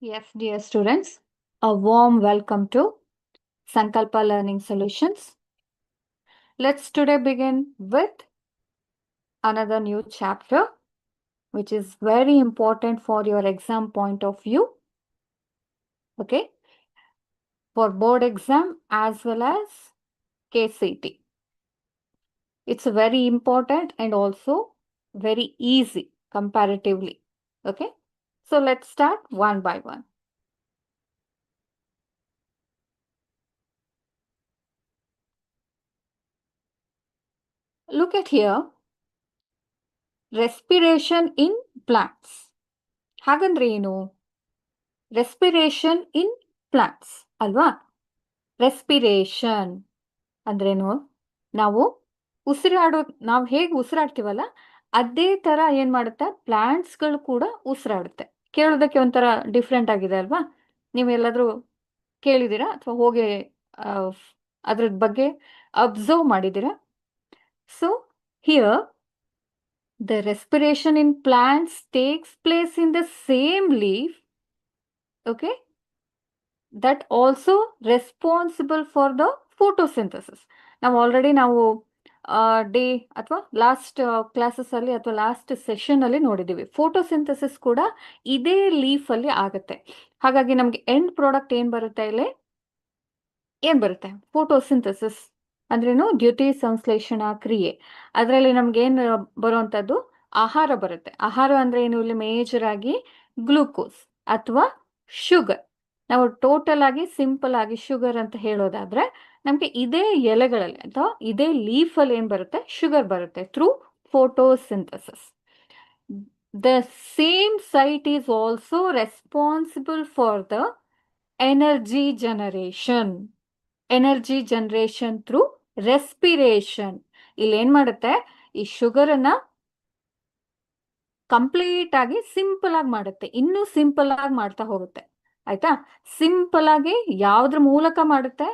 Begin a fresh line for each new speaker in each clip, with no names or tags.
Yes, dear students, a warm welcome to Sankalpa Learning Solutions. Let's today begin with another new chapter, which is very important for your exam point of view. Okay, for board exam as well as KCT. It's very important and also very easy comparatively. Okay, so let's start one by one. Look at here, respiration in plants. ಹಾಗಂದ್ರೆ ಏನು? Respiration in plants ಅಲ್ವಾ? Respiration ಅಂದ್ರೇನು? ನಾವು ನಾವು ಹೇಗೆ ಉಸಿರಾಡ್ತೀವಲ್ಲ ಅದೇ ತರ ಏನ್ ಮಾಡುತ್ತೆ, ಪ್ಲಾಂಟ್ಸ್ಗಳು ಕೂಡ ಉಸಿರಾಡುತ್ತೆ. ಕೇಳೋದಕ್ಕೆ ಒಂಥರ ಡಿಫ್ರೆಂಟ್ ಆಗಿದೆ ಅಲ್ವಾ? ನೀವೆಲ್ಲಾದ್ರೂ ಕೇಳಿದ್ದೀರಾ ಅಥವಾ ಹೋಗಿ ಅದ್ರ ಬಗ್ಗೆ ಅಬ್ಸರ್ವ್ ಮಾಡಿದ್ದೀರಾ? So here the respiration in plants takes place in the same leaf, okay, that also responsible for the photosynthesis. ನಾವು ಆಲ್ರೆಡಿ ಡೇ ಅಥವಾ ಲಾಸ್ಟ್ ಕ್ಲಾಸಸ್ ಅಲ್ಲಿ ಅಥವಾ ಲಾಸ್ಟ್ ಸೆಷನ್ ಅಲ್ಲಿ ನೋಡಿದ್ದೀವಿ, ಫೋಟೋಸಿಂಥಸಿಸ್ ಕೂಡ ಇದೇ ಲೀಫ್ ಅಲ್ಲಿ ಆಗುತ್ತೆ. ಹಾಗಾಗಿ ನಮ್ಗೆ ಎಂಡ್ ಪ್ರಾಡಕ್ಟ್ ಏನ್ ಬರುತ್ತೆ, ಇಲ್ಲಿ ಏನ್ ಬರುತ್ತೆ? ಫೋಟೋಸಿಂಥಸಿಸ್ ಅಂದ್ರೇನು? ದ್ಯುತಿ ಸಂಶ್ಲೇಷಣಾ ಕ್ರಿಯೆ. ಅದರಲ್ಲಿ ನಮ್ಗೆ ಏನ್ ಬರುವಂತದ್ದು? ಆಹಾರ ಬರುತ್ತೆ. ಆಹಾರ ಅಂದ್ರೆ ಏನು? ಇಲ್ಲಿ ಮೇಜರ್ ಆಗಿ ಗ್ಲೂಕೋಸ್ ಅಥವಾ ಶುಗರ್. ನಾವು ಟೋಟಲ್ ಆಗಿ ಸಿಂಪಲ್ ಆಗಿ ಶುಗರ್ ಅಂತ ಹೇಳೋದಾದ್ರೆ ನಮ್ಗೆ ಇದೇ ಎಲೆಗಳಲ್ಲಿ ಅಥವಾ ಇದೇ ಲೀಫ್ ಅಲ್ಲಿ ಏನ್ ಬರುತ್ತೆ? ಶುಗರ್ ಬರುತ್ತೆ through photosynthesis. The same site is also responsible for the energy generation. Energy generation through respiration. ಇಲ್ಲಿ ಏನ್ ಮಾಡುತ್ತೆ? ಈ ಶುಗರ್ ಅನ್ನ ಕಂಪ್ಲೀಟ್ ಆಗಿ ಸಿಂಪಲ್ ಆಗಿ ಮಾಡುತ್ತೆ, ಇನ್ನೂ ಸಿಂಪಲ್ ಆಗಿ ಮಾಡ್ತಾ ಹೋಗುತ್ತೆ. ಆಯ್ತಾ? ಸಿಂಪಲ್ ಆಗಿ ಯಾವ್ದ್ರ ಮೂಲಕ ಮಾಡುತ್ತೆ?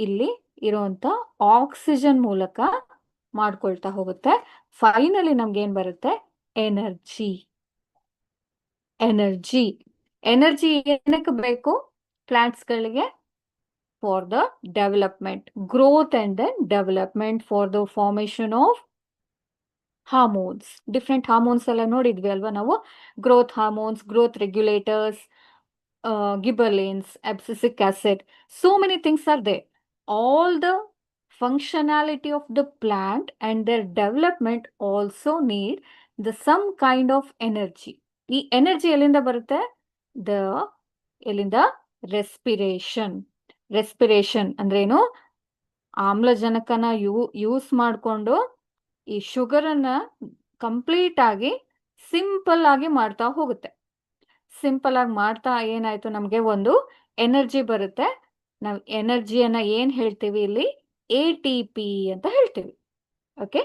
ಇಲ್ಲಿ ಇರುವಂತ ಆಕ್ಸಿಜನ್ ಮೂಲಕ ಮಾಡ್ಕೊಳ್ತಾ ಹೋಗುತ್ತೆ. ಫೈನಲಿ ನಮ್ಗೆ ಏನ್ ಬರುತ್ತೆ? ಎನರ್ಜಿ. ಎನರ್ಜಿ ಎನರ್ಜಿ ಏನಕ್ಕೆ ಬೇಕು ಪ್ಲಾಂಟ್ಸ್ಗಳಿಗೆ? for the development, growth and then development, for the formation of hormones. Different hormones ಎಲ್ಲ ನೋಡಿದ್ವಿ ಅಲ್ವಾ ನಾವು? Growth hormones, growth regulators, gibberellins, abscisic acid. So many things are there. All the functionality of the plant and their development also need the some kind of energy. ಈ energy ಎಲ್ಲಿಂದ ಬರುತ್ತೆ? ಎಲ್ಲಿಂದ? Respiration. Respiration ಅಂದ್ರೇನು? ಆಮ್ಲಜನಕನ use ಮಾಡಿಕೊಂಡು ಈ sugar ಅನ್ನ complete ಆಗಿ simple ಆಗಿ ಮಾಡ್ತಾ ಹೋಗುತ್ತೆ. ಸಿಂಪಲ್ ಆಗಿ ಮಾಡ್ತಾ ಏನಾಯ್ತು? ನಮ್ಗೆ ಒಂದು ಎನರ್ಜಿ ಬರುತ್ತೆ. ನಾವು ಎನರ್ಜಿಯನ್ನ ಏನ್ ಹೇಳ್ತೀವಿ ಇಲ್ಲಿ? ATP ಅಂತ ಹೇಳ್ತೀವಿ. Okay,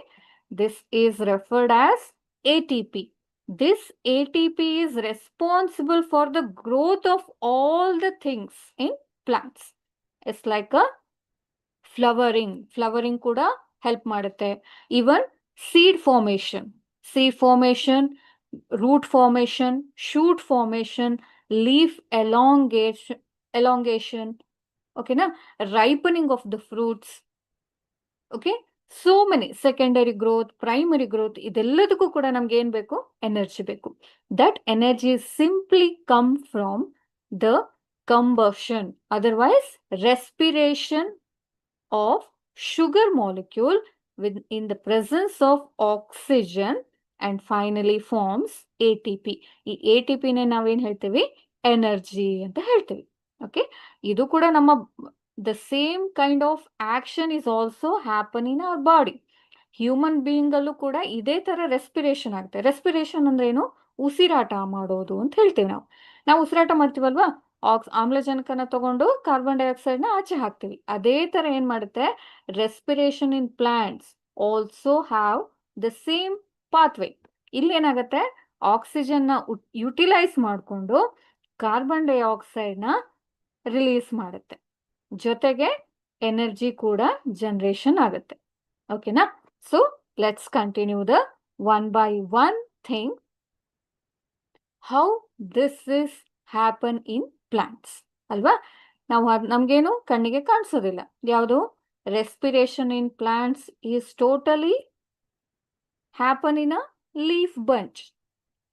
this is referred as ATP. This ATP is responsible for the growth of all the things in plants. It's like a flowering. Flowering ಕೂಡ ಹೆಲ್ಪ್ ಮಾಡುತ್ತೆ. Even seed formation, root formation, shoot formation, leaf elongation, ಓಕೆನಾ? Ripening of the fruits, okay, so many secondary growth, primary growth, ಇದೆಲ್ಲದಕ್ಕೂ ಕೂಡ ನಮ್ಗೆ ಏನ್ ಬೇಕು? Energy ಬೇಕು. That energy simply come from the combustion, otherwise respiration of sugar molecule in the presence of oxygen and finally forms ATP. ಈ ATP ನೇ ನಾವೇನ್ ಹೇಳ್ತೀವಿ? ಎನರ್ಜಿ ಅಂತ ಹೇಳ್ತೀವಿ. ಓಕೆ, ಇದು ಕೂಡ ನಮ್ಮ the same kind of action is also happening in our body. Human being ಅಲ್ಲೂ ಕೂಡ ಇದೇ ತರ ರೆಸ್ಪಿರೇಷನ್ ಆಗುತ್ತೆ. ರೆಸ್ಪಿರೇಷನ್ ಅಂದ್ರೆ ಏನು? ಉಸಿರಾಟ ಮಾಡೋದು ಅಂತ ಹೇಳ್ತೀವಿ. ನಾವು ಉಸಿರಾಟ ಮಾಡ್ತೀವಲ್ವಾ? ಆಮ್ಲಜನಕನ ತಗೊಂಡು ಕಾರ್ಬನ್ ಡೈಆಕ್ಸೈಡ್ ನ ಆಚೆ ಹಾಕ್ತಿವಿ. ಅದೇ ತರ ಏನ್ ಮಾಡುತ್ತೆ? Respiration in plants also have the same pathway. ಇಲ್ಲಿ ಏನಾಗುತ್ತೆ? ಆಕ್ಸಿಜನ್ ನ ಯುಟಿಲೈಸ್ ಮಾಡಿಕೊಂಡು ಕಾರ್ಬನ್ ಡೈಆಕ್ಸೈಡ್ ನ ರಿಲೀಸ್ ಮಾಡುತ್ತೆ. ಜೊತೆಗೆ ಎನರ್ಜಿ ಕೂಡ ಜನರೇಷನ್ ಆಗುತ್ತೆ. ಓಕೆನಾ? So let's continue the one by one thing. How this is happen in plants ಅಲ್ವಾ. ನಾವು ನಮ್ಗೇನು ಕಣ್ಣಿಗೆ ಕಾಣಿಸೋದಿಲ್ಲ. ಯಾವುದು respiration in plants is totally happen in a leaf bunch.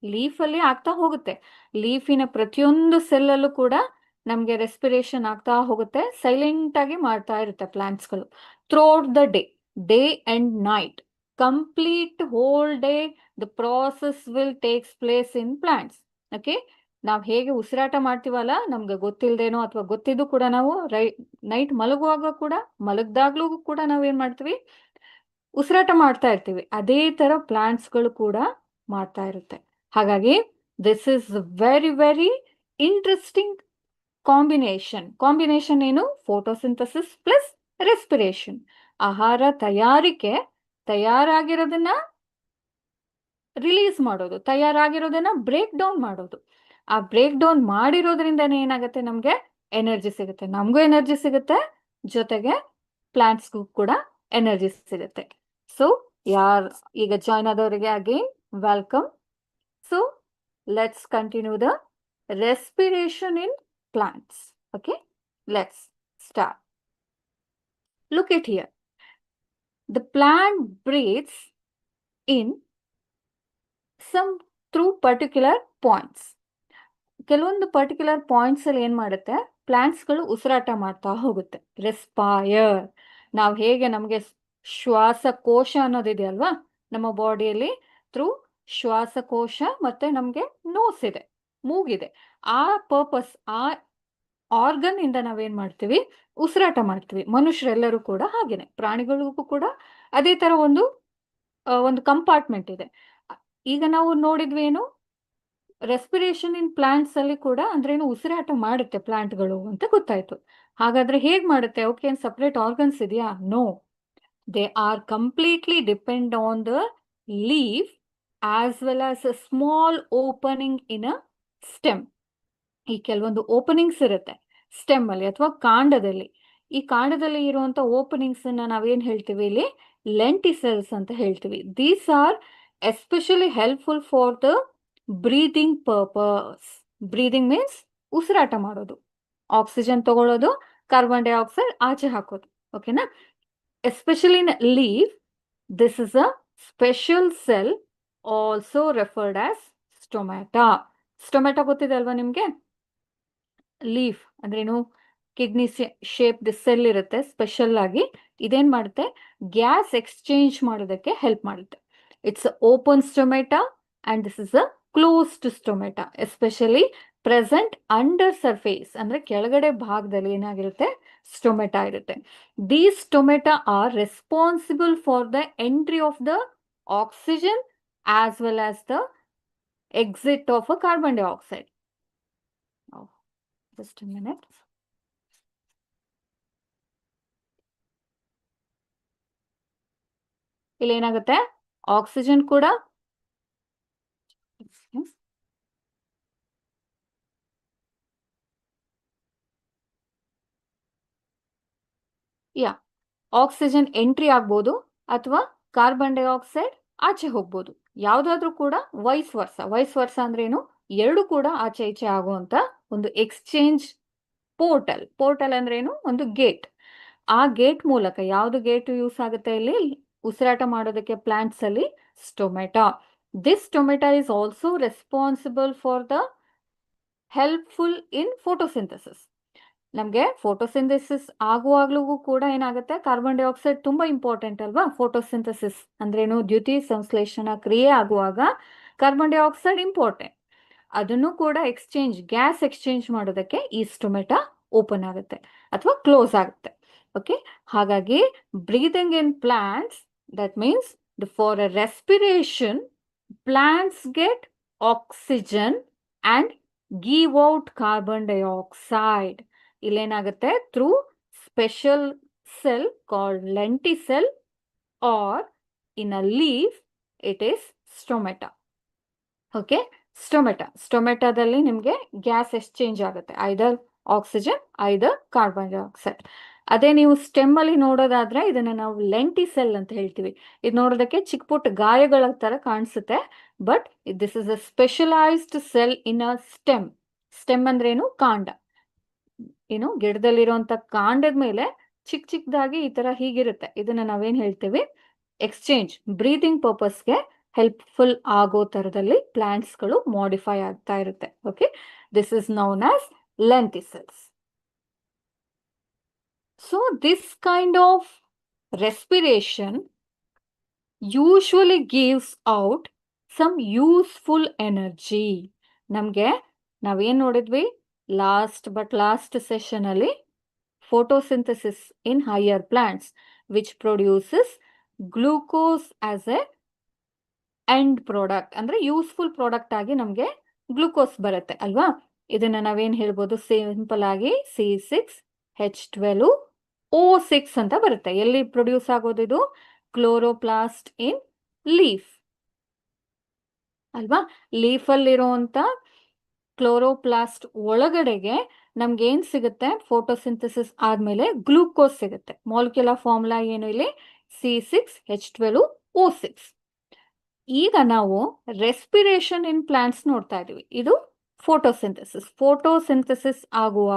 ಲೀಫಲ್ಲಿ ಆಗ್ತಾ ಹೋಗುತ್ತೆ. ಲೀಫಿನ ಪ್ರತಿಯೊಂದು ಸೆಲ್ಲಲ್ಲೂ ಕೂಡ ನಮಗೆ ರೆಸ್ಪಿರೇಷನ್ ಆಗ್ತಾ ಹೋಗುತ್ತೆ. ಸೈಲೆಂಟ್ ಆಗಿ ಮಾಡ್ತಾ ಇರುತ್ತೆ ಪ್ಲಾಂಟ್ಸ್ಗಳು throughout the day and night. Complete whole day the process will takes place in plants. Okay, ನಾವು ಹೇಗೆ ಉಸಿರಾಟ ಮಾಡ್ತೀವಲ್ಲ, ನಮ್ಗೆ ಗೊತ್ತಿಲ್ಲದೇನೋ ಅಥವಾ ಗೊತ್ತಿದ್ದು ಕೂಡ ನಾವು ನೈಟ್ ಮಲಗುವಾಗ ಕೂಡ, ಮಲಗ್ದಾಗ್ಲೂ ಕೂಡ ನಾವೇನ್ ಮಾಡ್ತೀವಿ, ಉಸಿರಾಟ ಮಾಡ್ತಾ ಇರ್ತೀವಿ. ಅದೇ ತರ ಪ್ಲಾಂಟ್ಸ್ಗಳು ಕೂಡ ಮಾಡ್ತಾ ಇರುತ್ತೆ. ಹಾಗಾಗಿ this is very very interesting combination ಏನು, ಫೋಟೋಸಿಂಥಸಿಸ್ ಪ್ಲಸ್ ರೆಸ್ಪಿರೇಷನ್. ಆಹಾರ ತಯಾರಾಗಿರೋದನ್ನ ರಿಲೀಸ್ ಮಾಡೋದು, ತಯಾರಾಗಿರೋದನ್ನ ಬ್ರೇಕ್ ಡೌನ್ ಮಾಡೋದು. ಆ ಬ್ರೇಕ್ ಡೌನ್ ಮಾಡಿರೋದ್ರಿಂದನೇ ಏನಾಗುತ್ತೆ, ನಮ್ಗೆ ಎನರ್ಜಿ ಸಿಗುತ್ತೆ. ನಮಗೂ ಎನರ್ಜಿ ಸಿಗುತ್ತೆ, ಜೊತೆಗೆ ಪ್ಲಾಂಟ್ಸ್ಗೂ ಕೂಡ ಎನರ್ಜಿ ಸಿಗುತ್ತೆ. ಸೊ ಈಗ ಜಾಯ್ನ್ ಆದವರಿಗೆ again welcome. So let's continue the respiration in plants. Okay, let's start. Look at here. The plant breathes in some through particular points. ಕೆಲವೊಂದು ಪರ್ಟಿಕ್ಯುಲರ್ ಪಾಯಿಂಟ್ಸ್ ಅಲ್ಲಿ ಏನ್ ಮಾಡುತ್ತೆ, ಪ್ಲಾಂಟ್ಸ್ಗಳು ಉಸಿರಾಟ ಮಾಡ್ತಾ ಹೋಗುತ್ತೆ. ರೆಸ್ಪೈರ್. ನಾವು ಹೇಗೆ ನಮಗೆ ಶ್ವಾಸಕೋಶ ಅನ್ನೋದಿದೆಯಲ್ವಾ ನಮ್ಮ ಬಾಡಿಯಲ್ಲಿ, ಥ್ರೂ ಶ್ವಾಸಕೋಶ ಮತ್ತೆ ನಮಗೆ ನೋಸ್ ಇದೆ, ಮೂಗಿದೆ. ಆ ಪರ್ಪಸ್, ಆ ಆರ್ಗನ್ ಇಂದ ನಾವೇನ್ ಮಾಡ್ತೀವಿ, ಉಸಿರಾಟ ಮಾಡ್ತೀವಿ. ಮನುಷ್ಯರೆಲ್ಲರೂ ಕೂಡ ಹಾಗೇನೆ, ಪ್ರಾಣಿಗಳಿಗೂ ಕೂಡ ಅದೇ ತರ ಒಂದು ಕಂಪಾರ್ಟ್ಮೆಂಟ್ ಇದೆ. ಈಗ ನಾವು ನೋಡಿದ್ವಿ ಏನು, ರೆಸ್ಪಿರೇಷನ್ ಇನ್ ಪ್ಲಾಂಟ್ಸ್ ಅಲ್ಲಿ ಕೂಡ ಅಂದ್ರೇನು, ಉಸಿರಾಟ ಮಾಡುತ್ತೆ ಪ್ಲಾಂಟ್ಗಳು ಅಂತ ಗೊತ್ತಾಯ್ತು. ಹಾಗಾದ್ರೆ ಹೇಗ್ ಮಾಡುತ್ತೆ, ಅವಕ್ಕೆ ಏನ್ ಸಪರೇಟ್ ಆರ್ಗನ್ಸ್ ಇದೆಯಾ? No, they are completely depend on the leaf as well as a small opening in a stem. ಈ ಕೆಲವೊಂದು ಓಪನಿಂಗ್ಸ್ ಇರುತ್ತೆ ಸ್ಟೆಮ್ ಅಲ್ಲಿ ಅಥವಾ ಕಾಂಡದಲ್ಲಿ. ಈ ಕಾಂಡದಲ್ಲಿ ಇರುವಂತ ಓಪನಿಂಗ್ಸ್ ಅನ್ನ ನಾವೇನ್ ಹೇಳ್ತೀವಿ ಇಲ್ಲಿ, ಲೆಂಟಿಸೆಲ್ಸ್ ಅಂತ ಹೇಳ್ತೀವಿ. These are especially helpful for the breathing purpose. Breathing means ಉಸಿರಾಟ ಮಾಡೋದು, ಆಕ್ಸಿಜನ್ ತಗೊಳ್ಳೋದು, ಕಾರ್ಬನ್ ಡೈಆಕ್ಸೈಡ್ ಆಚೆ ಹಾಕೋದು. ಓಕೆನಾ? Especially in leaf, this is a special cell also referred as stomata. Stomata ಗೊತ್ತಿದೆ ಅಲ್ವಾ ನಿಮ್ಗೆ? ಲೀಫ್ ಅಂದ್ರೇನು, ಕಿಡ್ನಿ ಶೇಪ್ ಸೆಲ್ ಇರುತ್ತೆ ಸ್ಪೆಷಲ್ ಆಗಿ. ಇದೇನ್ ಮಾಡುತ್ತೆ, ಗ್ಯಾಸ್ ಎಕ್ಸ್ಚೇಂಜ್ ಮಾಡೋದಕ್ಕೆ ಹೆಲ್ಪ್ ಮಾಡುತ್ತೆ. It's open stomata and this is a closed stomata, especially present under surface, ಅಂದ್ರೆ ಕೆಳಗಡೆ ಭಾಗದಲ್ಲಿ ಏನಾಗಿರುತ್ತೆ, ಸ್ಟೊಮ್ಯಾಟಾ ಇರುತ್ತೆ. These stomata are responsible for the entry of the oxygen as well as the exit of a carbon dioxide. Just a minute. ಇಲ್ಲಿ ಏನಾಗುತ್ತೆ, oxygen ಕೂಡ oxygen entry ಆಗ್ಬೋದು ಅಥವಾ ಕಾರ್ಬನ್ ಡೈಆಕ್ಸೈಡ್ ಆಚೆ ಹೋಗ್ಬೋದು. ಯಾವ್ದಾದ್ರೂ ಕೂಡ ವೈಸ್ ವರ್ಸ ಅಂದ್ರೆ ಏನು, ಎರಡು ಕೂಡ ಆಚೆ ಈಚೆ ಆಗುವಂತ ಒಂದು ಎಕ್ಸ್ಚೇಂಜ್ ಪೋರ್ಟಲ್ ಅಂದ್ರೆ ಏನು, ಒಂದು ಗೇಟ್. ಆ ಗೇಟ್ ಮೂಲಕ, ಯಾವ್ದು ಗೇಟ್ ಯೂಸ್ ಆಗುತ್ತೆ ಇಲ್ಲಿ ಉಸಿರಾಟ ಮಾಡೋದಕ್ಕೆ ಪ್ಲಾಂಟ್ಸ್ ಅಲ್ಲಿ, stomata. This stomata is also responsible for the helpful in photosynthesis. ನಮ್ಗೆ ಫೋಟೋಸಿಂಥಸಿಸ್ ಆಗುವಾಗ್ಲೂ ಕೂಡ ಏನಾಗುತ್ತೆ, ಕಾರ್ಬನ್ ಡೈಆಕ್ಸೈಡ್ ತುಂಬಾ ಇಂಪಾರ್ಟೆಂಟ್ ಅಲ್ವಾ. ಫೋಟೋಸಿಂಥಸಿಸ್ ಅಂದ್ರೇನು, ದ್ಯುತಿ ಸಂಶ್ಲೇಷಣಾ ಕ್ರಿಯೆ ಆಗುವಾಗ ಕಾರ್ಬನ್ ಡೈಆಕ್ಸೈಡ್ ಇಂಪಾರ್ಟೆಂಟ್. ಅದನ್ನು ಕೂಡ ಗ್ಯಾಸ್ ಎಕ್ಸ್ಚೇಂಜ್ ಮಾಡೋದಕ್ಕೆ ಈ ಸ್ಟೊಮ್ಯಾಟಾ ಓಪನ್ ಆಗುತ್ತೆ ಅಥವಾ ಕ್ಲೋಸ್ ಆಗುತ್ತೆ. ಓಕೆ, ಹಾಗಾಗಿ breathing in plants, that means for a respiration plants get oxygen and give out carbon dioxide. ಇಲ್ಲೇನಾಗುತ್ತೆ, through special cell called lenticel or in a leaf it is stomata. Okay, ಸ್ಟೊಮ್ಯಾಟಾದಲ್ಲಿ ನಿಮಗೆ gas exchange ಆಗುತ್ತೆ, either oxygen either carbon dioxide. ಅದೇ ನೀವು stem ಅಲ್ಲಿ ನೋಡೋದಾದ್ರೆ ಇದನ್ನ ನಾವು ಲೆಂಟಿಸೆಲ್ ಅಂತ ಹೇಳ್ತೀವಿ. ಇದು ನೋಡೋದಕ್ಕೆ ಚಿಕ್ಕ ಪುಟ್ಟ ಗಾಯಗಳ ತರ ಕಾಣಿಸುತ್ತೆ, but this is a specialised cell in a stem. Stem ಅಂದ್ರೇನು? ಕಾಂಡ. ಏನು, ಗಿಡದಲ್ಲಿರುವಂತ ಕಾಂಡದ ಮೇಲೆ ಚಿಕ್ಕ ಚಿಕ್ಕದಾಗಿ ಈ ತರ ಹೀಗಿರುತ್ತೆ. ಇದನ್ನ ನಾವೇನ್ ಹೇಳ್ತೀವಿ? ಎಕ್ಸ್ಚೇಂಜ್, ಬ್ರೀದಿಂಗ್ ಪರ್ಪಸ್ಗೆ ಹೆಲ್ಪ್ಫುಲ್ ಆಗೋ ತರದಲ್ಲಿ ಪ್ಲಾಂಟ್ಸ್ಗಳು ಮಾಡಿಫೈ ಆಗ್ತಾ ಇರುತ್ತೆ. Okay, this is known as lenticels. So this kind of respiration usually gives out some useful energy. ನಮಗೆ ನಾವೇನ್ ನೋಡಿದ್ವಿ ಲಾಸ್ಟ್ ಸೆಷನ್ ಅಲ್ಲಿ? Photosynthesis in higher plants which produces glucose as A end product, ಅಂದ್ರೆ useful product ಆಗಿ ನಮಗೆ glucose ಬರುತ್ತೆ ಅಲ್ವಾ? ಇದನ್ನ ನಾವೇನ್ ಹೇಳ್ಬೋದು? ಸಿಂಪಲ್ ಆಗಿ C6H12O6 ಅಂತ ಬರುತ್ತೆ. ಎಲ್ಲಿ ಪ್ರೊಡ್ಯೂಸ್ ಆಗೋದು ಇದು? ಕ್ಲೋರೋಪ್ಲಾಸ್ಟ್ ಇನ್ ಲೀಫ್ ಅಲ್ವಾ? ಲೀಫ್ ಅಲ್ಲಿರುವಂತ ಕ್ಲೋರೋಪ್ಲಾಸ್ಟ್ ಒಳಗಡೆಗೆ ನಮ್ಗೆ ಏನ್ ಸಿಗುತ್ತೆ? ಫೋಟೋಸಿಂಥಸಿಸ್ ಆದ್ಮೇಲೆ ಗ್ಲೂಕೋಸ್ ಸಿಗುತ್ತೆ. ಮಾಲಿಕ್ಯುಲರ್ ಫಾರ್ಮುಲಾ ಏನು ಇಲ್ಲಿ? C6H12O6. ಈಗ ನಾವು ರೆಸ್ಪಿರೇಷನ್ ಇನ್ ಪ್ಲಾಂಟ್ಸ್ ನೋಡ್ತಾ ಇದೀವಿ. ಇದು ಫೋಟೋಸಿಂಥಸಿಸ್ ಆಗುವ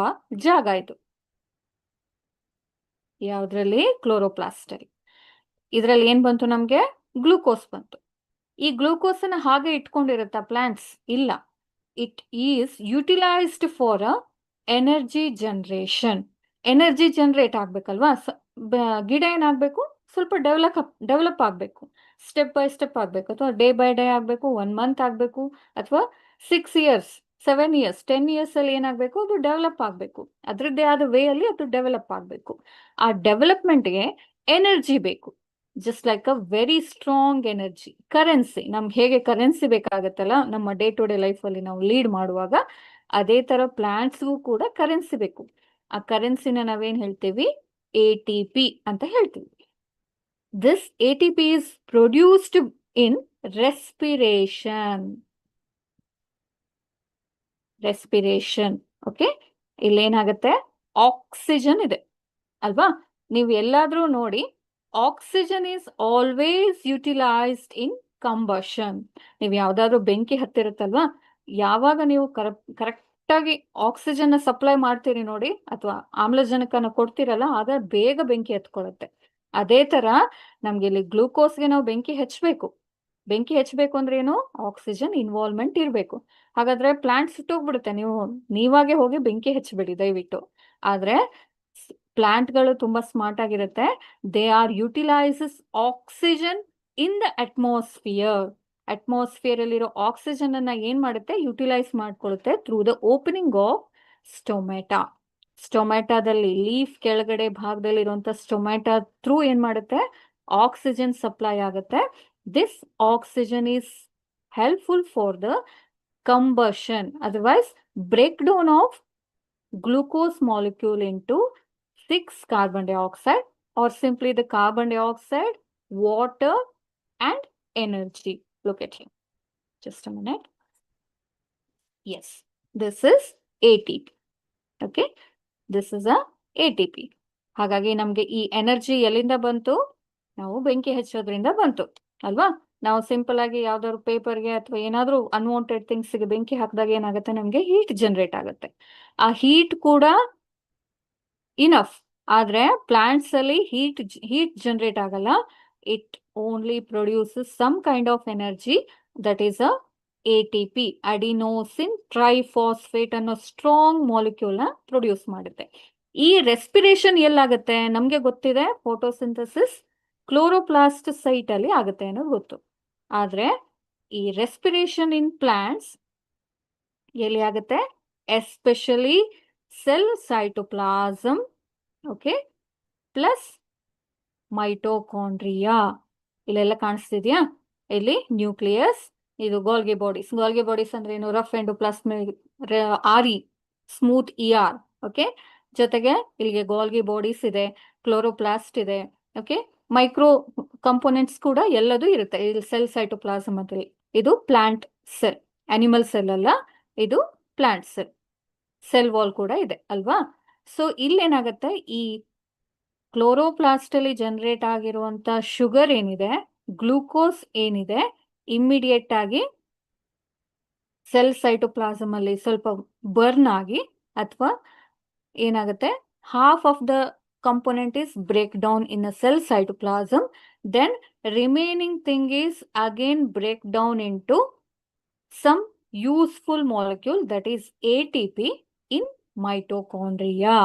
ಜಾಗ ಇದು. ಯಾವ್ದ್ರಲ್ಲಿ? ಕ್ಲೋರೋಪ್ಲಾಸ್ಟ್ ಅಲ್ಲಿ. ಇದ್ರಲ್ಲಿ ಏನ್ ಬಂತು? ನಮ್ಗೆ ಗ್ಲೂಕೋಸ್ ಬಂತು. ಈ ಗ್ಲೂಕೋಸ್ ಅನ್ನ ಹಾಗೆ ಇಟ್ಕೊಂಡಿರುತ್ತಾ ಪ್ಲಾಂಟ್ಸ್? ಇಲ್ಲ. It is utilised for a energy generation. Energy generate ಆಗ್ಬೇಕಲ್ವಾ? ಗಿಡ ಏನಾಗ್ಬೇಕು? ಸ್ವಲ್ಪ ಡೆವಲಪ್ ಆಗ್ಬೇಕು, ಸ್ಟೆಪ್ ಬೈ ಸ್ಟೆಪ್ ಆಗ್ಬೇಕು, ಅಥವಾ ಡೇ ಬೈ ಡೇ ಆಗ್ಬೇಕು, 1 ಮಂತ್ ಆಗ್ಬೇಕು, ಅಥವಾ 6 ಇಯರ್ಸ್, 7 ಇಯರ್ಸ್, 10 ಇಯರ್ಸ್ ಅಲ್ಲಿ ಏನಾಗ್ಬೇಕು? ಅದು ಡೆವಲಪ್ ಆಗ್ಬೇಕು. ಅದರದ್ದೇ ಆದ ವೇ ಅಲ್ಲಿ ಅದು ಡೆವಲಪ್ ಆಗ್ಬೇಕು. ಆ ಡೆವಲಪ್ಮೆಂಟ್ಗೆ ಎನರ್ಜಿ ಬೇಕು. Just like a very strong energy. Currency, ನಮ್ಗೆ ಹೇಗೆ ಕರೆನ್ಸಿ ಬೇಕಾಗತ್ತಲ್ಲ ನಮ್ಮ ಡೇ ಟು ಡೇ ಲೈಫ್ ಅಲ್ಲಿ ನಾವು ಲೀಡ್ ಮಾಡುವಾಗ, ಅದೇ ತರ ಪ್ಲಾಂಟ್ಸ್ಗೂ ಕೂಡ ಕರೆನ್ಸಿ ಬೇಕು. ಆ ಕರೆನ್ಸಿನ ನಾವೇನ್ ಹೇಳ್ತೀವಿ? ATP ಅಂತ ಹೇಳ್ತೀವಿ. This ATP is produced in respiration. Okay, ಇಲ್ಲೇನಾಗತ್ತೆ? ಆಕ್ಸಿಜನ್ ಇದೆ ಅಲ್ವಾ? ನೀವು ಎಲ್ಲಾದ್ರೂ ನೋಡಿ, oxygen is always utilised in combustion. ನೀವು ಯಾವ್ದಾದ್ರು ಬೆಂಕಿ ಹತ್ತಿರುತ್ತಲ್ವಾ, ಯಾವಾಗ ನೀವು ಕರೆಕ್ಟ್ ಆಗಿ ಆಕ್ಸಿಜನ್ ಸಪ್ಲೈ ಮಾಡ್ತೀರಿ ನೋಡಿ, ಅಥವಾ ಆಮ್ಲಜನಕನ ಕೊಡ್ತೀರಲ್ಲ, ಆಗ ಬೇಗ ಬೆಂಕಿ ಹತ್ಕೊಳ್ಳುತ್ತೆ. ಅದೇ ತರ ನಮ್ಗೆ ಇಲ್ಲಿ ಗ್ಲೂಕೋಸ್ಗೆ ನಾವು ಬೆಂಕಿ ಹಚ್ಚಬೇಕು. ಬೆಂಕಿ ಹಚ್ಚಬೇಕು ಅಂದ್ರೆ ಏನು? ಆಕ್ಸಿಜನ್ ಇನ್ವಾಲ್ವ್ಮೆಂಟ್ ಇರಬೇಕು. ಹಾಗಾದ್ರೆ ಪ್ಲಾಂಟ್ ಸುಟ್ಟೋಗ್ಬಿಡುತ್ತೆ. ನೀವಾಗೆ ಹೋಗಿ ಬೆಂಕಿ ಹಚ್ಚಬೇಡಿ ದಯವಿಟ್ಟು. ಆದ್ರೆ ಪ್ಲಾಂಟ್ಗಳು ತುಂಬಾ ಸ್ಮಾರ್ಟ್ ಆಗಿರುತ್ತೆ. They are utilises oxygen in the atmosphere. Atmosphere ಅಲ್ಲಿರೋ ಆಕ್ಸಿಜನ್ ಅನ್ನ ಏನ್ ಮಾಡುತ್ತೆ? ಯುಟಿಲೈಸ್ ಮಾಡ್ಕೊಳ್ಳುತ್ತೆ through the opening of stomata. ಸ್ಟೊಮೆಟಾದಲ್ಲಿ, ಲೀಫ್ ಕೆಳಗಡೆ ಭಾಗದಲ್ಲಿರುವಂತ ಸ್ಟೊಮೆಟಾ ಥ್ರೂ ಏನ್ ಮಾಡುತ್ತೆ? ಆಕ್ಸಿಜನ್ ಸಪ್ಲೈ ಆಗುತ್ತೆ. This oxygen is helpful for the combustion, otherwise breakdown of glucose molecule into 6 carbon dioxide, or simply the carbon dioxide, water and energy. Look at here. Just a minute. Yes, this is ATP. Okay, this is a ATP. ಹಾಗಾಗಿ ನಮ್ಗೆ ಈ energy ಎಲ್ಲಿಂದ ಬಂತು? ನಾವು ಬೆಂಕಿ ಹಚ್ಚೋದ್ರಿಂದ ಬಂತು ಅಲ್ವಾ? ನಾವು ಸಿಂಪಲ್ ಆಗಿ ಯಾವ್ದಾದ್ರು ಪೇಪರ್ಗೆ ಅಥವಾ ಏನಾದ್ರೂ ಅನ್ವಾಂಟೆಡ್ ಥಿಂಗ್ಸ್ಗೆ ಬೆಂಕಿ ಹಾಕಿದಾಗ ಏನಾಗುತ್ತೆ? ನಮ್ಗೆ ಹೀಟ್ ಜನರೇಟ್ ಆಗುತ್ತೆ. ಆ ಹೀಟ್ ಕೂಡ ಇನಫ್. ಆದ್ರೆ ಪ್ಲಾಂಟ್ಸ್ ಅಲ್ಲಿ ಹೀಟ್ ಜನರೇಟ್ ಆಗಲ್ಲ. It only produces some kind of energy, that is a ATP, adenosine triphosphate ಅನ್ನೋ ಸ್ಟ್ರಾಂಗ್ ಮಾಲಿಕ್ಯೂಲ್ ನ ಪ್ರೊಡ್ಯೂಸ್ ಮಾಡುತ್ತೆ. ಈ ರೆಸ್ಪಿರೇಷನ್ ಎಲ್ಲಾಗುತ್ತೆ? ನಮ್ಗೆ ಗೊತ್ತಿದೆ, ಫೋಟೋಸಿಂಥಸಿಸ್ ಕ್ಲೋರೋಪ್ಲಾಸ್ಟ್ ಸೈಟ್ ಅಲ್ಲಿ ಆಗುತ್ತೆ ಅನ್ನೋದು ಗೊತ್ತು. ಆದ್ರೆ ಈ ರೆಸ್ಪಿರೇಷನ್ ಇನ್ ಪ್ಲಾಂಟ್ಸ್ ಎಲ್ಲಿ ಆಗುತ್ತೆ? Especially cell cytoplasm, okay, plus mitochondria. ಇಲ್ಲೆಲ್ಲ ಕಾಣಿಸ್ತಿದ್ಯಾ? ಇಲ್ಲಿ ನ್ಯೂಕ್ಲಿಯಸ್, ಇದು ಗಾಲ್ಗಿ ಬಾಡೀಸ್. ಗಾಲ್ಗಿ ಬಾಡೀಸ್ ಅಂದ್ರೆ ಏನು? Rough endoplasmic, RE, smooth ER. Okay, ಜೊತೆಗೆ ಇಲ್ಲಿಗೆ ಗಾಲ್ಗಿ ಬಾಡೀಸ್ ಇದೆ, ಕ್ಲೋರೋಪ್ಲಾಸ್ಟ್ ಇದೆ. ಓಕೆ, ಮೈಕ್ರೋ ಕಂಪೋನೆಂಟ್ಸ್ ಕೂಡ ಎಲ್ಲದೂ ಇರುತ್ತೆ ಇಲ್ಲಿ ಸೆಲ್ ಸೈಟೋಪ್ಲಾಸಮ್ ಅಂತ. ಇದು ಪ್ಲಾಂಟ್ ಸೆಲ್, ಅನಿಮಲ್ ಸೆಲ್ ಅಲ್ಲ, ಇದು ಪ್ಲಾಂಟ್ ಸೆಲ್. ಸೆಲ್ ವಾಲ್ ಕೂಡ ಇದೆ ಅಲ್ವಾ? ಸೊ ಇಲ್ಲೇನಾಗತ್ತೆ? ಈ ಕ್ಲೋರೋಪ್ಲಾಸ್ಟ್ ಅಲ್ಲಿ ಜನರೇಟ್ ಆಗಿರುವಂತ ಶುಗರ್ ಏನಿದೆ, ಗ್ಲೂಕೋಸ್ ಏನಿದೆ, ಇಮ್ಮಿಡಿಯೇಟ್ ಆಗಿ ಸೆಲ್ ಸೈಟೋಪ್ಲಾಸಮ್ ಅಲ್ಲಿ ಸ್ವಲ್ಪ ಬರ್ನ್ ಆಗಿ ಅಥವಾ ಏನಾಗುತ್ತೆ, half of the component is break down in a cell cytoplasm, then remaining thing is again break down into some useful molecule, that is ATP in mitochondria.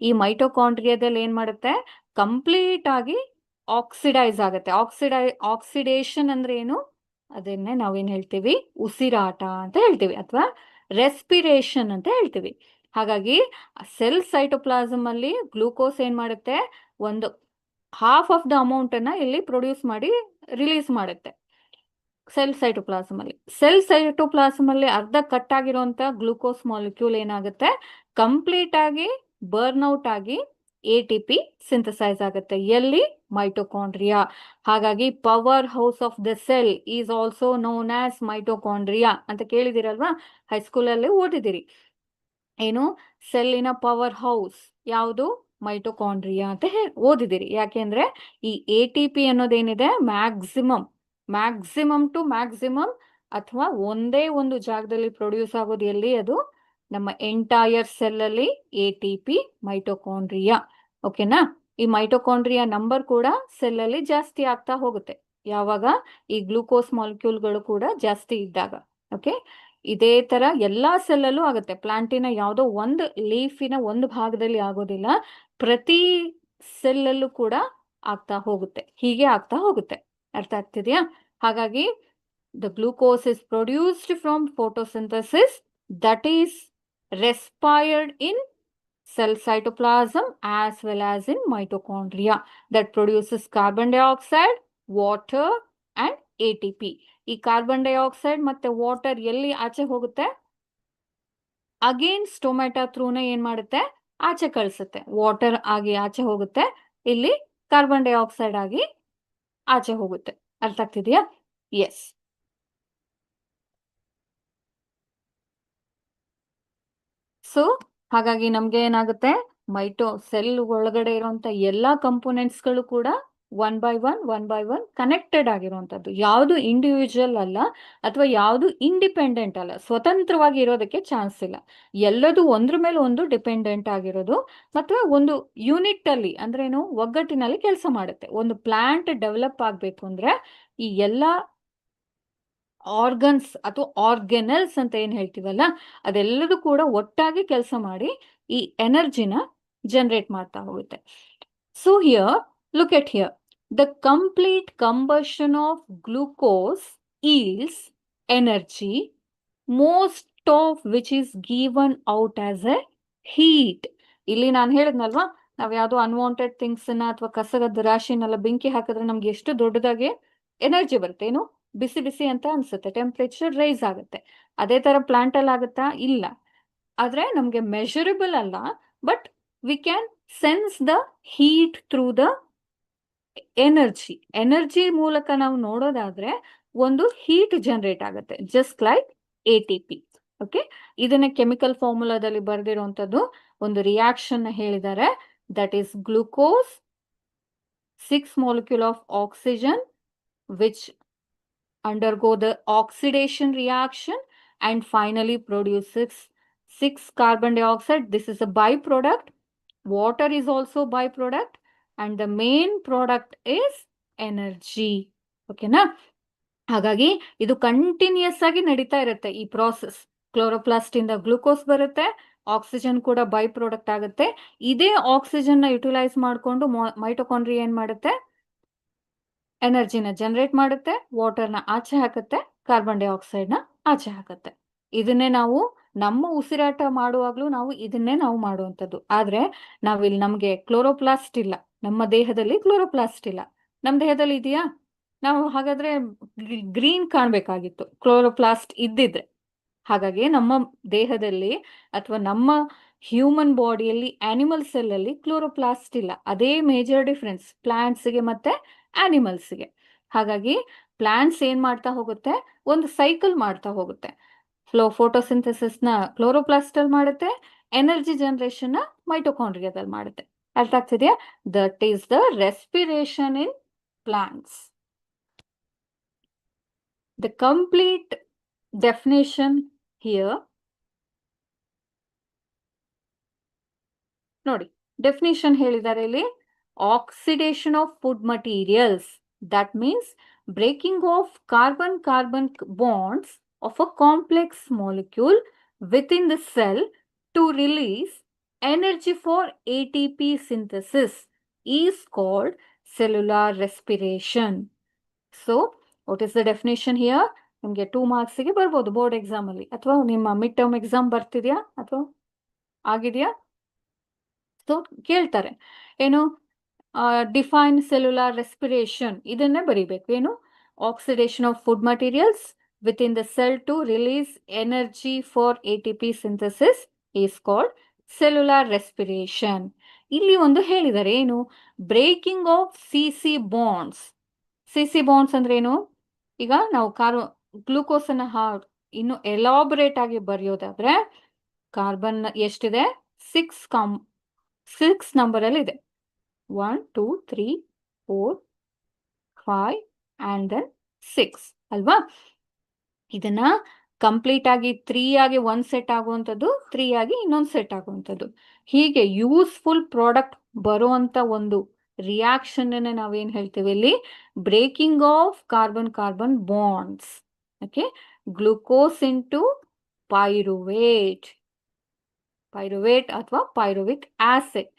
ಈ ಮೈಟೋಕಾಂಡ್ರಿಯಾದಲ್ಲಿ ಏನ್ ಮಾಡುತ್ತೆ, complete ಆಗಿ oxidise ಆಗುತ್ತೆ. ಆಕ್ಸಿಡೇಷನ್ ಅಂದ್ರೆ ಏನು, ಅದನ್ನೇ ನಾವೇನ್ ಹೇಳ್ತೀವಿ, ಉಸಿರಾಟ ಅಂತ ಹೇಳ್ತೀವಿ ಅಥವಾ ರೆಸ್ಪಿರೇಷನ್ ಅಂತ ಹೇಳ್ತೀವಿ. ಹಾಗಾಗಿ ಸೆಲ್ ಸೈಟೋಪ್ಲಾಸಮ್ ಅಲ್ಲಿ ಗ್ಲೂಕೋಸ್ ಏನ್ ಮಾಡುತ್ತೆ, ಒಂದು ಹಾಫ್ ಆಫ್ ದ ಅಮೌಂಟ್ ಅನ್ನ ಇಲ್ಲಿ ಪ್ರೊಡ್ಯೂಸ್ ಮಾಡಿ ರಿಲೀಸ್ ಮಾಡುತ್ತೆ ಸೆಲ್ ಸೈಟೋಪ್ಲಾಸಮ್ ಅಲ್ಲಿ ಅರ್ಧ ಕಟ್ ಆಗಿರುವಂತ ಗ್ಲೂಕೋಸ್ ಮಾಲಿಕ್ಯೂಲ್ ಏನಾಗುತ್ತೆ, ಕಂಪ್ಲೀಟ್ ಆಗಿ ಬರ್ನ್ ಔಟ್ ಆಗಿ ATP ಸಿಂಥಸೈಸ್ ಆಗುತ್ತೆ. ಎಲ್ಲಿ, ಮೈಟೋಕಾಂಡ್ರಿಯಾ. ಹಾಗಾಗಿ power house of the cell is also known as mitochondria ಅಂತ ಕೇಳಿದಿರಲ್ವಾ, ಹೈಸ್ಕೂಲಲ್ಲಿ ಓದಿದಿರಿ. ಏನು, ಸೆಲ್ಲಿನ ಪವರ್ ಹೌಸ್ ಯಾವುದು, ಮೈಟೋಕಾಂಡ್ರಿಯಾ ಅಂತ ಓದಿದಿರಿ. ಯಾಕೆಂದ್ರೆ ಈ ATP ಅನ್ನೋದೇನಿದೆ, ಮ್ಯಾಕ್ಸಿಮಮ್ ಟು ಮ್ಯಾಕ್ಸಿಮಮ್ ಅಥವಾ ಒಂದೇ ಒಂದು ಜಾಗದಲ್ಲಿ ಪ್ರೊಡ್ಯೂಸ್ ಆಗೋದು ಎಲ್ಲಿ, ಅದು ನಮ್ಮ ಎಂಟೈರ್ ಸೆಲ್ ಅಲ್ಲಿ ATP ಮೈಟೋಕಾಂಡ್ರಿಯಾ. ಓಕೆನಾ. ಈ ಮೈಟೋಕಾಂಡ್ರಿಯಾ ನಂಬರ್ ಕೂಡ ಸೆಲ್ ಅಲ್ಲಿ ಜಾಸ್ತಿ ಆಗ್ತಾ ಹೋಗುತ್ತೆ ಯಾವಾಗ ಈ ಗ್ಲೂಕೋಸ್ ಮಾಲಿಕ್ಯೂಲ್ಗಳು ಕೂಡ ಜಾಸ್ತಿ ಇದ್ದಾಗ. ಓಕೆ, ಇದೇ ತರ ಎಲ್ಲಾ ಸೆಲ್ ಅಲ್ಲೂ ಆಗುತ್ತೆ. ಪ್ಲಾಂಟಿನ ಯಾವುದೋ ಒಂದು ಲೀಫಿನ ಒಂದು ಭಾಗದಲ್ಲಿ ಆಗೋದಿಲ್ಲ, ಪ್ರತಿ ಸೆಲ್ ಅಲ್ಲೂ ಕೂಡ ಆಗ್ತಾ ಹೋಗುತ್ತೆ, ಹೀಗೆ ಆಗ್ತಾ ಹೋಗುತ್ತೆ. ಅರ್ಥ ಆಗ್ತಿದೆಯಾ? ಹಾಗಾಗಿ the glucose is produced from photosynthesis, that is respired in cell cytoplasm as well as in mitochondria, that produces carbon dioxide, water and ATP. ಈ ಕಾರ್ಬನ್ ಡೈಆಕ್ಸೈಡ್ ಮತ್ತೆ ವಾಟರ್ ಎಲ್ಲಿ ಆಚೆ ಹೋಗುತ್ತೆ, ಅಗೇನ್ ಸ್ಟೊಮ್ಯಾಟಾ ಥ್ರೂನ ಏನ್ ಮಾಡುತ್ತೆ, ಆಚೆ ಕಳಿಸುತ್ತೆ. ವಾಟರ್ ಆಗಿ ಆಚೆ ಹೋಗುತ್ತೆ, ಇಲ್ಲಿ ಕಾರ್ಬನ್ ಡೈಆಕ್ಸೈಡ್ ಆಗಿ ಆಚೆ ಹೋಗುತ್ತೆ. ಅರ್ಥ ಆಗ್ತಿದೆಯಾ? ಎಸ್. ಸೊ ಹಾಗಾಗಿ ನಮ್ಗೆ ಏನಾಗುತ್ತೆ, ಸೆಲ್ ಒಳಗಡೆ ಇರುವಂತ ಎಲ್ಲಾ ಕಂಪೋನೆಂಟ್ಸ್ಗಳು ಕೂಡ ಒನ್ ಬೈ ಒನ್ ಕನೆಕ್ಟೆಡ್ ಆಗಿರುವಂತದ್ದು. ಯಾವುದು ಇಂಡಿವಿಜುವಲ್ ಅಲ್ಲ ಅಥವಾ ಯಾವುದು ಇಂಡಿಪೆಂಡೆಂಟ್ ಅಲ್ಲ, ಸ್ವತಂತ್ರವಾಗಿ ಇರೋದಕ್ಕೆ ಚಾನ್ಸ್ ಇಲ್ಲ. ಎಲ್ಲದೂ ಒಂದ್ರ ಮೇಲೆ ಒಂದು ಡಿಪೆಂಡೆಂಟ್ ಆಗಿರೋದು. ಮತ್ತೆ ಒಂದು ಯೂನಿಟ್ ಅಲ್ಲಿ ಅಂದ್ರೆ ಏನು, ಒಗ್ಗಟ್ಟಿನಲ್ಲಿ ಕೆಲಸ ಮಾಡುತ್ತೆ. ಒಂದು ಪ್ಲಾಂಟ್ ಡೆವಲಪ್ ಆಗ್ಬೇಕು ಅಂದ್ರೆ ಈ ಎಲ್ಲಾ ಆರ್ಗನ್ಸ್ ಅಥವಾ ಆರ್ಗೆನಲ್ಸ್ ಅಂತ ಏನ್ ಹೇಳ್ತೀವಲ್ಲ, ಅದೆಲ್ಲದೂ ಕೂಡ ಒಟ್ಟಾಗಿ ಕೆಲಸ ಮಾಡಿ ಈ ಎನರ್ಜಿನ ಜನರೇಟ್ ಮಾಡ್ತಾ ಹೋಗುತ್ತೆ. So here, look at here, the complete combustion of glucose eels energy, most of which is given out as A heat. ಇಲ್ಲಿ ನಾನು ಹೇಳಿದ್ನಲ್ವಾ, ನಾವ್ ಯಾವ್ದೋ ಅನ್ವಾಂಟೆಡ್ ಥಿಂಗ್ಸ್ ಅನ್ನ ಅಥವಾ ಕಸದ ರಾಶಿನೆಲ್ಲ ಬೆಂಕಿ ಹಾಕಿದ್ರೆ ನಮ್ಗೆ ಎಷ್ಟು ದೊಡ್ಡದಾಗಿ ಎನರ್ಜಿ ಬರುತ್ತೆ, ಏನು ಬಿಸಿ ಬಿಸಿ ಅಂತ ಅನ್ಸುತ್ತೆ, ಟೆಂಪರೇಚರ್ ರೈಸ್ ಆಗುತ್ತೆ. ಅದೇ ತರ ಪ್ಲಾಂಟ್ ಅಲ್ಲಿ ಆಗುತ್ತಾ? ಇಲ್ಲ. ಆದ್ರೆ ನಮ್ಗೆ ಮೆಷರಬಲ್ ಅಲ್ಲ, but we can sense the heat through the energy ಮೂಲಕ ನಾವು ನೋಡೋದಾದ್ರೆ ಒಂದು ಹೀಟ್ ಜನರೇಟ್ ಆಗುತ್ತೆ, ಜಸ್ಟ್ ಲೈಕ್ ATP. ಓಕೆ, ಇದನ್ನ ಕೆಮಿಕಲ್ ಫಾರ್ಮುಲಾದಲ್ಲಿ ಬರೆದಿರುವಂತದ್ದು ಒಂದು ರಿಯಾಕ್ಷನ್ ಹೇಳಿದ್ದಾರೆ, that is glucose 6 molecule of oxygen which undergo the oxidation reaction and finally produces 6 carbon dioxide. This is a byproduct. Water is also byproduct and the main product is energy. Okay na? ಹಾಗಾಗಿ ಇದು continuous ಆಗಿ ನಡೀತಾ ಇರುತ್ತೆ ಈ process. Chloroplast ಇಂದ glucose ಬರುತ್ತೆ, oxygen ಕೂಡ by product ಆಗುತ್ತೆ. ಇದೇ ಆಕ್ಸಿಜನ್ ನ ಯುಟಿಲೈಸ್ ಮಾಡಿಕೊಂಡು ಮೈಟೋಕಾಂಡ್ರಿಯಾ ಏನ್ ಮಾಡುತ್ತೆ, ಎನರ್ಜಿನ ಜನರೇಟ್ ಮಾಡುತ್ತೆ, ವಾಟರ್ನ ಆಚೆ ಹಾಕುತ್ತೆ, ಕಾರ್ಬನ್ ಡೈಆಕ್ಸೈಡ್ ನ ಆಚೆ ಹಾಕುತ್ತೆ. ಇದನ್ನೇ ನಾವು ನಮ್ಮ ಉಸಿರಾಟ ಮಾಡುವಾಗ್ಲೂ ನಾವು ಇದನ್ನೇ ನಾವು ಮಾಡುವಂಥದ್ದು. ಆದ್ರೆ ನಾವಿಲ್ಲಿ ನಮ್ಗೆ ಕ್ಲೋರೋಪ್ಲಾಸ್ಟ್ ಇಲ್ಲ, ನಮ್ಮ ದೇಹದಲ್ಲಿ ಕ್ಲೋರೋಪ್ಲಾಸ್ಟ್ ಇಲ್ಲ. ನಮ್ಮ ದೇಹದಲ್ಲಿ ಇದೆಯಾ? ನಾವು ಹಾಗಾದ್ರೆ ಗ್ರೀನ್ ಕಾಣ್ಬೇಕಾಗಿತ್ತು ಕ್ಲೋರೋಪ್ಲಾಸ್ಟ್ ಇದ್ದಿದ್ರೆ. ಹಾಗಾಗಿ ನಮ್ಮ ದೇಹದಲ್ಲಿ ಅಥವಾ ನಮ್ಮ ಹ್ಯೂಮನ್ ಬಾಡಿಯಲ್ಲಿ ಆನಿಮಲ್ ಸೆಲ್ ಅಲ್ಲಿ ಕ್ಲೋರೋಪ್ಲಾಸ್ಟ್ ಇಲ್ಲ. ಅದೇ ಮೇಜರ್ ಡಿಫ್ರೆನ್ಸ್ ಪ್ಲಾಂಟ್ಸ್ಗೆ ಮತ್ತೆ ಆನಿಮಲ್ಸ್ಗೆ. ಹಾಗಾಗಿ ಪ್ಲಾಂಟ್ಸ್ ಏನ್ ಮಾಡ್ತಾ ಹೋಗುತ್ತೆ, ಒಂದು ಸೈಕಲ್ ಮಾಡ್ತಾ ಹೋಗುತ್ತೆ. ಫೋಟೋಸಿಂಥಸಿಸ್ ನ ಕ್ಲೋರೋಪ್ಲಾಸ್ಟ್ ಅಲ್ಲಿ ಮಾಡುತ್ತೆ, ಎನರ್ಜಿ ಜನರೇಷನ್ ನ ಮೈಟೋಕಾಂಡ್ರಿಯಾದಲ್ಲಿ ಮಾಡುತ್ತೆ. ಅರ್ಥ ಆಗ್ತಿದೆಯಾ? That is the respiration in plants. The complete definition here ನೋಡಿ, ಡೆಫಿನಿಷನ್ ಹೇಳಿದ್ದಾರೆ ಇಲ್ಲಿ. Oxidation of food materials, that means breaking of carbon carbon bonds of a complex molecule within the cell to release energy for ATP synthesis is called cellular respiration. So, what is the definition here? ನಿಮಗೆ 2 ಮಾರ್ಕ್ಸ್ಗೆ ಬರ್ಬೋದು board exam ಅಲ್ಲಿ, ಅಥವಾ ನಿಮ್ಮ mid term exam ಬರ್ತಿದ್ಯಾ ಅಥವಾ ಆಗಿದೆಯಾ? So ಕೇಳ್ತಾರೆ ಏನು, define cellular respiration, ಇದನ್ನೇ ಬರೀಬೇಕು. ಏನು, oxidation of food materials within the cell to release energy for ATP synthesis is called cellular respiration. ಇಲ್ಲಿ ಒಂದು ಹೇಳಿದ್ದಾರೆ ಏನು, breaking of CC bonds. CC bonds ಅಂದ್ರೆ ಏನು? ಈಗ ನಾವು ಗ್ಲೂಕೋಸ್ ಅನ್ನ ಇನ್ನು ಎಲಾಬರೇಟ್ ಆಗಿ ಬರೆಯೋದಾದ್ರೆ, ಕಾರ್ಬನ್ ಎಷ್ಟಿದೆ? 6 ನಂಬರ್ ಅಲ್ಲಿ ಇದೆ. 1 2 3 4 5 and then 6 ಅಲ್ವಾ? ಇದನ್ನ ಕಂಪ್ಲೀಟ್ ಆಗಿ 3 ಆಗಿ ಒಂದ್ ಸೆಟ್ ಆಗುವಂಥದ್ದು, 3 ಆಗಿ ಇನ್ನೊಂದು ಸೆಟ್ ಆಗುವಂಥದ್ದು, ಹೀಗೆ ಯೂಸ್ಫುಲ್ ಪ್ರಾಡಕ್ಟ್ ಬರುವಂತ ಒಂದು ರಿಯಾಕ್ಷನ್ ನಾವೇನ್ ಹೇಳ್ತೀವಿ ಇಲ್ಲಿ, breaking of carbon carbon bonds. Okay, glucose into pyruvate ಅಥವಾ pyruvic acid.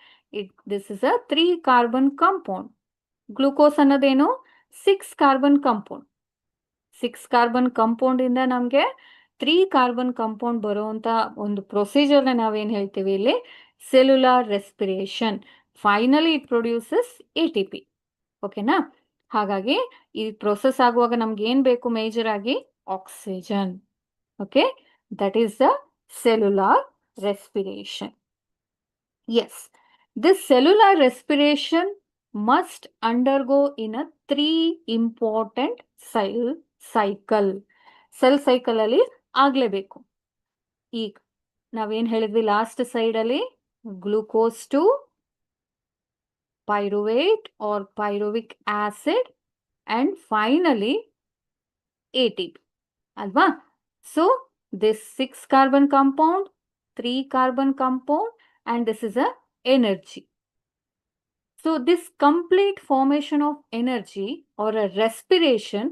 This is a 3 carbon compound. Glucose ಅನ್ನೋದೇನು? 6 ಕಾರ್ಬನ್ ಕಾಂಪೌಂಡ್. 6 ಕಾರ್ಬನ್ ಕಾಂಪೌಂಡ್ ಇಂದ ನಮ್ಗೆ 3 ಕಾರ್ಬನ್ ಕಾಂಪೌಂಡ್ ಬರುವಂತ ಒಂದು ಪ್ರೊಸೀಜರ್ ನಾವೇನ್ ಹೇಳ್ತೀವಿ ಇಲ್ಲಿ, cellular respiration. Finally it produces ATP. ಓಕೆನಾ? ಹಾಗಾಗಿ ಈ ಪ್ರೊಸೆಸ್ ಆಗುವಾಗ ನಮ್ಗೆ ಏನ್ ಬೇಕು ಮೇಜರ್ ಆಗಿ? Oxygen. Okay, that is the cellular respiration. Yes, this cellular respiration must undergo in a 3 important cell cycle. Cell cycle ಅಲ್ಲಿ ಆಗ್ಲೇಬೇಕು. ಈಗ ನಾವೇನ್ ಹೇಳಿದ್ವಿ ಲಾಸ್ಟ್ ಸೈಡ್ ಅಲ್ಲಿ, glucose to pyruvate or pyruvic acid and finally ATP ಅಲ್ವಾ? So this 6 carbon compound, 3 carbon compound, and this is a energy. So this complete formation of energy or a respiration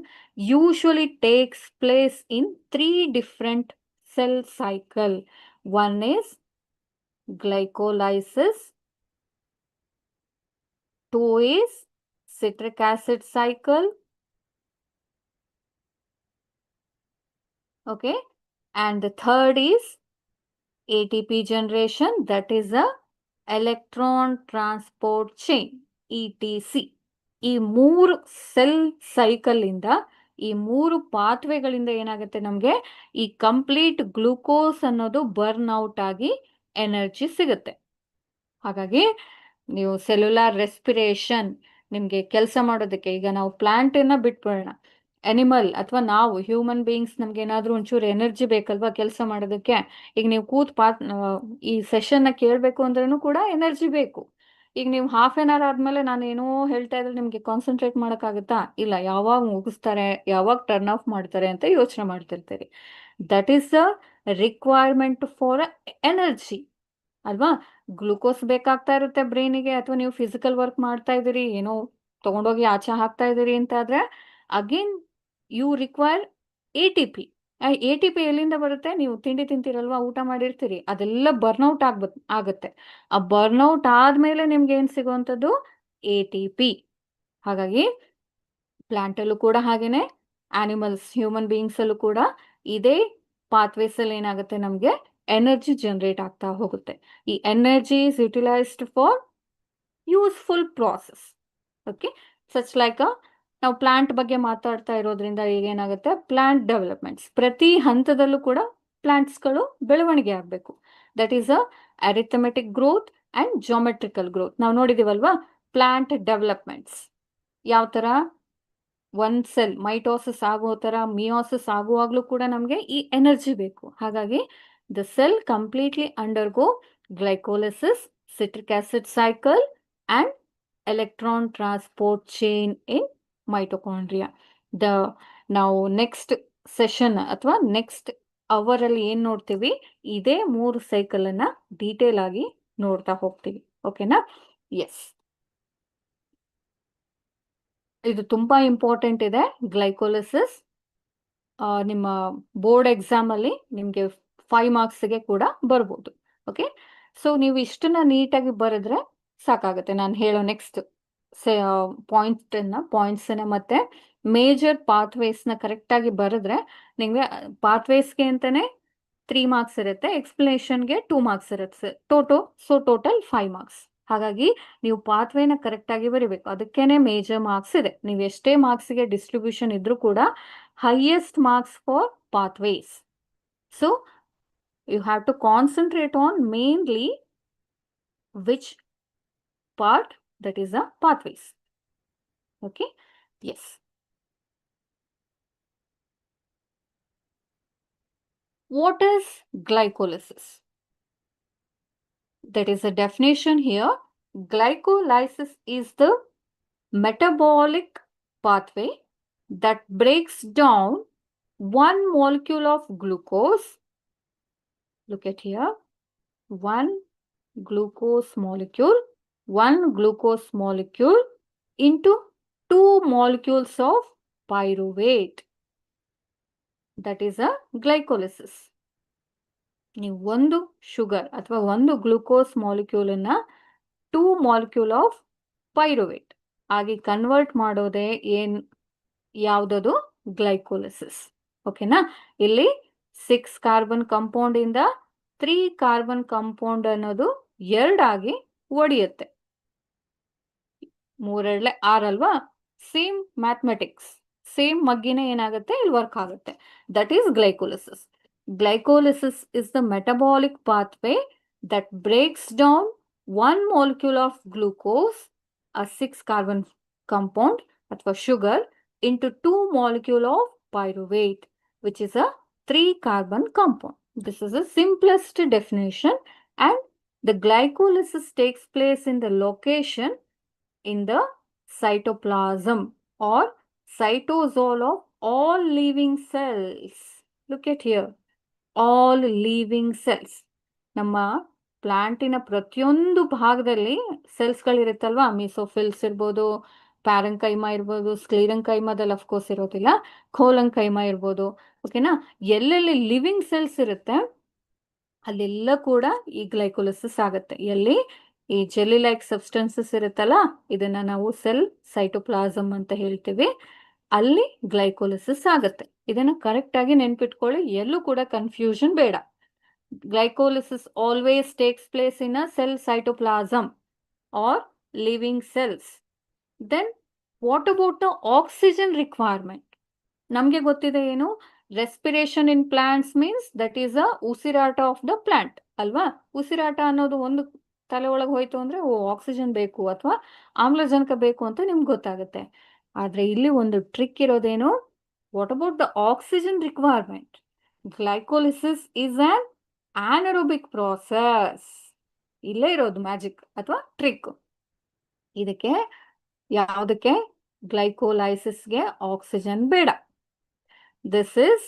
usually takes place in 3 different cell cycle. One is glycolysis, 2 is citric acid cycle, okay, and the third is ATP generation, that is a electron transport chain, ETC. ಈ 3 cell cycle ಇಂದ, ಈ 3 ಪಾತ್ವೆಗಳಿಂದ ಏನಾಗುತ್ತೆ ನಮ್ಗೆ, ಈ complete glucose ಅನ್ನೋದು burn out ಆಗಿ energy ಸಿಗುತ್ತೆ. ಹಾಗಾಗಿ ನೀವು ಸೆಲ್ಯುಲಾರ್ ರೆಸ್ಪಿರೇಷನ್ ನಿಮ್ಗೆ ಕೆಲಸ ಮಾಡೋದಕ್ಕೆ, ಈಗ ನಾವು ಪ್ಲಾಂಟ್ ಅನ್ನ ಬಿಟ್ಬಿಡೋಣ, ಅನಿಮಲ್ ಅಥವಾ ನಾವು ಹ್ಯೂಮನ್ ಬೀಯಿಂಗ್ಸ್ ನಮ್ಗೆ ಏನಾದ್ರೂ ಒಂಚೂರು ಎನರ್ಜಿ ಬೇಕಲ್ವಾ ಕೆಲಸ ಮಾಡೋದಕ್ಕೆ. ಈಗ ನೀವು ಈ ಸೆಷನ್ ನ ಕೇಳ್ಬೇಕು ಅಂದ್ರೂ ಕೂಡ ಎನರ್ಜಿ ಬೇಕು. ಈಗ ನೀವು ಹಾಫ್ ಆನ್ ಅವರ್ ಆದ್ಮೇಲೆ ನಾನು ಏನೋ ಹೇಳ್ತಾ ಇದ್ರೆ ನಿಮ್ಗೆ ಕಾನ್ಸಂಟ್ರೇಟ್ ಮಾಡಕ್ಕಾಗತ್ತಾ? ಇಲ್ಲ. ಯಾವಾಗ ಮುಗಿಸ್ತಾರೆ, ಯಾವಾಗ ಟರ್ನ್ ಆಫ್ ಮಾಡ್ತಾರೆ ಅಂತ ಯೋಚನೆ ಮಾಡ್ತಿರ್ತೀರಿ. That is the requirement for energy ಅಲ್ವಾ? ಗ್ಲೂಕೋಸ್ ಬೇಕಾಗ್ತಾ ಇರುತ್ತೆ ಬ್ರೈನಿಗೆ, ಅಥವಾ ನೀವು ಫಿಸಿಕಲ್ ವರ್ಕ್ ಮಾಡ್ತಾ ಇದ್ದೀರಿ, ಏನೋ ತಗೊಂಡೋಗಿ ಆಚೆ ಹಾಕ್ತಾ ಇದ್ದೀರಿ ಅಂತ ಆದ್ರೆ again you require ATP. ATP ಎಲ್ಲಿಂದ ಬರುತ್ತೆ? ನೀವು ತಿಂಡಿ ತಿಂತೀರಲ್ವಾ, ಊಟ ಮಾಡಿರ್ತೀರಿ, ಅದೆಲ್ಲ ಬರ್ನ್ಔಟ್ ಆಗುತ್ತೆ. ಆ ಬರ್ನ್ಔಟ್ ಆದ್ಮೇಲೆ ನಿಮ್ಗೆ ಏನ್ ಸಿಗುವಂಥದ್ದು? ATP. ಹಾಗಾಗಿ ಪ್ಲಾಂಟ್ ಅಲ್ಲೂ ಕೂಡ ಹಾಗೇನೆ, ಆನಿಮಲ್ಸ್, ಹ್ಯೂಮನ್ ಬೀಯಿಂಗ್ಸ್ ಅಲ್ಲೂ ಕೂಡ ಇದೇ ಪಾತ್ವೇಸ್ ಅಲ್ಲಿ ಏನಾಗುತ್ತೆ, ನಮ್ಗೆ ಎನರ್ಜಿ ಜನರೇಟ್ ಆಗ್ತಾ ಹೋಗುತ್ತೆ. ಈ energy is utilised for useful process. Okay, such like ನಾವು ಪ್ಲಾಂಟ್ ಬಗ್ಗೆ ಮಾತಾಡ್ತಾ ಇರೋದ್ರಿಂದ ಈಗ ಏನಾಗುತ್ತೆ, ಪ್ಲಾಂಟ್ ಡೆವಲಪ್ಮೆಂಟ್ಸ್, ಪ್ರತಿ ಹಂತದಲ್ಲೂ ಕೂಡ ಪ್ಲಾಂಟ್ಸ್ಗಳು ಬೆಳವಣಿಗೆ ಆಗಬೇಕು. That is a arithmetic growth and geometrical growth. ನಾವು ನೋಡಿದೀವಲ್ವಾ ಪ್ಲಾಂಟ್ ಡೆವಲಪ್ಮೆಂಟ್ಸ್ ಯಾವ ತರ, ಒಂದ್ ಸೆಲ್ ಮೈಟೋಸಿಸ್ ಆಗೋ ತರ ಮಿಯೋಸಿಸ್ ಆಗುವಾಗ್ಲೂ ಕೂಡ ನಮ್ಗೆ ಈ ಎನರ್ಜಿ ಬೇಕು. ಹಾಗಾಗಿ the cell completely undergo glycolysis, citric acid cycle and electron transport chain in mitochondria. ನಾವು ನೆಕ್ಸ್ಟ್ ಸೆಷನ್ ಅಥವಾ ನೆಕ್ಸ್ಟ್ ಅವರಲ್ಲಿ ಏನ್ ನೋಡ್ತೀವಿ, ಇದೇ 3 ಸೈಕಲ್ ಅನ್ನ ಡೀಟೇಲ್ ಆಗಿ ನೋಡ್ತಾ ಹೋಗ್ತೀವಿ. ಓಕೆನಾ? ಎಸ್, ಇದು ತುಂಬಾ ಇಂಪಾರ್ಟೆಂಟ್ ಇದೆ ಗ್ಲೈಕೋಲಿಸಿಸ್. ನಿಮ್ಮ ಬೋರ್ಡ್ ಎಕ್ಸಾಮ್ ಅಲ್ಲಿ ನಿಮ್ಗೆ 5 ಮಾರ್ಕ್ಸ್ಗೆ ಕೂಡ ಬರ್ಬೋದು. ಓಕೆ, ಸೊ ನೀವು ಇಷ್ಟನ್ನ ನೀಟಾಗಿ ಬರೆದ್ರೆ ಸಾಕಾಗುತ್ತೆ. ನಾನು ಹೇಳೋ ನೆಕ್ಸ್ಟ್ ಪಾಯಿಂಟ್ಸ್ ಮತ್ತೆ ಮೇಜರ್ ಪಾತ್ವೇಸ್ನ ಕರೆಕ್ಟ್ ಆಗಿ ಬರೆದ್ರೆ ನಿಮಗೆ ಪಾತ್ವೇಸ್ಗೆ ಅಂತಾನೆ 3 ಮಾರ್ಕ್ಸ್ ಇರುತ್ತೆ, ಎಕ್ಸ್ಪ್ಲನೇಷನ್ಗೆ 2 ಮಾರ್ಕ್ಸ್ ಇರುತ್ತೆ, ಟೋಟಲ್ 5 ಮಾರ್ಕ್ಸ್. ಹಾಗಾಗಿ ನೀವು ಪಾತ್ವೇನ ಕರೆಕ್ಟ್ ಆಗಿ ಬರಿಬೇಕು, ಅದಕ್ಕೇನೆ ಮೇಜರ್ ಮಾರ್ಕ್ಸ್ ಇದೆ. ನೀವು ಎಷ್ಟೇ ಮಾರ್ಕ್ಸ್ಗೆ ಡಿಸ್ಟ್ರಿಬ್ಯೂಷನ್ ಇದ್ರೂ ಕೂಡ highest marks for pathways. So you have to concentrate on mainly which part, that is the pathways. Okay, yes. What is glycolysis? That is a definition here. Glycolysis is the metabolic pathway that breaks down one molecule of glucose. Look at here, one glucose molecule into 2 molecules of pyruvate. That is a glycolysis. ನೀವು ಒಂದು sugar ಅಥವಾ ಒಂದು glucose molecule ಅನ್ನ 2 molecule of pyruvate ಆಗಿ convert ಮಾಡೋದೇ ಯಾವುದದು glycolysis. ಓಕೆನಾ? ಇಲ್ಲಿ 6 ಕಾರ್ಬನ್ ಕಾಂಪೌಂಡ್ ಇಂದ 3 ಕಾರ್ಬನ್ ಕಾಂಪೌಂಡ್ ಅನ್ನೋದು 2 ಆಗಿ ಒಡೆಯುತ್ತೆ. 3 2 6 ಅಲ್ವಾ? ಸೇಮ್ ಮ್ಯಾಥಮೆಟಿಕ್ಸ್, ಸೇಮ್ ಮಗ್ಗಿನೇ ಏನಾಗುತ್ತೆ ಇಲ್ಲಿ ವರ್ಕ್ ಆಗುತ್ತೆ. That is glycolysis. Glycolysis is the metabolic pathway that breaks down one molecule of glucose, a 6 carbon compound ಅಥವಾ sugar, into 2 molecule of pyruvate, which is a 3 carbon compound. This is the simplest definition, and the glycolysis takes place in the location in the cytoplasm or cytosol of all living cells. Look at here, all living cells. ನಮ್ಮ ಪ್ಲಾಂಟಿನ ಪ್ರತಿಯೊಂದು ಭಾಗದಲ್ಲಿ ಸೆಲ್ಸ್ಗಳಿರುತ್ತಲ್ವಾ, ಮೀಸೋಫಿಲ್ಸ್ ಇರ್ಬೋದು, parenchyma ಇರ್ಬೋದು, ಸ್ಕ್ಲೀರಂಕೈಮಾದಲ್ಲಿ of course ಇರೋದಿಲ್ಲ, ಖೋಲಂಕೈಮಾ ಇರ್ಬೋದು. ಓಕೆನಾ? ಎಲ್ಲೆಲ್ಲಿ living cells ಇರುತ್ತೆ ಅಲ್ಲೆಲ್ಲ ಕೂಡ ಈ ಗ್ಲೈಕೋಲಿಸಿಸ್ ಆಗುತ್ತೆ. ಎಲ್ಲಿ ಈ ಜೆಲ್ಲಿ ಲೈಕ್ ಸಬ್ಸ್ಟೆನ್ಸಸ್ ಇರುತ್ತಲ್ಲ, ಇದನ್ನ ನಾವು ಸೆಲ್ ಸೈಟೋಪ್ಲಾಸಮ್ ಅಂತ ಹೇಳ್ತೀವಿ, ಅಲ್ಲಿ ಗ್ಲೈಕೋಲಿಸಿಸ್ ಆಗುತ್ತೆ. ಇದನ್ನ ಕರೆಕ್ಟ್ ಆಗಿ ನೆನ್ಪಿಟ್ಕೊಳ್ಳಿ, ಎಲ್ಲೂ ಕೂಡ ಕನ್ಫ್ಯೂಷನ್ ಬೇಡ. Glycolysis always takes place in a cell cytoplasm or living cells. Then what about the oxygen requirement? ನಮ್ಗೆ ಗೊತ್ತಿದೆ ಏನು, respiration in plants means that is a ಉಸಿರಾಟ ಆಫ್ ದ ಪ್ಲಾಂಟ್ ಅಲ್ವಾ? ಉಸಿರಾಟ ಅನ್ನೋದು ಒಂದು ತಲೆ ಒಳಗೆ ಹೋಯ್ತು ಅಂದ್ರೆ ಆಕ್ಸಿಜನ್ ಬೇಕು ಅಥವಾ ಆಮ್ಲಜನಕ ಬೇಕು ಅಂತ ನಿಮ್ಗೆ ಗೊತ್ತಾಗುತ್ತೆ. ಆದ್ರೆ ಇಲ್ಲಿ ಒಂದು ಟ್ರಿಕ್ ಇರೋದೇನು, what about the oxygen requirement? Glycolysis is an anaerobic process. ಇಲ್ಲೇ ಇರೋದು ಮ್ಯಾಜಿಕ್ ಅಥವಾ ಟ್ರಿಕ್. ಇದಕ್ಕೆ ಯಾವುದಕ್ಕೆ? ಗ್ಲೈಕೋಲೈಸಿಸ್ಗೆ ಆಕ್ಸಿಜನ್ ಬೇಡ. This is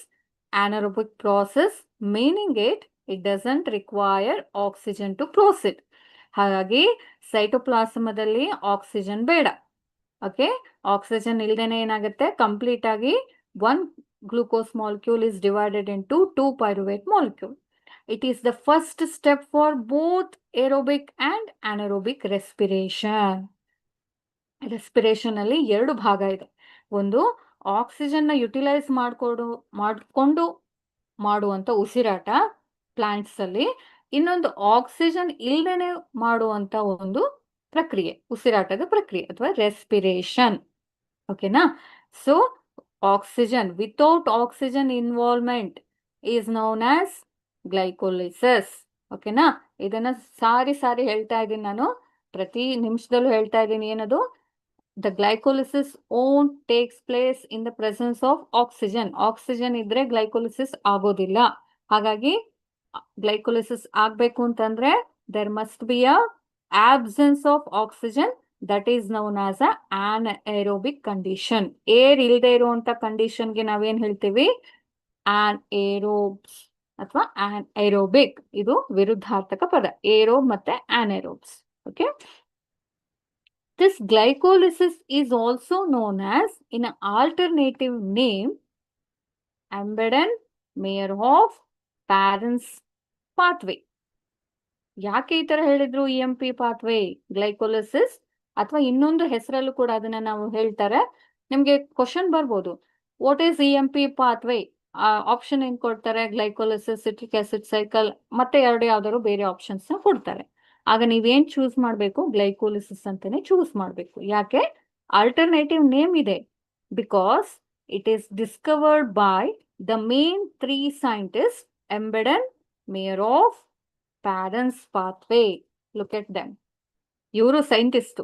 anaerobic process, meaning it doesn't require oxygen to proceed. ಹಾಗಾಗಿ ಸೈಟೋಪ್ಲಾಸಮದಲ್ಲಿ ಆಕ್ಸಿಜನ್ ಬೇಡ. ಓಕೆ, ಆಕ್ಸಿಜನ್ ಇಲ್ದೇನೆ ಏನಾಗುತ್ತೆ, ಕಂಪ್ಲೀಟ್ ಆಗಿ 1 glucose molecule is divided into 2 pyruvate molecule. It is the first step for both aerobic and anaerobic respiration. Respiration ಅಲ್ಲಿ 2 ಭಾಗ ಇದೆ. ಒಂದು oxygen ನ ಯುಟಿಲೈಸ್ ಮಾಡಿಕೊಂಡು ಮಾಡುವಂತ ಉಸಿರಾಟ ಪ್ಲಾಂಟ್ಸ್ ಅಲ್ಲಿ, ಇನ್ನೊಂದು ಆಕ್ಸಿಜನ್ ಇಲ್ದೇನೆ ಮಾಡುವಂತ ಒಂದು ಪ್ರಕ್ರಿಯೆ, ಉಸಿರಾಟದ ಪ್ರಕ್ರಿಯೆ ಅಥವಾ ರೆಸ್ಪಿರೇಷನ್. ಓಕೆನಾ? So oxygen without oxygen involvement is known as glycolysis. ಓಕೆನಾ? ಇದನ್ನ ಸಾರಿ ಹೇಳ್ತಾ ಇದ್ದೀನಿ ನಾನು, ಪ್ರತಿ ನಿಮಿಷದಲ್ಲೂ ಹೇಳ್ತಾ ಇದ್ದೀನಿ. ಏನದು? The glycolysis won't takes place in the presence of oxygen. Oxygen ಇದ್ರೆ ಗ್ಲೈಕೋಲಿಸಿಸ್ ಆಗೋದಿಲ್ಲ. ಹಾಗಾಗಿ ಗ್ಲೈಕೋಲಿಸಿಸ್ ಆಗ್ಬೇಕು ಅಂತಂದ್ರೆ there must be a absence of oxygen, that is known as a anaerobic condition. Air ಇಲ್ಲದೆ ಇರುವಂತ ಕಂಡೀಷನ್ಗೆ ನಾವೇನ್ ಹೇಳ್ತೀವಿ? anaerobes. ಅಥವಾ ಏರೋಬಿಕ್, ಇದು ವಿರುದ್ಧಾರ್ಥಕ ಪದ, ಏರೋಬ್ ಮತ್ತೆ anaerobes. Okay, this glycolysis is also known as, in an alternative name, Embeden-Meyerhof Parens pathway. ಯಾಕೆ ಈ ತರ ಹೇಳಿದ್ರು EMP ಪಾತ್ವೇ ಗ್ಲೈಕೋಲಿಸಿಸ್, ಅಥವಾ ಇನ್ನೊಂದು ಹೆಸರಲ್ಲೂ ಕೂಡ ಅದನ್ನ ನಾವು ಹೇಳ್ತಾರೆ. ನಿಮ್ಗೆ ಕ್ವಶನ್ ಬರ್ಬೋದು, what is EMP pathway? Option ಏನ್ ಕೊಡ್ತಾರೆ? ಗ್ಲೈಕೋಲಿಸಿಸ್, ಸಿಟ್ರಿಕ್ ಆಸಿಡ್ ಸೈಕಲ್, ಮತ್ತೆ ಎರಡು ಯಾವ್ದಾದ್ರು ಬೇರೆ ಆಪ್ಷನ್ಸ್ ನ ಕೊಡ್ತಾರೆ. ಆಗ ನೀವೇನ್ ಚೂಸ್ ಮಾಡ್ಬೇಕು? ಗ್ಲೈಕೋಲಿಸಿಸ್ ಅಂತಾನೆ ಚೂಸ್ ಮಾಡ್ಬೇಕು. ಯಾಕೆ? ಆಲ್ಟರ್ನೇಟಿವ್ ನೇಮ್ ಇದೆ, because it is discovered by the main 3 scientists, Embden, Meyerhof, Parnas pathway. Look at them. ಇವರು ಸೈಂಟಿಸ್ಟು.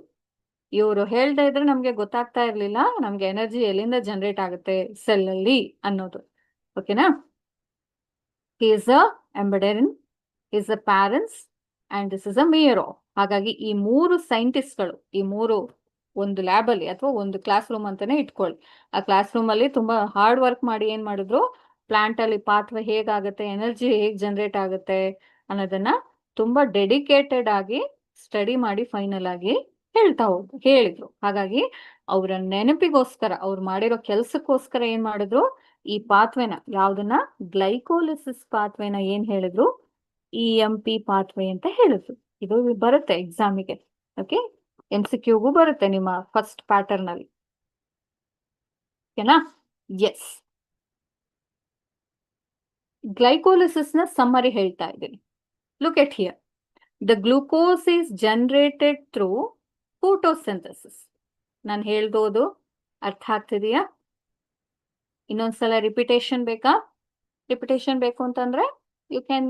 ಇವರು ಹೇಳ್ತಾ ಇದ್ರೆ ನಮ್ಗೆ ಗೊತ್ತಾಗ್ತಾ ಇರ್ಲಿಲ್ಲ ನಮ್ಗೆ ಎನರ್ಜಿ ಎಲ್ಲಿಂದ ಜನರೇಟ್ ಆಗುತ್ತೆ ಸೆಲ್ ಅಲ್ಲಿ ಅನ್ನೋದು. ಓಕೆನಾ? Is a Embden, is a Parnas, and this is a Meyerhof. ಹಾಗಾಗಿ ಈ 3 ಸೈಂಟಿಸ್ಟ್ಗಳು, ಈ 3 ಒಂದು ಲ್ಯಾಬ್ ಅಲ್ಲಿ ಅಥವಾ ಒಂದು ಕ್ಲಾಸ್ ರೂಮ್ ಅಂತಾನೆ ಇಟ್ಕೊಳ್ಳಿ. ಆ ಕ್ಲಾಸ್ ರೂಮ್ ಅಲ್ಲಿ ತುಂಬಾ ಹಾರ್ಡ್ ವರ್ಕ್ ಮಾಡಿ ಏನ್ ಮಾಡಿದ್ರು, ಪ್ಲಾಂಟ್ ಅಲ್ಲಿ ಪಾತ್ವೆ ಹೇಗಾಗುತ್ತೆ, ಎನರ್ಜಿ ಹೇಗ್ ಜನರೇಟ್ ಆಗುತ್ತೆ ಅನ್ನೋದನ್ನ ತುಂಬಾ ಡೆಡಿಕೇಟೆಡ್ ಆಗಿ ಸ್ಟಡಿ ಮಾಡಿ ಫೈನಲ್ ಆಗಿ ಹೇಳಿದ್ರು. ಹಾಗಾಗಿ ಅವರ ನೆನಪಿಗೋಸ್ಕರ, ಅವ್ರು ಮಾಡಿರೋ ಕೆಲ್ಸಕ್ಕೋಸ್ಕರ ಏನ್ ಮಾಡಿದ್ರು, ಈ ಪಾತ್ವೆನ, ಯಾವ್ದನ್ನ? ಗ್ಲೈಕೋಲಿಸಿಸ್ ಪಾತ್ವೆನ ಏನ್ ಹೇಳಿದ್ರು? EMP ಪಾತ್ವೆ ಅಂತ ಹೇಳಿದ್ರು. ಇದು ಬರುತ್ತೆ ಎಕ್ಸಾಮಿಗೆ. ಓಕೆ, MCQಗೂ ಬರುತ್ತೆ ನಿಮ್ಮ ಫಸ್ಟ್ ಪ್ಯಾಟರ್ನ್ ಅಲ್ಲಿ. ಓಕೆನಾ? ಎಸ್, ಗ್ಲೈಕೋಲಿಸಿಸ್ ನ ಸಮ್ಮರಿ ಹೇಳ್ತಾ ಇದ್ದೀನಿ. Look at here. The glucose is generated through photosynthesis. ನಾನು ಹೇಳ್ದೋದು ಅರ್ಥ ಆಗ್ತಿದೆಯಾ? ಇನ್ನೊಂದ್ಸಲ ರಿಪಿಟೇಷನ್ ಬೇಕಾ? ರಿಪಿಟೇಷನ್ ಬೇಕು ಅಂತಂದ್ರೆ you can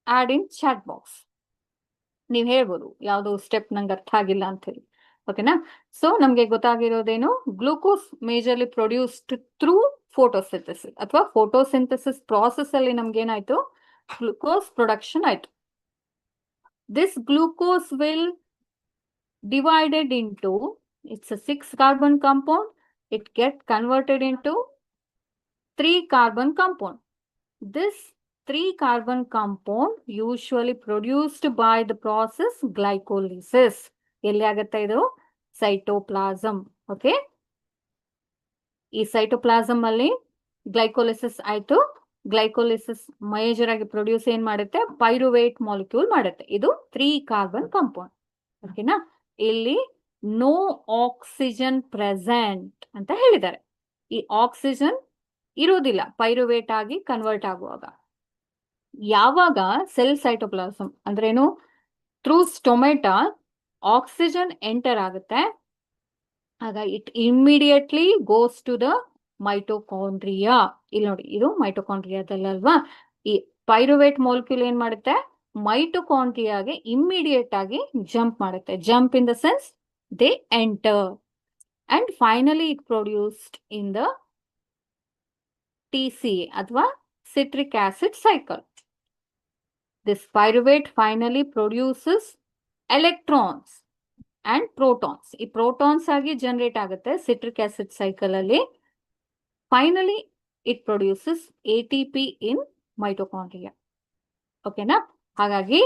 add in chat box. ನೀವು ಹೇಳ್ಬೋದು ಯಾವ್ದು ಸ್ಟೆಪ್ ನಂಗೆ ಅರ್ಥ ಆಗಿಲ್ಲ ಅಂತ ಹೇಳಿ. ಓಕೆನಾ? ಸೊ ನಮ್ಗೆ ಗೊತ್ತಾಗಿರೋದೇನು? Glucose majorly produced through photosynthesis, ಅಥವಾ ಫೋಟೋಸಿಂಥಸಿಸ್ ಪ್ರಾಸೆಸ್ ಅಲ್ಲಿ ನಮ್ಗೆ ಏನಾಯ್ತು? ಗ್ಲೂಕೋಸ್ ಪ್ರೊಡಕ್ಷನ್ ಆಯ್ತು. This glucose will divided into, it's a 6 carbon compound, it get converted into 3 carbon compound. This 3 carbon compound usually produced by the process glycolysis. ಎಲ್ಲಿ ಆಗುತ್ತೆ ಇದು? Cytoplasm. Okay, ಈ cytoplasm ಅಲ್ಲಿ glycolysis ಆಯ್ತು. ಗ್ಲೈಕೋಲಿಸಿಸ್ ಮೇಜರ್ ಆಗಿ produce ಏನ್ ಮಾಡುತ್ತೆ? Pyruvate molecule ಮಾಡುತ್ತೆ. ಇದು 3 ಕಾರ್ಬನ್ ಕಾಂಪೌಂಡ್. ಓಕೆನಾ? ಇಲ್ಲಿ ನೋ ಆಕ್ಸಿಜನ್ ಪ್ರೆಸೆಂಟ್ ಅಂತ ಹೇಳಿದ್ದಾರೆ. ಈ ಆಕ್ಸಿಜನ್ ಇರೋದಿಲ್ಲ ಪೈರುವೇಟ್ ಆಗಿ ಕನ್ವರ್ಟ್ ಆಗುವಾಗ. ಯಾವಾಗ ಸೆಲ್ ಸೈಟೋಪ್ಲಾಸಮ್ ಅಂದ್ರೇನು? ಥ್ರೂ ಸ್ಟೊಮೆಟಾ ಆಕ್ಸಿಜನ್ ಎಂಟರ್ ಆಗುತ್ತೆ, ಆಗ it immediately goes to the mitochondria. ಇಲ್ಲಿ ನೋಡಿ, ಇದು ಮೈಟೋಕಾಂಡ್ರಿಯಾದಲ್ಲಲ್ವಾ? ಈ ಪೈರುವೇಟ್ ಮಾಲಿಕ್ಯೂಲ್ ಏನ್ ಮಾಡುತ್ತೆ? ಮೈಟೋಕಾಂಡ್ರಿಯಾಗೆ ಇಮ್ಮಿಡಿಯೇಟ್ ಆಗಿ ಜಂಪ್ ಮಾಡುತ್ತೆ. Jump in the sense they enter, and finally it produced in the TCA ಅಥವಾ citric acid cycle. This pyruvate finally produces electrons and protons. ಈ protons ಆಗಿ ಜನರೇಟ್ ಆಗುತ್ತೆ citric acid cycle ಅಲ್ಲಿ. Finally it produces ATP in mitochondria. ಓಕೆನಾ? ಹಾಗಾಗಿ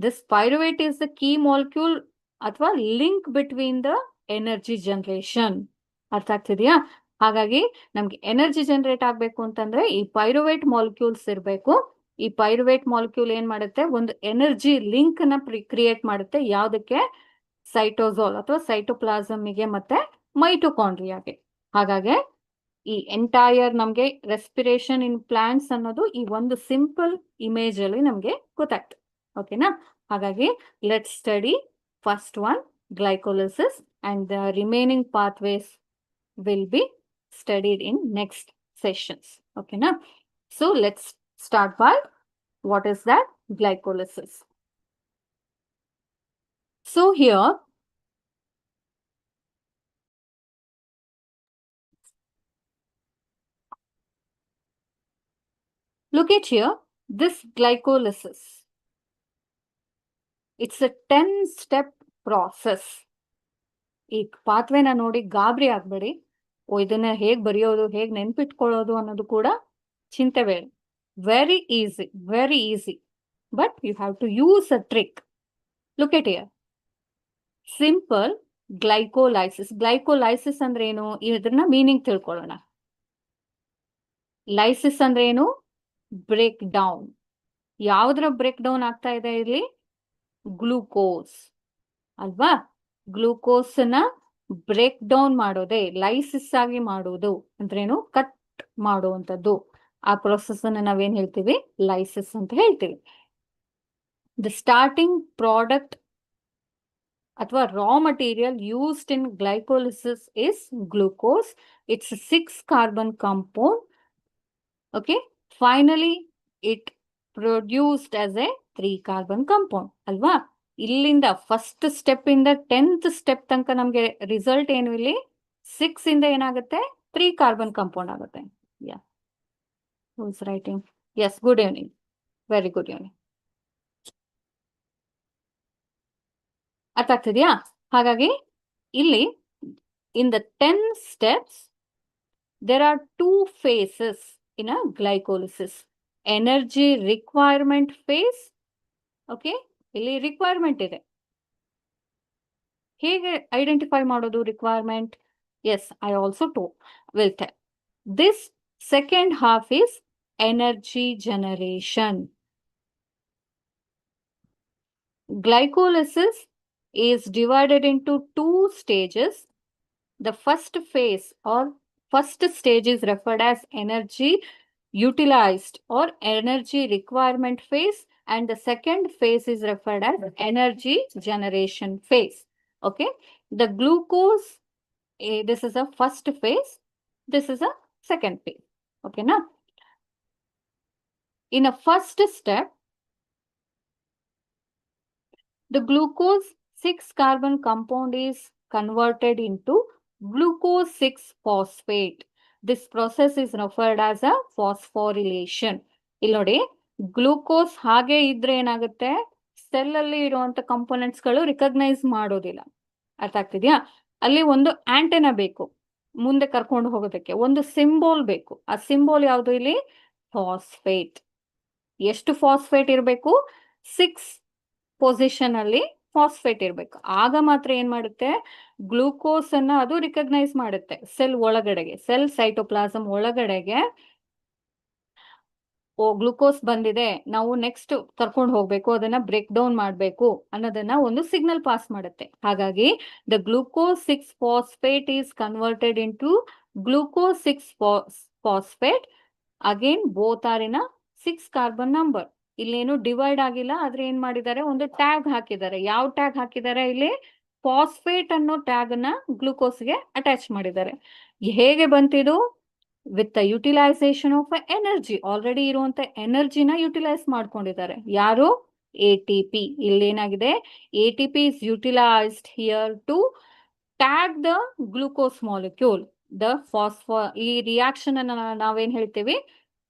this pyruvate is the key molecule ಅಥವಾ link between the energy generation. ಅರ್ಥ ಆಗ್ತಿದೆಯಾ? ಹಾಗಾಗಿ ನಮ್ಗೆ ಎನರ್ಜಿ ಜನರೇಟ್ ಆಗ್ಬೇಕು ಅಂತಂದ್ರೆ ಈ ಪೈರುವೇಟ್ ಮಾಲಿಕ್ಯೂಲ್ಸ್ ಇರಬೇಕು. ಈ ಪೈರುವೇಟ್ ಮಾಲಿಕ್ಯೂಲ್ ಏನ್ ಮಾಡುತ್ತೆ? ಒಂದು ಎನರ್ಜಿ ಲಿಂಕ್ ನ ಕ್ರಿಯೇಟ್ ಮಾಡುತ್ತೆ. ಯಾವ್ದಕ್ಕೆ? ಸೈಟೋಸೋಲ್ ಅಥವಾ ಸೈಟೋಪ್ಲಾಸಮಿಗೆ ಮತ್ತೆ ಮೈಟೋಕಾಂಡ್ರಿಯಾಗೆ. ಹಾಗಾಗಿ ಈ ಎಂಟೈರ್ ನಮ್ಗೆ ರೆಸ್ಪಿರೇಷನ್ ಇನ್ ಪ್ಲಾಂಟ್ಸ್ ಅನ್ನೋದು ಈ ಒಂದು ಸಿಂಪಲ್ ಇಮೇಜ್ ಅಲ್ಲಿ ನಮ್ಗೆ ಗೊತ್ತಾಗ್ತದೆ. ಓಕೆನಾ? ಹಾಗಾಗಿ let study first one, glycolysis, and the remaining pathways will be studied in next sessions. Okay na? So let's start by what is that? Glycolysis. So here look at here, this glycolysis, it's a 10-step process. ಈ ಪಾತ್ವೆನ ನೋಡಿ ಗಾಬರಿ ಆಗ್ಬೇಡಿ. ಇದನ್ನ ಹೇಗ್ ಬರೆಯೋದು, ಹೇಗ್ ನೆನ್ಪಿಟ್ಕೊಳ್ಳೋದು ಅನ್ನೋದು ಕೂಡ ಚಿಂತೆ ಬೇಡ. Very easy, very easy. But you have to use a trick. Look at here. Simple glycolysis. Glycolysis ಅಂದ್ರೆ ಏನು? ಇದನ್ನ ಮೀನಿಂಗ್ ತಿಳ್ಕೊಳ್ಳೋಣ. ಲೈಸಿಸ್ ಅಂದ್ರೆ ಏನು? Break down. ಯಾವ್ದ್ರ ಬ್ರೇಕ್ ಡೌನ್ ಆಗ್ತಾ ಇದೆ ಇಲ್ಲಿ? ಗ್ಲೂಕೋಸ್ ಅಲ್ವಾ? ಗ್ಲೂಕೋಸ್ ನ ಬ್ರೇಕ್ ಡೌನ್ ಮಾಡೋದೇ ಲೈಸಿಸ್ ಆಗಿ ಮಾಡುವುದು ಅಂದ್ರೇನು? ಕಟ್ ಮಾಡುವಂಥದ್ದು. ಆ ಪ್ರೊಸೆಸ್ ಅನ್ನ ನಾವೇನ್ ಹೇಳ್ತೀವಿ? ಲೈಸಿಸ್ ಅಂತ ಹೇಳ್ತೀವಿ. ದ ಸ್ಟಾರ್ಟಿಂಗ್ ಪ್ರಾಡಕ್ಟ್ ಅಥವಾ raw material used in glycolysis is glucose. It's a 6-carbon compound. Okay. Finally, it produced as a 3-carbon compound. ಅಲ್ವಾ? ಇಲ್ಲಿಂದ ಫಸ್ಟ್ ಸ್ಟೆಪ್ ಇಂದ 10th ಸ್ಟೆಪ್ ತನಕ ನಮಗೆ ರಿಸಲ್ಟ್ ಏನು? ಇಲ್ಲಿ 6 ಇಂದ ಏನಾಗುತ್ತೆ? 3 ಕಾರ್ಬನ್ ಕಾಂಪೌಂಡ್ ಆಗುತ್ತೆ. Yeah, who's writing? Yes, good evening. Very good evening. ಅರ್ಥ ಆಗ್ತಿದ್ಯಾ? ಹಾಗಾಗಿ ಇಲ್ಲಿ in the 10 steps there are 2 phases in a glycolysis. Energy requirement phase. Okay, ಇಲ್ಲಿ ರಿಕ್ವೈರ್ಮೆಂಟ್ ಇದೆ. ಹೇಗೆ ಐಡೆಂಟಿಫೈ ಮಾಡೋದು requirement? Yes, I also will tell. This second half is energy generation. Glycolysis is divided into 2 stages. The first phase or first stage is referred as energy utilized or energy requirement phase, and the second phase is referred as energy generation phase. Okay, the glucose, this is a first phase, this is a second phase. Okay, now in a first step, the glucose 6-carbon compound is converted into glucose 6-phosphate. This process is referred as a phosphorylation. ಇಲ್ಲಿ ನೋಡಿ, glucose ಹಾಗೆ ಇದ್ರೆ ಏನಾಗುತ್ತೆ? Cell ಅಲ್ಲಿ ಇರುವಂತ components ಗಳು recognise ಮಾಡೋದಿಲ್ಲ. ಅರ್ಥ ಆಗ್ತಿದ್ಯಾ? ಅಲ್ಲಿ ಒಂದು ಆಂಟೆನಾ ಬೇಕು ಮುಂದೆ ಕರ್ಕೊಂಡು ಹೋಗೋದಕ್ಕೆ, ಒಂದು ಸಿಂಬೋಲ್ ಬೇಕು. ಆ ಸಿಂಬೋಲ್ ಯಾವುದು ಇಲ್ಲಿ? ಫಾಸ್ಫೇಟ್. ಎಷ್ಟು ಫಾಸ್ಫೇಟ್ ಇರಬೇಕು? 6 ಪೊಸಿಷನ್ ಅಲ್ಲಿ ಫಾಸ್ಫೇಟ್ ಇರಬೇಕು. ಆಗ ಮಾತ್ರ ಏನ್ ಮಾಡುತ್ತೆ? ಗ್ಲೂಕೋಸ್ ಅನ್ನ ಅದು ರಿಕಗ್ನೈಸ್ ಮಾಡುತ್ತೆ ಸೆಲ್ ಒಳಗಡೆಗೆ, ಸೆಲ್ ಸೈಟೋಪ್ಲಾಸಮ್ ಒಳಗಡೆಗೆ. ಓ, ಗ್ಲೂಕೋಸ್ ಬಂದಿದೆ, ನಾವು ನೆಕ್ಸ್ಟ್ ಕರ್ಕೊಂಡು ಹೋಗ್ಬೇಕು, ಅದನ್ನ ಬ್ರೇಕ್ ಡೌನ್ ಮಾಡಬೇಕು ಅನ್ನೋದನ್ನ ಒಂದು ಸಿಗ್ನಲ್ ಪಾಸ್ ಮಾಡುತ್ತೆ. ಹಾಗಾಗಿ the glucose 6-phosphate is converted into glucose 6-phosphate. Again both are in 6 carbon number. ಇಲ್ಲೇನು ಡಿವೈಡ್ ಆಗಿಲ್ಲ, ಆದ್ರೆ ಏನ್ ಮಾಡಿದ್ದಾರೆ? ಒಂದು ಟ್ಯಾಗ್ ಹಾಕಿದ್ದಾರೆ. ಯಾವ ಟ್ಯಾಗ್ ಹಾಕಿದ್ದಾರೆ ಇಲ್ಲಿ? ಫಾಸ್ಫೇಟ್ ಅನ್ನೋ ಟ್ಯಾಗ್ ಅನ್ನ ಗ್ಲೂಕೋಸ್ಗೆ ಅಟ್ಯಾಚ್ ಮಾಡಿದ್ದಾರೆ. ಹೇಗೆ ಬಂತಿದು? With the utilisation of energy. Already ಇರುವಂತ ಎನರ್ಜಿನ ಯುಟಿಲೈಸ್ ಮಾಡ್ಕೊಂಡಿದ್ದಾರೆ. ಯಾರು? ATP. ಇಲ್ಲೇನಾಗಿದೆ? ATP is utilized here to tag the glucose molecule. The ಈ ರಿಯಾಕ್ಷನ್ ಅನ್ನ ನಾವೇನ್ ಹೇಳ್ತೀವಿ?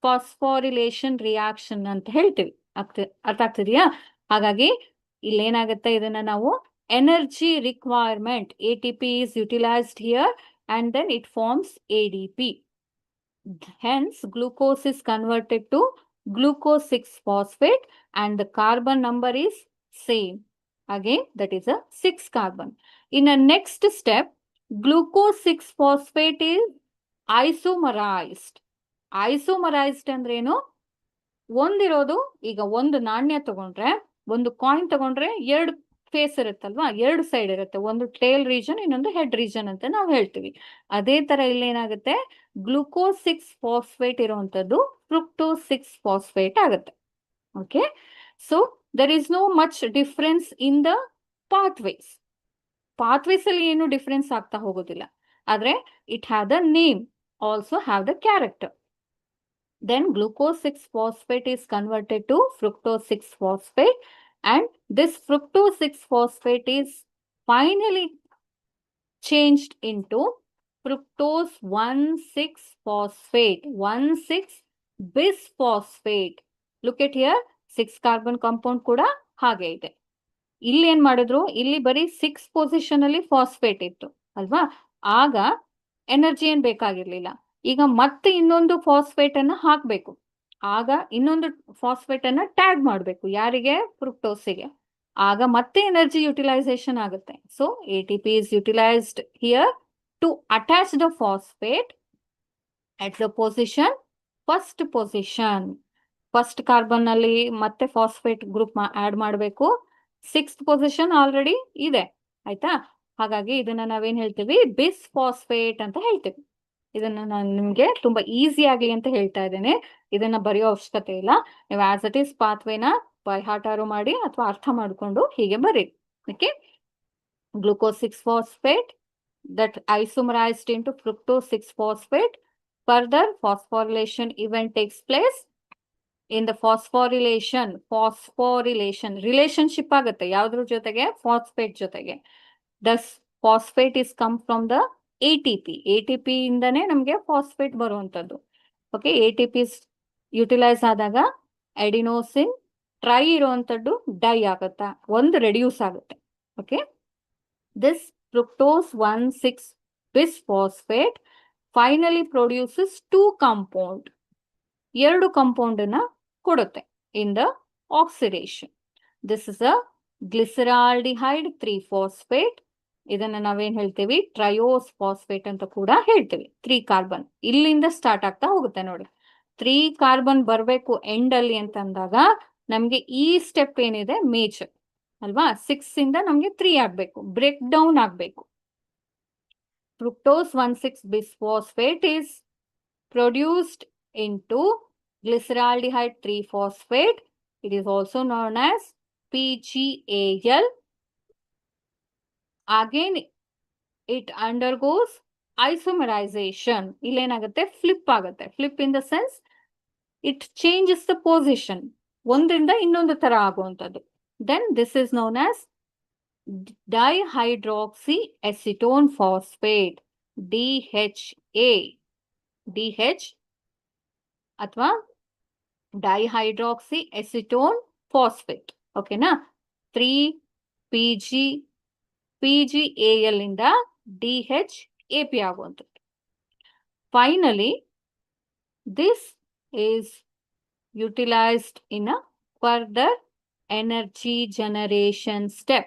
ಫಾಸ್ಫಾರಿಲೇಷನ್ ರಿಯಾಕ್ಷನ್ ಅಂತ ಹೇಳ್ತೀವಿ. ಅರ್ಥ ಆಗ್ತಿದೆಯಾ? ಹಾಗಾಗಿ ಇಲ್ಲೇನಾಗುತ್ತೆ? ಇದನ್ನ ನಾವು energy requirement, ATP is utilized here and then it forms ADP. Hence, glucose is converted to glucose 6-phosphate and the carbon number is same. Again, that is a 6 carbon. In a next step, glucose 6-phosphate is isomerized. ಐಸೋಮರೈಸ್ಡ್ ಅಂದ್ರೆ ಏನು? ಒಂದಿರೋದು, ಈಗ ಒಂದು ನಾಣ್ಯ ತಗೊಂಡ್ರೆ, ಒಂದು coin ತಗೊಂಡ್ರೆ 2 face ಇರುತ್ತಲ್ವಾ, 2 side ಇರುತ್ತೆ. ಒಂದು ಟೇಲ್ ರೀಜನ್, ಇನ್ನೊಂದು ಹೆಡ್ ರೀಜನ್ ಅಂತ ನಾವು ಹೇಳ್ತೀವಿ. ಅದೇ ತರ ಇಲ್ಲಿ ಏನಾಗುತ್ತೆ? ಗ್ಲೂಕೋಸ್ 6-phosphate ಇರುವಂತದ್ದು ಫ್ರುಕ್ಟೋಸ್ 6-phosphate ಆಗುತ್ತೆ. Okay, so there is no much difference in the pathways. Pathways ಅಲ್ಲಿ ಏನು ಡಿಫ್ರೆನ್ಸ್ ಆಗ್ತಾ ಹೋಗೋದಿಲ್ಲ, ಆದ್ರೆ it have the name, also have the character. Then glucose 6-phosphate is converted to fructose 6-phosphate, and this fructose 6-phosphate is finally changed into fructose 1,6-phosphate, 1,6-bisphosphate. Look at here, 6 carbon compound ಕೂಡ ಹಾಗೆ ಇದೆ. ಇಲ್ಲಿ ಏನ್ ಮಾಡಿದ್ರು? ಇಲ್ಲಿ ಬರೀ 6 position ಅಲ್ಲಿ phosphate ಇತ್ತು ಅಲ್ವಾ? ಆಗ ಎನರ್ಜಿ ಏನ್ ಬೇಕಾಗಿರ್ಲಿಲ್ಲ. ಈಗ ಮತ್ತೆ ಇನ್ನೊಂದು ಫಾಸ್ಫೇಟ್ ಅನ್ನ ಹಾಕ್ಬೇಕು. ಆಗ ಇನ್ನೊಂದು ಫಾಸ್ಫೇಟ್ ಅನ್ನ ಟ್ಯಾಗ್ ಮಾಡಬೇಕು, ಯಾರಿಗೆ? ಫ್ರುಕ್ಟೋಸಿಗೆ. ಆಗ ಮತ್ತೆ ಎನರ್ಜಿ ಯುಟಿಲೈಸೇಷನ್ ಆಗುತ್ತೆ. So ATP is utilized here to attach the phosphate at the position, first position. First carbon ಅಲ್ಲಿ ಮತ್ತೆ ಫಾಸ್ಫೇಟ್ ಗ್ರೂಪ್ ಆಡ್ ಮಾಡಬೇಕು. 6th ಪೊಸಿಷನ್ ಆಲ್ರೆಡಿ ಇದೆ, ಆಯ್ತಾ? ಹಾಗಾಗಿ ಇದನ್ನ ನಾವೇನ್ ಹೇಳ್ತೀವಿ? ಬಿಸ್ ಫಾಸ್ಫೇಟ್ ಅಂತ ಹೇಳ್ತೀವಿ. ಇದನ್ನ ನಾನು ನಿಮ್ಗೆ ತುಂಬಾ ಈಸಿ ಆಗ್ಲಿ ಅಂತ ಹೇಳ್ತಾ ಇದ್ದೇನೆ, ಇದನ್ನ ಬರೆಯೋ ಅವಶ್ಯಕತೆ ಇಲ್ಲ. ನೀವು ಆಸ್ ಇಟ್ ಈಸ್ ಪಾತ್ವೇನ ಬೈ ಹಾರ್ಟ್ ಆರು ಮಾಡಿ ಅಥವಾ ಅರ್ಥ ಮಾಡ್ಕೊಂಡು ಹೀಗೆ ಬರೀರಿ. Okay, glucose 6 phosphate that isomerized into fructose 6 phosphate. Further phosphorylation event takes place. In the phosphorylation relationship ಆಗುತ್ತೆ ಯಾವ್ದ್ರ ಜೊತೆಗೆ? ಫಾಸ್ಫೇಟ್ ಜೊತೆಗೆ. Thus phosphate is come from the ATP ಇಂದನೇ ನಮಗೆ ಫಾಸ್ಫೇಟ್ ಬರುವಂತದ್ದು. ಓಕೆ, ATP ಯುಟಿಲೈಸ್ ಆದಾಗ ಅಡಿನೋಸಿನ್ ಟ್ರೈ ಇರುವಂತದ್ದು dye ಆಗುತ್ತಾ, ಒಂದು ರೆಡ್ಯೂಸ್ ಆಗುತ್ತೆ. Okay, this fructose 1,6 bisphosphate finally produces 2 compound. ಎರಡು ಕಾಂಪೌಂಡ್ ಅನ್ನ ಕೊಡುತ್ತೆ in the oxidation. This is a glyceraldehyde 3 phosphate. ಇದನ್ನ ನಾವೇನ್ ಹೇಳ್ತೀವಿ? ಟ್ರಯೋಸ್ ಫಾಸ್ಫೇಟ್ ಅಂತ ಕೂಡ ಹೇಳ್ತೀವಿ. 3 ಕಾರ್ಬನ್ ಇಲ್ಲಿಂದ ಸ್ಟಾರ್ಟ್ ಆಗ್ತಾ ಹೋಗುತ್ತೆ ನೋಡಿ. 3 ಕಾರ್ಬನ್ ಬರ್ಬೇಕು ಎಂಡ್ ಅಲ್ಲಿ ಅಂತ ಅಂದಾಗ ನಮ್ಗೆ ಈ ಸ್ಟೆಪ್ ಏನಿದೆ ಮೇಜರ್ ಅಲ್ವಾ? 6 ಇಂದ ನಮ್ಗೆ 3 ಆಗ್ಬೇಕು, ಬ್ರೇಕ್ ಡೌನ್ ಆಗ್ಬೇಕು. Fructose 1,6 bisphosphate is produced into glyceraldehyde 3 phosphate. It is also known as PGAL. Again it undergoes isomerization. ಇಲ್ಲೇನಾಗುತ್ತೆ? ಫ್ಲಿಪ್ ಆಗುತ್ತೆ. Flip in the sense it changes the position, ಒಂದರಿಂದ ಇನ್ನೊಂದು ತರ ಆಗುವಂಥದ್ದು. Then this is known as dihydroxyacetone phosphate, DHA. DH ಅಥವಾ ಡೈಹೈಡ್ರಾಕ್ಸಿಎಸಿಟೋನ್ phosphate. ಓಕೆನಾ? 3PGAL ಇಂದ DHAP ಆಗುವಂಥದ್ದು. Finally this is utilized in a further energy generation step.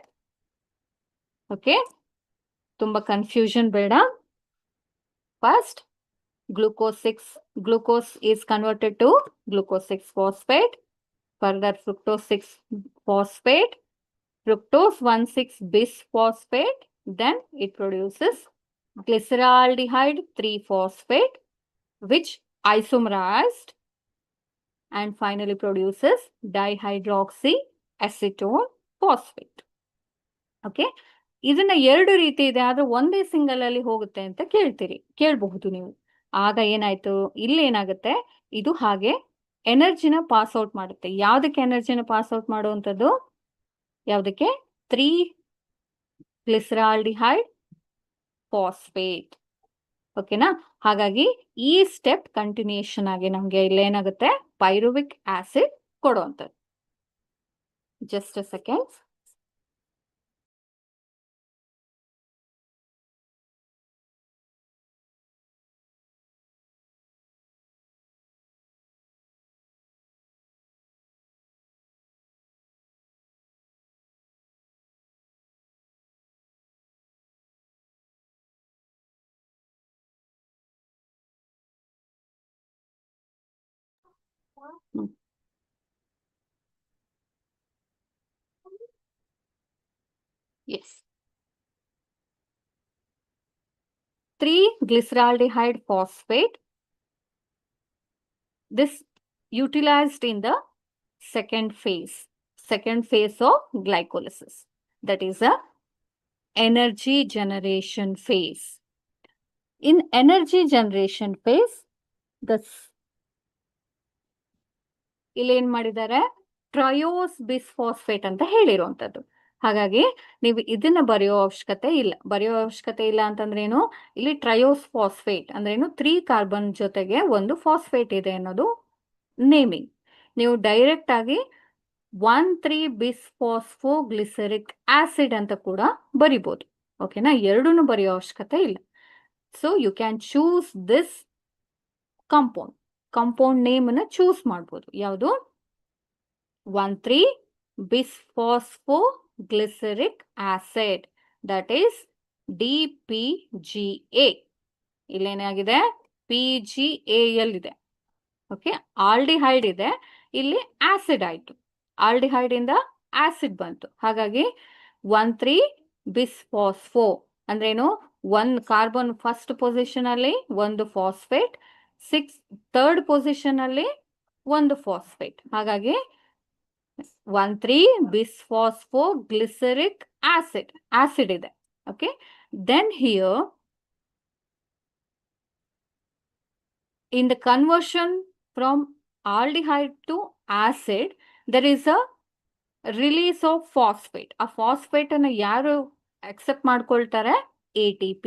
Okay, ತುಂಬಾ confusion ಬೇಡ. First glucose is converted to glucose 6 phosphate, further fructose 6 phosphate, fructose 1,6 bisphosphate, then it produces glyceraldehyde 3 phosphate which isomerized and finally produces dihydroxyacetone phosphate. Okay, ಇದನ್ನ ಎರಡು ರೀತಿ ಇದೆ, ಆದ್ರೆ ಒಂದೇ single ಅಲ್ಲಿ ಹೋಗುತ್ತೆ ಅಂತ ಕೇಳಬಹುದು ನೀವು. ಆಗ ಏನಾಯ್ತು? ಇಲ್ಲಿ ಏನಾಗುತ್ತೆ? ಇದು ಹಾಗೆ ಎನರ್ಜಿನ ಪಾಸ್ ಔಟ್ ಮಾಡುತ್ತೆ. ಯಾವ್ದಕ್ಕೆ ಎನರ್ಜಿನ ಪಾಸ್ ಔಟ್ ಮಾಡುವಂಥದ್ದು? ಯಾವ್ದಕ್ಕೆ? 3 ಗ್ಲಿಸರಾಲ್ಡಿಹೈಡ್ ಫಾಸ್ಫೇಟ್. ಓಕೆನಾ? ಹಾಗಾಗಿ ಈ ಸ್ಟೆಪ್ ಕಂಟಿನ್ಯೂಷನ್ ಆಗಿ ನಮ್ಗೆ ಇಲ್ಲೇನಾಗುತ್ತೆ? ಪೈರುವಿಕ್ ಆಸಿಡ್ ಕೊಡುವಂಥದ್ದು. Just a second. Yes. 3 glyceraldehyde phosphate. This utilized in the second phase of glycolysis. That is a energy generation phase. In energy generation phase, ಇಲ್ಲಿ ಏನ್ ಮಾಡಿದ್ದಾರೆ? ಟ್ರಯೋಸ್ ಬಿಸ್ಫಾಸ್ಫೇಟ್ ಅಂತ ಹೇಳಿರುವಂತದ್ದು. ಹಾಗಾಗಿ ನೀವು ಇದನ್ನ ಬರೆಯೋ ಅವಶ್ಯಕತೆ ಇಲ್ಲ ಅಂತಂದ್ರೆ ಏನು? ಇಲ್ಲಿ ಟ್ರಯೋಸ್ ಫಾಸ್ಫೇಟ್ ಅಂದ್ರೆ ಏನು? 3 ಕಾರ್ಬನ್ ಜೊತೆಗೆ ಒಂದು ಫಾಸ್ಫೇಟ್ ಇದೆ ಅನ್ನೋದು ನೇಮಿಂಗ್. ನೀವು ಡೈರೆಕ್ಟ್ ಆಗಿ 1,3 ಬಿಸ್ಫಾಸ್ಫೋಗ್ಲಿಸರಿಕ್ ಆಸಿಡ್ ಅಂತ ಕೂಡ ಬರಿಬಹುದು. ಓಕೆನಾ? ಎರಡೂನು ಬರೆಯೋ ಅವಶ್ಯಕತೆ ಇಲ್ಲ. So you can choose this compound. Compound ನೇಮನ್ನು ಚೂಸ್ ಮಾಡ್ಬೋದು. ಯಾವುದು? 1,3-bisphosphoglyceric acid, that is DPGA. ಇಲ್ಲೇನಾಗಿದೆ? PGAL ಇದೆ. ಓಕೆ, ಆಲ್ಡಿಹೈಡ್ ಇದೆ, ಇಲ್ಲಿ ಆಸಿಡ್ ಆಯಿತು. ಆಲ್ಡಿಹೈಡ್ ಇಂದ ಆಸಿಡ್ ಬಂತು. ಹಾಗಾಗಿ 1,3-bisphosphೋ ಅಂದ್ರೇನು? 1 ಕಾರ್ಬನ್ ಫಸ್ಟ್ ಪೊಸಿಷನ್ ಅಲ್ಲಿ, 1 ಫಾಸ್ಫೇಟ್, 3rd ಪೊಸಿಷನ್ ಅಲ್ಲಿ 1 ಫಾಸ್ಫೇಟ್. ಹಾಗಾಗಿ 1,3-bisphosphoglyceric acid, ಆಸಿಡ್ ಇದೆ. Okay, then here in the conversion from aldehyde to acid, there is a release of phosphate. ಆ ಫಾಸ್ಫೇಟ್ ಅನ್ನು ಯಾರು ಅಕ್ಸೆಪ್ಟ್ ಮಾಡ್ಕೊಳ್ತಾರೆ? ATP.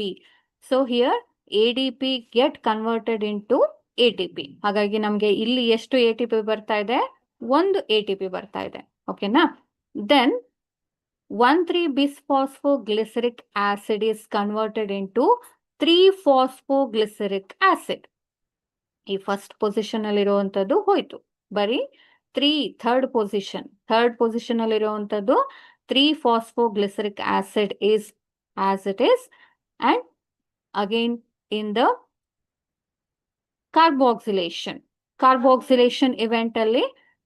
So here ADP get converted into ATP. ಹಾಗಾಗಿ ನಮಗೆ ಇಲ್ಲಿ ಎಷ್ಟು ATP ಬರ್ತಾ ಇದೆ? 1 ATP ಬರ್ತಾ ಇದೆ. ಓಕೆನಾ? Then 1,3-bisphosphoglyceric acid is converted into 3-phosphoglyceric acid. ಈ ಫಸ್ಟ್ ಪೊಸಿಷನ್ ಅಲ್ಲಿರುವಂತದ್ದು ಹೋಯ್ತು, ಬರೀ 3rd ಪೊಸಿಷನ್ ಅಲ್ಲಿರುವಂತದ್ದು 3-phosphoglyceric acid is as it is, and again in the carboxylation event ಅಲ್ಲಿ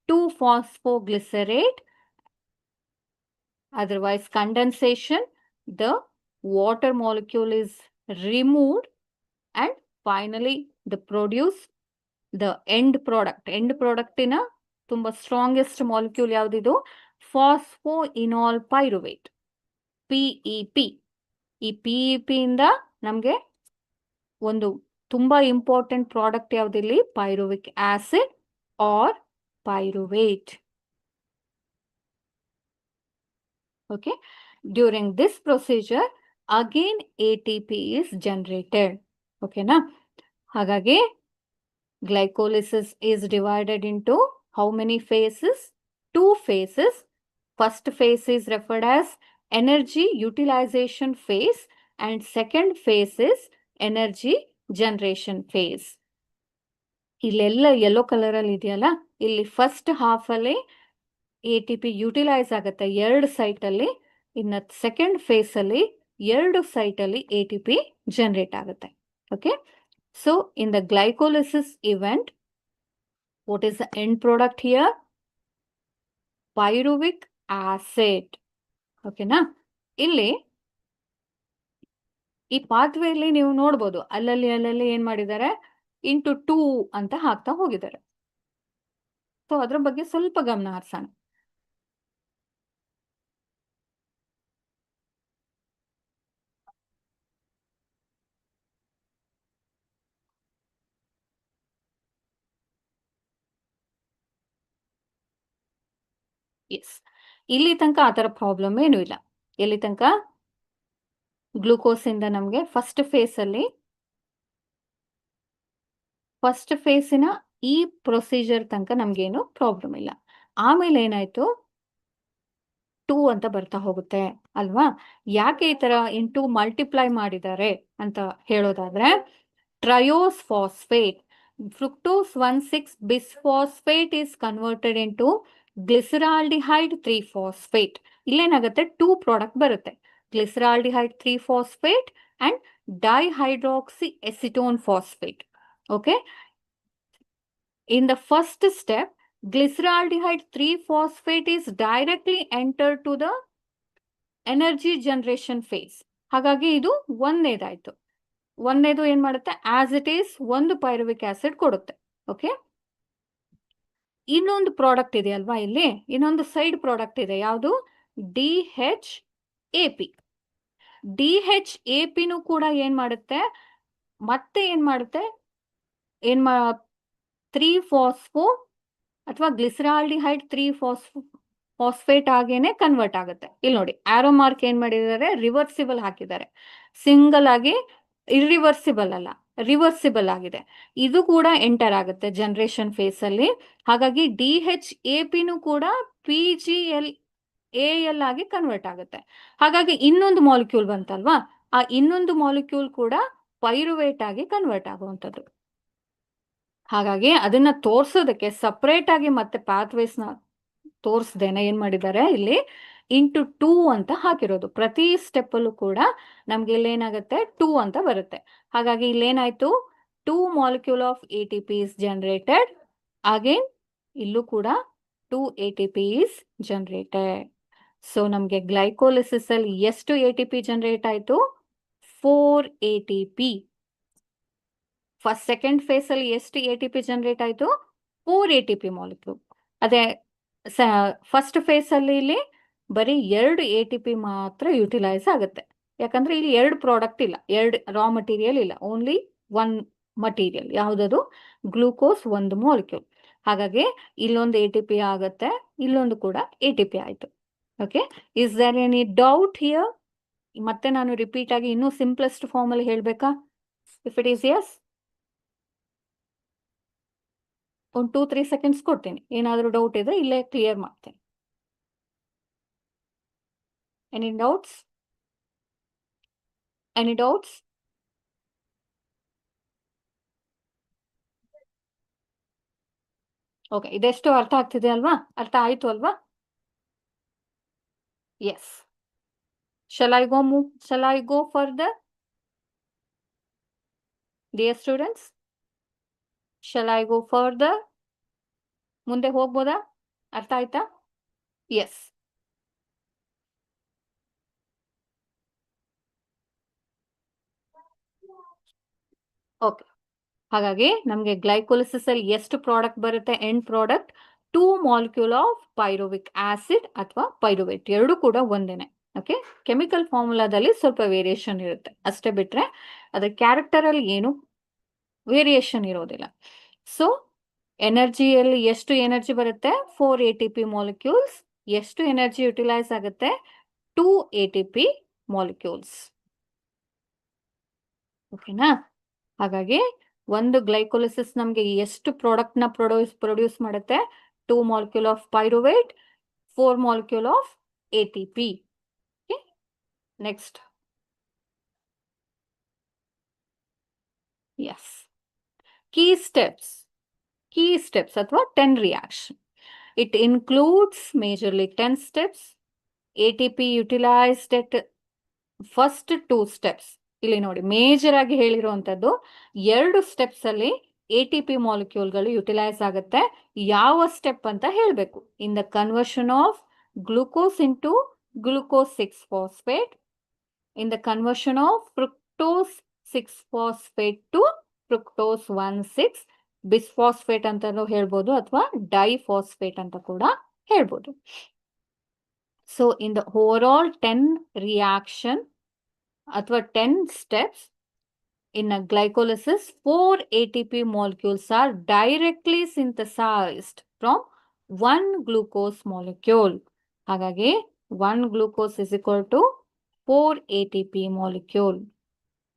2-phosphoglycerate, otherwise condensation, the water molecule is removed, and finally the end product ಇನ ತುಂಬಾ strongest molecule ಯಾವ್ದಿದು? Phosphoenolpyruvate, PEP. ಈ PEP ಇಂದ ನಮ್ಗೆ ಒಂದು ತುಂಬಾ important product ಯಾವ್ದಿಲ್ಲಿ? Pyruvic acid or pyruvate. Okay, during this procedure again ATP is generated. ಓಕೆನಾ? ಹಾಗಾಗಿ glycolysis is divided into how many phases? 2 phases. First phase is referred as energy utilization phase, and second phase is energy generation phase. ಇಲ್ಲೆಲ್ಲ yellow colour ಅಲ್ಲಿ ಇದೆಯಲ್ಲ, ಇಲ್ಲಿ first half ಅಲ್ಲಿ ATP utilise ಆಗುತ್ತೆ 2 site ಅಲ್ಲಿ. ಇನ್ನು ಸೆಕೆಂಡ್ ಫೇಸ್ ಅಲ್ಲಿ 2 site ಅಲ್ಲಿ ATP ಜನರೇಟ್ ಆಗುತ್ತೆ. Okay, so in the glycolysis event, what is the end product here? Pyruvic acid. ಓಕೆನಾ? ಇಲ್ಲಿ ಈ ಪಾತ್ವೆಯಲ್ಲಿ ನೀವು ನೋಡ್ಬೋದು, ಅಲ್ಲಲ್ಲಿ ಏನ್ ಮಾಡಿದ್ದಾರೆ? into 2 ಅಂತ ಹಾಕ್ತಾ ಹೋಗಿದ್ದಾರೆ. ಸೊ ಅದ್ರ ಬಗ್ಗೆ ಸ್ವಲ್ಪ ಗಮನ ಹರಿಸೋಣ. ಎಸ್, ಇಲ್ಲಿ ತನಕ ಆ ಥರ ಪ್ರಾಬ್ಲಮ್ ಏನೂ ಇಲ್ಲ. ಎಲ್ಲಿ ತನಕ? ಗ್ಲೂಕೋಸ್ ಇಂದ ನಮಗೆ ಫಸ್ಟ್ ಫೇಸಿನ ಈ ಪ್ರೊಸೀಜರ್ ತನಕ ನಮ್ಗೇನು ಪ್ರಾಬ್ಲಮ್ ಇಲ್ಲ. ಆಮೇಲೆ ಏನಾಯ್ತು? 2 ಅಂತ ಬರ್ತಾ ಹೋಗುತ್ತೆ ಅಲ್ವಾ? ಯಾಕೆ ಈ ತರ ಇಂಟು ಮಲ್ಟಿಪ್ಲೈ ಮಾಡಿದ್ದಾರೆ ಅಂತ ಹೇಳೋದಾದ್ರೆ, triose phosphate, fructose 1,6-bisphosphate is converted into glyceraldehyde 3-phosphate. ಇಲ್ಲೇನಾಗುತ್ತೆ? 2 ಪ್ರಾಡಕ್ಟ್ ಬರುತ್ತೆ, glyceraldehyde 3-phosphate and dihydroxyacetone phosphate. Okay, in the first step, glyceraldehyde 3-phosphate is directly entered to the energy generation phase. ಹಾಗಾಗಿ ಇದು ಒಂದನೇದಾಯ್ತು. ಒಂದನೇದು ಏನ್ ಮಾಡುತ್ತೆ? ಆಸ್ ಇಟ್ ಈಸ್ 1 ಪೈರುವಿಕ್ ಆಸಿಡ್ ಕೊಡುತ್ತೆ. Okay, ಇನ್ನೊಂದು product ಇದೆ ಅಲ್ವಾ, ಇಲ್ಲಿ ಇನ್ನೊಂದು ಸೈಡ್ ಪ್ರಾಡಕ್ಟ್ ಇದೆ, ಯಾವುದು? DHAP. DHAPನು ಕೂಡ ಏನ್ ಮಾಡುತ್ತೆ? ಮತ್ತೆ ಏನ್ ಮಾಡುತ್ತೆ? 3-phosphೋ ಅಥವಾ ಗ್ಲಿಸರಾಲ್ಡಿಹೈಡ್ 3-phosphate ಆಗೇನೆ ಕನ್ವರ್ಟ್ ಆಗುತ್ತೆ. ಇಲ್ಲಿ ನೋಡಿ, ಆರೋ ಮಾರ್ಕ್ ಏನ್ ಮಾಡಿದ್ದಾರೆ? ರಿವರ್ಸಿಬಲ್ ಹಾಕಿದ್ದಾರೆ. ಸಿಂಗಲ್ ಆಗಿ ಇರ್ರಿವರ್ಸಿಬಲ್ ಅಲ್ಲ, ರಿವರ್ಸಿಬಲ್ ಆಗಿದೆ. ಇದು ಕೂಡ ಎಂಟರ್ ಆಗುತ್ತೆ ಜನರೇಷನ್ ಫೇಸ್ ಅಲ್ಲಿ. ಹಾಗಾಗಿ DHAPನು ಕೂಡ PGLAL ಆಗಿ ಕನ್ವರ್ಟ್ ಆಗುತ್ತೆ. ಹಾಗಾಗಿ ಇನ್ನೊಂದು ಮಾಲಿಕ್ಯೂಲ್ ಬಂತಲ್ವಾ, ಆ ಇನ್ನೊಂದು ಮಾಲಿಕ್ಯೂಲ್ ಕೂಡ ಪೈರುವೇಟ್ ಆಗಿ ಕನ್ವರ್ಟ್ ಆಗುವಂಥದ್ದು. ಹಾಗಾಗಿ ಅದನ್ನ ತೋರ್ಸೋದಕ್ಕೆ ಸಪರೇಟ್ ಆಗಿ ಮತ್ತೆ ಪಾತ್ವೇಸ್ನ ತೋರಿಸ್ದೇನೆ ಏನ್ ಮಾಡಿದ್ದಾರೆ ಇಲ್ಲಿ ಇಂಟು 2 ಅಂತ ಹಾಕಿರೋದು. ಪ್ರತಿ ಸ್ಟೆಪ್ ಅಲ್ಲೂ ಕೂಡ ನಮ್ಗೆ ಇಲ್ಲಿ ಏನಾಗುತ್ತೆ 2 ಅಂತ ಬರುತ್ತೆ. ಹಾಗಾಗಿ ಇಲ್ಲೇನಾಯ್ತು 2 molecule of ATP is generated. Again ಇಲ್ಲೂ ಕೂಡ 2 ATP is generated. ಸೊ ನಮ್ಗೆ ಗ್ಲೈಕೋಲಿಸಿಸ್ ಅಲ್ಲಿ ಎಷ್ಟು ATP ಜನರೇಟ್ ಆಯ್ತು? 4 ATP. ಫಸ್ಟ್ ಸೆಕೆಂಡ್ ಫೇಸ್ ಅಲ್ಲಿ ಎಷ್ಟು ATP ಜನರೇಟ್ ಆಯ್ತು? 4 ATP ಮಾಲಿಕ್ಯೂಲ್. ಅದೇ ಫಸ್ಟ್ ಫೇಸ್ ಅಲ್ಲಿ ಇಲ್ಲಿ ಬರೀ 2 ATP ಮಾತ್ರ ಯುಟಿಲೈಸ್ ಆಗುತ್ತೆ. ಯಾಕಂದ್ರೆ ಇಲ್ಲಿ 2 ಪ್ರಾಡಕ್ಟ್ ಇಲ್ಲ, 2 ರಾ ಮಟೀರಿಯಲ್ ಇಲ್ಲ, ಓನ್ಲಿ 1 ಮಟೀರಿಯಲ್. ಯಾವುದದು? Glucose 1 molecule. ಹಾಗಾಗಿ ಇಲ್ಲೊಂದು ATP ಆಗುತ್ತೆ, ಇಲ್ಲೊಂದು ಕೂಡ ATP ಆಯ್ತು. Okay, is there any doubt here? ಮತ್ತೆ ನಾನು ರಿಪೀಟ್ ಆಗಿ ಇನ್ನೂ ಸಿಂಪ್ಲೆಸ್ಟ್ ಫಾರ್ಮ್ ಅಲ್ಲಿ ಹೇಳ್ಬೇಕಾ? ಇಫ್ ಇಟ್ ಈಸ್ ಯಸ್, ಒಂದು 2-3 ಸೆಕೆಂಡ್ಸ್ ಕೊಡ್ತೀನಿ. ಏನಾದರೂ ಡೌಟ್ ಇದ್ರೆ ಇಲ್ಲೇ ಕ್ಲಿಯರ್ ಮಾಡ್ತೇನೆ. Any doubts? Any doubts? Okay, ಇದೆಷ್ಟು ಅರ್ಥ ಆಗ್ತಿದೆ ಅಲ್ವಾ? ಅರ್ಥ ಆಯ್ತು ಅಲ್ವಾ? S. Shall I go further? Dear students, shall I go further? ಮುಂದೆ ಹೋಗ್ಬೋದಾ? ಅರ್ಥ ಆಯ್ತಾ? ಎಸ್. ಓಕೆ, ಹಾಗಾಗಿ ನಮಗೆ ಗ್ಲೈಕೋಲಿಸಿಸ್ ಅಲ್ಲಿ ಎಷ್ಟು ಪ್ರಾಡಕ್ಟ್ ಬರುತ್ತೆ? End product 2 molecule of ಪೈರುವಿಕ್ acid ಅಥವಾ ಪೈರುವೇಟ್, ಎರಡು ಕೂಡ ಒಂದೇನೆ. ಓಕೆ, ಕೆಮಿಕಲ್ ಫಾರ್ಮುಲಾದಲ್ಲಿ ಸ್ವಲ್ಪ ವೇರಿಯೇಷನ್ ಇರುತ್ತೆ ಅಷ್ಟೇ, ಬಿಟ್ರೆ ಅದರ ಕ್ಯಾರೆಕ್ಟರ್ ಅಲ್ಲಿ ಏನು ವೇರಿಯೇಷನ್ ಇರೋದಿಲ್ಲ. ಸೊ ಎನರ್ಜಿಯಲ್ಲಿ ಎಷ್ಟು ಎನರ್ಜಿ ಬರುತ್ತೆ? 4 ATP ಮಾಲಿಕ್ಯೂಲ್ಸ್. ಎಷ್ಟು ಎನರ್ಜಿ ಯುಟಿಲೈಸ್ ಆಗುತ್ತೆ? 2 ATP ಮಾಲಿಕ್ಯೂಲ್ಸ್. ಓಕೆನಾ? ಹಾಗಾಗಿ ಒಂದು ಗ್ಲೈಕೋಲಿಸಿಸ್ ನಮಗೆ ಎಷ್ಟು ಪ್ರಾಡಕ್ಟ್ ನ ಪ್ರೊಡ್ಯೂಸ್ ಮಾಡುತ್ತೆ? 2 molecule of pyruvate, 4 molecule of ATP. Next, yes, key steps ಅಥವಾ 10 reaction. It includes majorly 10 steps. ATP utilized at first 2 steps. ಇಲ್ಲಿ ನೋಡಿ, ಮೇಜರ್ ಆಗಿ ಹೇಳಿರುವಂತದ್ದು 2 ಸ್ಟೆಪ್ಸ್ ಅಲ್ಲಿ ATP ಮಾಲಿಕ್ಯೂಲ್ಗಳು ಯುಟಿಲೈಸ್ ಆಗುತ್ತೆ. ಯಾವ ಸ್ಟೆಪ್ ಅಂತ ಹೇಳಬೇಕು? In the conversion of glucose into glucose 6-phosphate, in the conversion of fructose 6-phosphate to fructose 1,6 bisphosphate ಅಂತಾನು ಹೇಳ್ಬೋದು ಅಥವಾ ಡೈಫಾಸ್ಫೇಟ್ ಅಂತ ಕೂಡ ಹೇಳ್ಬೋದು. So in the overall 10 reaction ಅಥವಾ 10 steps in a glycolysis, 4 ATP molecules are directly synthesized from 1 glucose molecule. ಹಾಗಾಗಿ 1 glucose is equal to 4 ATP molecule.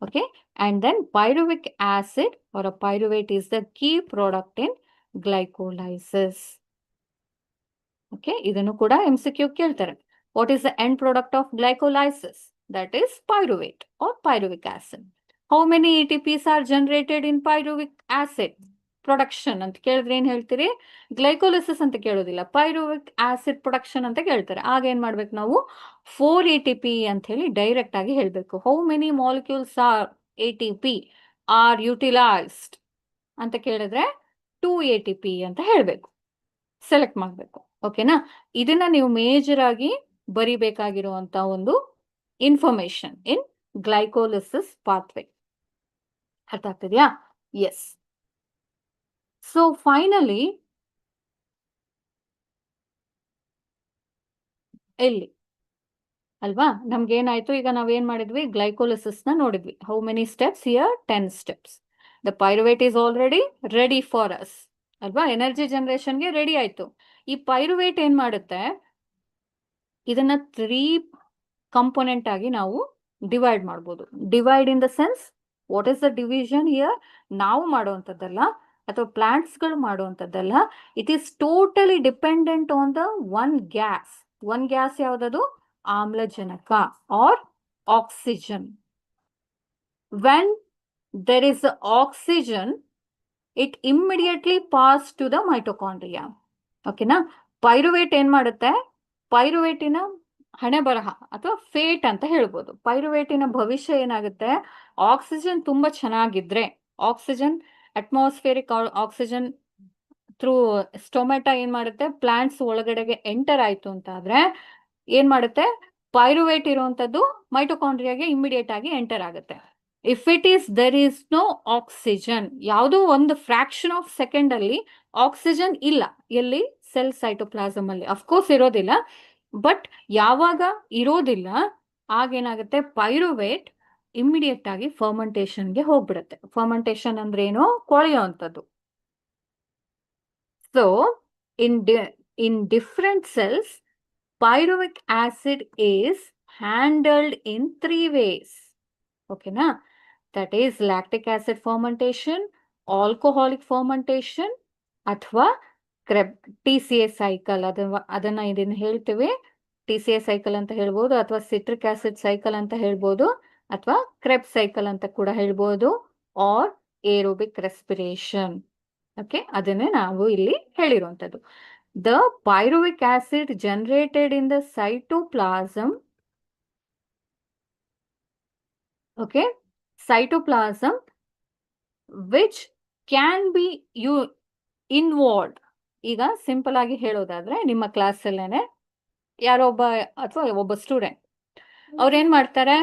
Okay, and then pyruvic acid or a pyruvate is the key product in glycolysis. Okay, ಇದನ್ನು ಕೂಡ MCQ ಕೇಳ್ತಾರೆ. What is the end product of glycolysis? That is pyruvate or pyruvic acid. How many ATPs are generated in pyruvic acid production ಅಂತ ಕೇಳಿದ್ರೆ ಏನ್ ಹೇಳ್ತೀರಿ? Glycolysis ಅಂತ ಕೇಳೋದಿಲ್ಲ, ಪೈರುವಿಕ್ acid production ಅಂತ ಕೇಳ್ತಾರೆ. ಆಗ ಏನ್ ಮಾಡ್ಬೇಕು ನಾವು? 4 ATP ಅಂತ ಹೇಳಿ ಡೈರೆಕ್ಟ್ ಆಗಿ ಹೇಳ್ಬೇಕು. How many molecules are ATP are utilised ಅಂತ ಕೇಳಿದ್ರೆ 2 ATP ಅಂತ ಹೇಳ್ಬೇಕು, ಸೆಲೆಕ್ಟ್ ಮಾಡಬೇಕು. ಓಕೆನಾ? ಇದನ್ನ ನೀವು ಮೇಜರ್ ಆಗಿ ಬರಿಬೇಕಾಗಿರುವಂತ ಒಂದು ಇನ್ಫಾರ್ಮೇಶನ್ ಇನ್ ಗ್ಲೈಕೋಲಿಸಿಸ್ ಪಾತ್ವೇ. ಅರ್ಥ ಆಗ್ತಿದ್ಯಾ? ಎಸ್. ಸೊ ಫೈನಲಿ ಇಲ್ಲಿ ಅಲ್ವಾ ನಮ್ಗೆ ಏನಾಯ್ತು? ಈಗ ನಾವೇನ್ ಮಾಡಿದ್ವಿ? ಗ್ಲೈಕೋಲಿಸಿಸ್ ನ ನೋಡಿದ್ವಿ. How many steps here? 10 steps. The pyruvate is already ready for us ಅಲ್ವಾ? ಎನರ್ಜಿ ಜನರೇಷನ್ಗೆ ರೆಡಿ ಆಯ್ತು. ಈ ಪೈರುವೇಟ್ ಏನ್ ಮಾಡುತ್ತೆ? ಇದನ್ನ 3 ಕಂಪೋನೆಂಟ್ ಆಗಿ ನಾವು ಡಿವೈಡ್ ಮಾಡ್ಬೋದು. Divide in the sense, what is the division here? ನಾವು ಮಾಡುವಂಥದ್ದಲ್ಲ ಅಥವಾ ಪ್ಲಾಂಟ್ಸ್ಗಳು ಮಾಡುವಂಥದ್ದಲ್ಲ. It is totally dependent on the one gas. One gas ಯಾವುದದು? ಆಮ್ಲಜನಕ or oxygen. When there is oxygen, it immediately pass to the mitochondria. ಓಕೆನಾ? Pyruvate ಏನ್ ಮಾಡುತ್ತೆ? ಪೈರುವೇಟಿನ ಹಣೆ ಬರಹ ಅಥವಾ ಫೇಟ್ ಅಂತ ಹೇಳ್ಬೋದು. ಪೈರುವೇಟಿನ ಭವಿಷ್ಯ ಏನಾಗುತ್ತೆ? ಆಕ್ಸಿಜನ್ ತುಂಬಾ ಚೆನ್ನಾಗಿದ್ರೆ, oxygen atmospheric oxygen through stomata ಏನ್ ಮಾಡುತ್ತೆ? ಪ್ಲಾಂಟ್ಸ್ ಒಳಗಡೆಗೆ ಎಂಟರ್ ಆಯ್ತು ಅಂತ ಆದ್ರೆ ಏನ್ ಮಾಡುತ್ತೆ? ಪೈರುವೇಟ್ ಇರುವಂತದ್ದು ಮೈಟೊಕಾಂಡ್ರಿಯಾಗೆ ಇಮಿಡಿಯೇಟ್ ಆಗಿ ಎಂಟರ್ ಆಗುತ್ತೆ. If it is there is no oxygen, ಯಾವುದೋ ಒಂದು ಫ್ರಾಕ್ಷನ್ ಆಫ್ ಸೆಕೆಂಡ್ ಅಲ್ಲಿ ಆಕ್ಸಿಜನ್ ಇಲ್ಲ ಎಲ್ಲಿ? ಸೆಲ್ ಸೈಟೋಪ್ಲಾಸಮ್ ಅಲ್ಲಿ ಅಫ್ಕೋರ್ಸ್ ಇರೋದಿಲ್ಲ. ಬಟ್ ಯಾವಾಗ ಇರೋದಿಲ್ಲ ಆಗೇನಾಗುತ್ತೆ? ಪೈರುವೇಟ್ ಇಮಿಡಿಯೇಟ್ ಆಗಿ ಫರ್ಮೆಂಟೇಶನ್ಗೆ ಹೋಗ್ಬಿಡುತ್ತೆ. ಫರ್ಮೆಂಟೇಶನ್ ಅಂದ್ರೆ ಏನು? ಕೊಳೆಯುವಂಥದ್ದು. So in different cells, pyruvic acid is handled in 3 ways. Okay na? That is lactic acid fermentation, alcoholic fermentation, ಅಥವಾ TCA cycle. ಅದನ್ನ ಇದನ್ನ ಹೇಳ್ತೇವೆ, TCA cycle ಅಂತ ಹೇಳ್ಬೋದು, ಅಥವಾ citric acid cycle ಅಂತ ಹೇಳ್ಬೋದು, ಅಥವಾ Krebs cycle ಅಂತ ಕೂಡ ಹೇಳ್ಬೋದು, or aerobic respiration. ಓಕೆ, ಅದನ್ನೇ ನಾವು ಇಲ್ಲಿ ಹೇಳಿರುವಂಥದ್ದು. The pyruvic acid generated in the cytoplasm, okay, cytoplasm which can be involved. ಈಗ ಸಿಂಪಲ್ ಆಗಿ ಹೇಳೋದಾದ್ರೆ, ನಿಮ್ಮ ಕ್ಲಾಸ್ ಅಲ್ಲೇನೆ ಯಾರೊಬ್ಬ ಅಥವಾ ಒಬ್ಬ ಸ್ಟೂಡೆಂಟ್ ಅವ್ರೇನ್ ಮಾಡ್ತಾರೆ?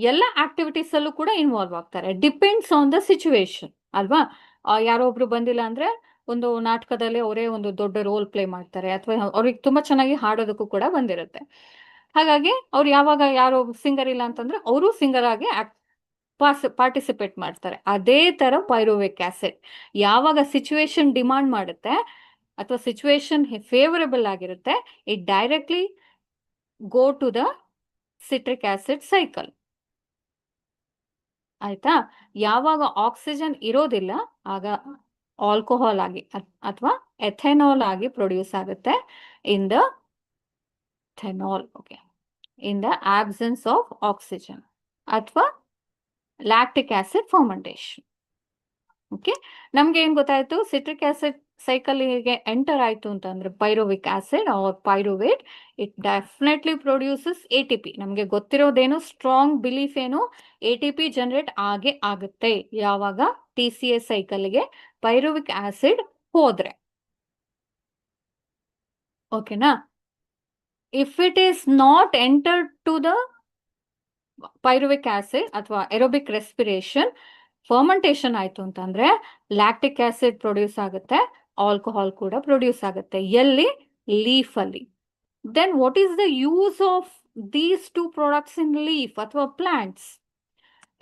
ಎಲ್ಲ ಆಕ್ಟಿವಿಟೀಸ್ ಅಲ್ಲೂ ಕೂಡ ಇನ್ವಾಲ್ವ್ ಆಗ್ತಾರೆ. ಡಿಪೆಂಡ್ಸ್ ಆನ್ ದ ಸಿಚುವೇಶನ್ ಅಲ್ವಾ? ಯಾರೋ ಒಬ್ರು ಬಂದಿಲ್ಲ ಅಂದ್ರೆ ಒಂದು ನಾಟಕದಲ್ಲಿ ಅವರೇ ಒಂದು ದೊಡ್ಡ ರೋಲ್ ಪ್ಲೇ ಮಾಡ್ತಾರೆ, ಅಥವಾ ಅವ್ರಿಗೆ ತುಂಬಾ ಚೆನ್ನಾಗಿ ಹಾಡೋದಕ್ಕೂ ಕೂಡ ಬಂದಿರುತ್ತೆ. ಹಾಗಾಗಿ ಅವ್ರು ಯಾವಾಗ ಯಾರೋ ಸಿಂಗರ್ ಇಲ್ಲ ಅಂತಂದ್ರೆ ಅವರು ಸಿಂಗರ್ ಆಗಿ ಪಾರ್ಟಿಸಿಪೇಟ್ ಮಾಡ್ತಾರೆ. ಅದೇ ತರ ಪೈರುವಿಕ್ ಆಸಿಡ್ ಯಾವಾಗ ಸಿಚುವೇಶನ್ ಡಿಮಾಂಡ್ ಮಾಡುತ್ತೆ ಅಥವಾ ಸಿಚುವೇಶನ್ ಫೇವರಬಲ್ ಆಗಿರುತ್ತೆ, it directly go to the citric acid cycle. ಆಯ್ತಾ? ಯಾವಾಗ ಆಕ್ಸಿಜನ್ ಇರೋದಿಲ್ಲ ಆಗ ಆಲ್ಕೋಹಾಲ್ ಆಗಿ ಅಥವಾ ಎಥೆನಾಲ್ ಆಗಿ ಪ್ರೊಡ್ಯೂಸ್ ಆಗುತ್ತೆ in the ethanol. Okay, in the absence of oxygen ಅಥವಾ ಲ್ಯಾಕ್ಟಿಕ್ ಆಸಿಡ್ ಫರ್ಮೆಂಟೇಶನ್. ಓಕೆ, ನಮ್ಗೆ ಏನ್ ಗೊತ್ತಾಯ್ತು? ಸಿಟ್ರಿಕ್ ಆಸಿಡ್ ಸೈಕಲ್ಗೆ ಎಂಟರ್ ಆಯ್ತು ಅಂತಂದ್ರೆ pyruvic acid or pyruvate, it definitely produces ATP. ನಮ್ಗೆ ಗೊತ್ತಿರೋದೇನು? ಸ್ಟ್ರಾಂಗ್ ಬಿಲೀಫ್ ಏನು? ATP ಜನರೇಟ್ ಆಗುತ್ತೆ ಯಾವಾಗ TCA ಸೈಕಲ್ಗೆ ಪೈರುವಿಕ್ ಆಸಿಡ್ ಹೋದ್ರೆ. ಓಕೆನಾ? If it is not entered to the pyruvic acid ಅಥವಾ ಏರೋಬಿಕ್ ರೆಸ್ಪಿರೇಷನ್, ಫರ್ಮೆಂಟೇಶನ್ ಆಯ್ತು ಅಂತಂದ್ರೆ ಲ್ಯಾಕ್ಟಿಕ್ ಆಸಿಡ್ ಪ್ರೊಡ್ಯೂಸ್ ಆಗುತ್ತೆ, ಆಲ್ಕೋಹಾಲ್ ಕೂಡ ಪ್ರೊಡ್ಯೂಸ್ ಆಗುತ್ತೆ. ಎಲ್ಲಿ? ಲೀಫ್ ಅಲ್ಲಿ. Then what is the use of these two products in leaf ಅಥವಾ plants?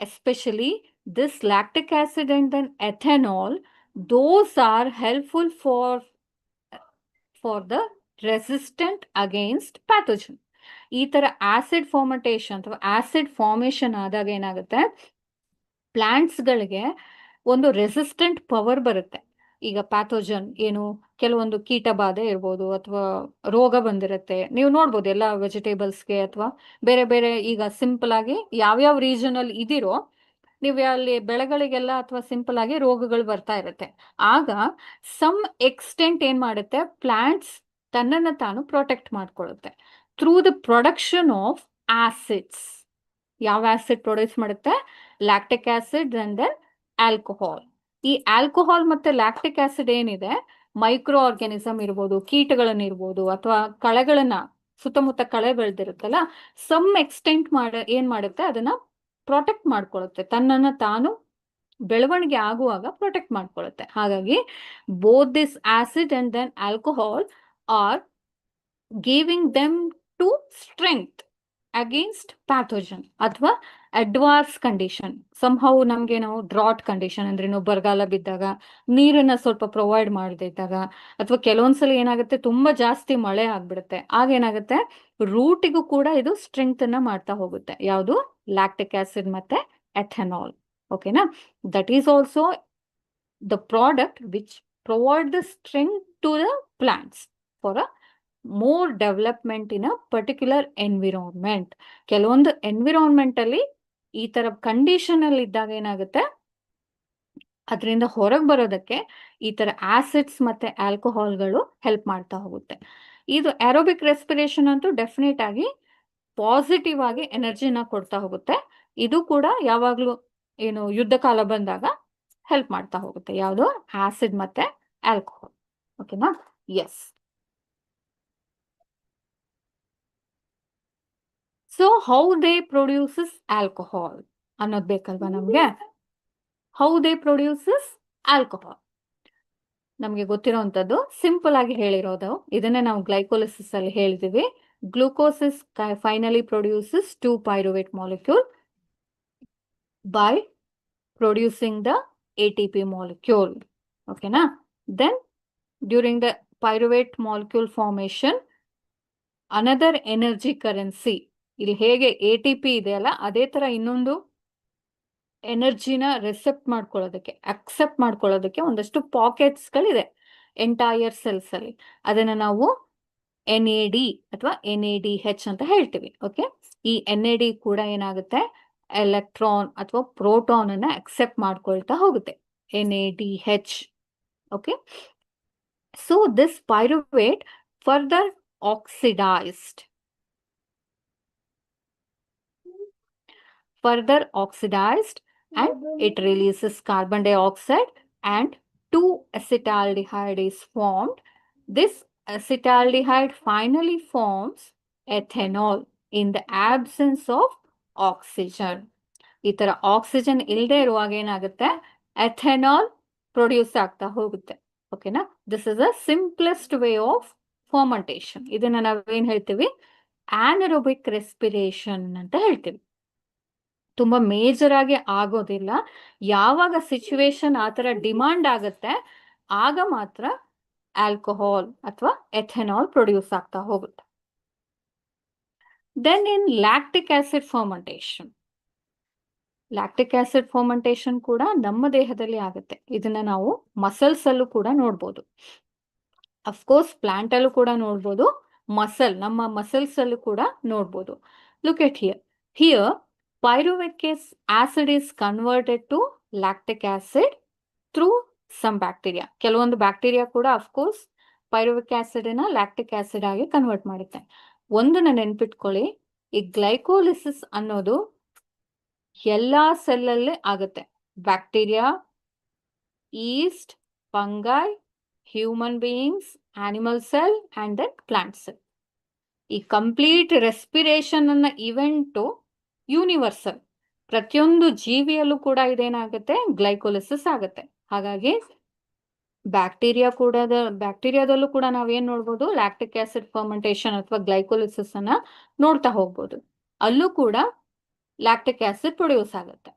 Especially this lactic acid and then ethanol, those are helpful for the resistant against pathogen. ಈ ತರ acid ಫಾರ್ಮೆಂಟೇಶನ್ ಅಥವಾ acid formation ಆದಾಗ ಏನಾಗುತ್ತೆ? ಪ್ಲಾಂಟ್ಸ್ಗಳಿಗೆ ಒಂದು resistant power ಬರುತ್ತೆ. ಈಗ pathogen ಏನು? ಕೆಲವೊಂದು ಕೀಟ ಬಾಧೆ ಇರ್ಬೋದು ಅಥವಾ ರೋಗ ಬಂದಿರುತ್ತೆ. ನೀವು ನೋಡ್ಬೋದು ಎಲ್ಲ ವೆಜಿಟೇಬಲ್ಸ್ಗೆ ಅಥವಾ ಬೇರೆ ಬೇರೆ, ಈಗ ಸಿಂಪಲ್ ಆಗಿ ಯಾವ್ಯಾವ ರೀಜನ್ ಅಲ್ಲಿ ಇದಿರೋ ನೀವು ಅಲ್ಲಿ ಬೆಳೆಗಳಿಗೆಲ್ಲ ಅಥವಾ ಸಿಂಪಲ್ ಆಗಿ ರೋಗಗಳು ಬರ್ತಾ ಇರುತ್ತೆ. ಆಗ ಸಮ್ ಎಕ್ಸ್ಟೆಂಟ್ ಏನ್ ಮಾಡುತ್ತೆ? ಪ್ಲಾಂಟ್ಸ್ ತನ್ನನ್ನು ತಾನು ಪ್ರೊಟೆಕ್ಟ್ ಮಾಡ್ಕೊಳ್ಳುತ್ತೆ through the production of acids. ಯಾವ ಆಸಿಡ್ ಪ್ರೊಡ್ಯೂಸ್ ಮಾಡುತ್ತೆ? Lactic acid and then alcohol. ಈ ಆಲ್ಕೋಹಾಲ್ ಮತ್ತೆ ಲ್ಯಾಕ್ಟಿಕ್ ಆಸಿಡ್ ಏನಿದೆ, ಮೈಕ್ರೋ ಆರ್ಗ್ಯಾನಿಸಮ್ ಇರ್ಬೋದು, ಕೀಟಗಳನ್ನಿರ್ಬೋದು, ಅಥವಾ ಕಳೆಗಳನ್ನ, ಸುತ್ತಮುತ್ತ ಕಳೆ ಬೆಳೆದಿರುತ್ತಲ್ಲ, ಸಮ್ ಎಕ್ಸ್ಟೆಂಟ್ ಏನ್ ಮಾಡುತ್ತೆ? ಅದನ್ನ ಪ್ರೊಟೆಕ್ಟ್ ಮಾಡ್ಕೊಳ್ಳುತ್ತೆ, ತನ್ನನ್ನು ತಾನು ಬೆಳವಣಿಗೆ ಆಗುವಾಗ ಪ್ರೊಟೆಕ್ಟ್ ಮಾಡ್ಕೊಳ್ಳುತ್ತೆ. ಹಾಗಾಗಿ both this acid and then alcohol are giving them to strength against pathogen ಅಥವಾ ಅಡ್ವಾನ್ಸ್ ಕಂಡೀಷನ್. ಸಂಹೌ ನಮ್ಗೆ ನಾವು ಡ್ರಾಟ್ ಕಂಡೀಷನ್ ಅಂದ್ರೆ ನಾವು ಬರಗಾಲ ಬಿದ್ದಾಗ ನೀರನ್ನ ಸ್ವಲ್ಪ ಪ್ರೊವೈಡ್ ಮಾಡದೇ ಇದ್ದಾಗ, ಅಥವಾ ಕೆಲವೊಂದ್ಸಲ ಏನಾಗುತ್ತೆ ತುಂಬಾ ಜಾಸ್ತಿ ಮಳೆ ಆಗ್ಬಿಡುತ್ತೆ, ಆಗ ಏನಾಗುತ್ತೆ ರೂಟಿಗೂ ಕೂಡ ಇದು ಸ್ಟ್ರೆಂತ್ ಅನ್ನ ಮಾಡ್ತಾ ಹೋಗುತ್ತೆ. ಯಾವುದು? ಲ್ಯಾಕ್ಟಿಕ್ ಆಸಿಡ್ ಮತ್ತೆ ಎಥೆನಾಲ್. ಓಕೆನಾ? That is also the product which provide the strength to the plants for a more development in a particular environment. ಕೆಲವೊಂದು ಎನ್ವಿರಾನ್ಮೆಂಟ್ ಅಲ್ಲಿ ಈ ತರ ಕಂಡೀಷನ್ ಅಲ್ಲಿ ಇದ್ದಾಗ ಏನಾಗುತ್ತೆ, ಅದರಿಂದ ಹೊರಗೆ ಬರೋದಕ್ಕೆ ಈ ತರ ಆಸಿಡ್ಸ್ ಮತ್ತೆ ಆಲ್ಕೋಹಾಲ್ಗಳು ಹೆಲ್ಪ್ ಮಾಡ್ತಾ ಹೋಗುತ್ತೆ. ಇದು ಏರೋಬಿಕ್ ರೆಸ್ಪಿರೇಷನ್ ಅಂತೂ ಡೆಫಿನೆಟ್ ಆಗಿ ಪಾಸಿಟಿವ್ ಆಗಿ ಎನರ್ಜಿನ ಕೊಡ್ತಾ ಹೋಗುತ್ತೆ. ಇದು ಕೂಡ ಯಾವಾಗ್ಲೂ ಏನು ಯುದ್ಧ ಕಾಲ ಬಂದಾಗ ಹೆಲ್ಪ್ ಮಾಡ್ತಾ ಹೋಗುತ್ತೆ. ಯಾವುದು? ಆಸಿಡ್ ಮತ್ತೆ ಆಲ್ಕೋಹಾಲ್. ಓಕೆನಾ? Yes. So how they produces alcohol ಅನ್ನೋದು ಬೇಕಲ್ವಾ ನಮ್ಗೆ? ಹೌ ದೇ ಪ್ರೊಡ್ಯೂಸಸ್ ಆಲ್ಕೋಹಾಲ್ ನಮಗೆ ಗೊತ್ತಿರೋಂಥದ್ದು ಸಿಂಪಲ್ ಆಗಿ ಹೇಳಿರೋದು. ಇದನ್ನೇ ನಾವು ಗ್ಲೈಕೋಲಿಸಿಸ್ ಅಲ್ಲಿ ಹೇಳಿದೀವಿ. ಗ್ಲೂಕೋಸಿಸ್ finally produces 2 pyruvate molecule by producing the ATP molecule. ಓಕೆನಾ? Then during the pyruvate molecule formation, another energy currency, ಇಲ್ಲಿ ಹೇಗೆ ATP ಇದೆಯಲ್ಲ ಅದೇ ತರ ಇನ್ನೊಂದು ಎನರ್ಜಿನ ರಿಸೆಪ್ಟ್ ಮಾಡ್ಕೊಳ್ಳೋದಕ್ಕೆ, ಅಕ್ಸೆಪ್ಟ್ ಮಾಡ್ಕೊಳ್ಳೋದಕ್ಕೆ ಒಂದಷ್ಟು ಪಾಕೆಟ್ಸ್ಗಳಿದೆ ಎಂಟೈರ್ ಸೆಲ್ಸ್ ಅಲ್ಲಿ. ಅದನ್ನ ನಾವು NAD ಅಥವಾ NADH ಅಂತ ಹೇಳ್ತೀವಿ. ಓಕೆ, ಈ NAD ಕೂಡ ಏನಾಗುತ್ತೆ, ಎಲೆಕ್ಟ್ರಾನ್ ಅಥವಾ ಪ್ರೋಟಾನ್ ಅನ್ನ ಅಕ್ಸೆಪ್ಟ್ ಮಾಡ್ಕೊಳ್ತಾ ಹೋಗುತ್ತೆ, NADH. Okay, so this pyruvate further oxidized and it releases carbon dioxide and 2 acetaldehyde is formed. This acetaldehyde finally forms ethanol in the absence of oxygen. ಈ ತರ oxygen ಇಲ್ಲದೆ ಇರುವಾಗ ಏನಾಗುತ್ತೆ, ಎಥೆನಾಲ್ ಪ್ರೊಡ್ಯೂಸ್ ಆಗ್ತಾ ಹೋಗುತ್ತೆ. ಓಕೆನಾ? This is a simplest way of fermentation. ಇದನ್ನ ನಾವೇನ್ ಹೇಳ್ತೀವಿ, ಆನರೋಬಿಕ್ ರೆಸ್ಪಿರೇಷನ್ ಅಂತ ಹೇಳ್ತೀವಿ. ತುಂಬಾ ಮೇಜರ್ ಆಗಿ ಆಗೋದಿಲ್ಲ. ಯಾವಾಗ ಸಿಚುವೇಶನ್ ಆ ತರ ಡಿಮಾಂಡ್ ಆಗುತ್ತೆ ಆಗ ಮಾತ್ರ ಆಲ್ಕೋಹಾಲ್ ಅಥವಾ ಎಥೆನಾಲ್ ಪ್ರೊಡ್ಯೂಸ್ ಆಗ್ತಾ ಹೋಗುತ್ತೆ. Then in lactic acid fermentation, lactic acid fermentation ಕೂಡ ನಮ್ಮ ದೇಹದಲ್ಲಿ ಆಗುತ್ತೆ. ಇದನ್ನ ನಾವು ಮಸಲ್ಸ್ ಅಲ್ಲೂ ಕೂಡ ನೋಡ್ಬೋದು. ಅಫ್ಕೋರ್ಸ್ ಪ್ಲಾಂಟ್ ಅಲ್ಲೂ ಕೂಡ ನೋಡ್ಬೋದು, ನಮ್ಮ ಮಸಲ್ಸ್ ಅಲ್ಲೂ ಕೂಡ ನೋಡ್ಬೋದು. Look at here pyruvic acid is converted to lactic acid through some bacteria. ಕೆಲವೊಂದು ಬ್ಯಾಕ್ಟೀರಿಯಾ ಕೂಡ ಅಫ್ಕೋರ್ಸ್ ಪೈರುವಿಕ್ ಆಸಿಡ್ ನ ಲ್ಯಾಕ್ಟಿಕ್ ಆಸಿಡ್ ಆಗಿ ಕನ್ವರ್ಟ್ ಮಾಡುತ್ತೆ. ಒಂದನ್ನ ನೆನ್ಪಿಟ್ಕೊಳ್ಳಿ, ಈ ಗ್ಲೈಕೋಲಿಸಿಸ್ ಅನ್ನೋದು ಎಲ್ಲಾ ಸೆಲ್ ಅಲ್ಲೇ ಆಗುತ್ತೆ. Bacteria, yeast, fungi, human beings, animal cell and then plant cell. ಈ ಕಂಪ್ಲೀಟ್ ರೆಸ್ಪಿರೇಷನ್ ಅನ್ನ ಇವೆಂಟು ಯೂನಿವರ್ಸಲ್, ಪ್ರತಿಯೊಂದು ಜೀವಿಯಲ್ಲೂ ಕೂಡ ಇದೇನಾಗುತ್ತೆ, ಗ್ಲೈಕೋಲಿಸಿಸ್ ಆಗುತ್ತೆ. ಹಾಗಾಗಿ ಬ್ಯಾಕ್ಟೀರಿಯಾದಲ್ಲೂ ಕೂಡ ನಾವೇನ್ ನೋಡ್ಬೋದು, ಲ್ಯಾಕ್ಟಿಕ್ ಆಸಿಡ್ ಫರ್ಮೆಂಟೇಷನ್ ಅಥವಾ ಗ್ಲೈಕೋಲಿಸಿಸ್ ಅನ್ನ ನೋಡ್ತಾ ಹೋಗ್ಬೋದು. ಅಲ್ಲೂ ಕೂಡ ಲ್ಯಾಕ್ಟಿಕ್ ಆಸಿಡ್ ಪ್ರೊಡ್ಯೂಸ್ ಆಗುತ್ತೆ.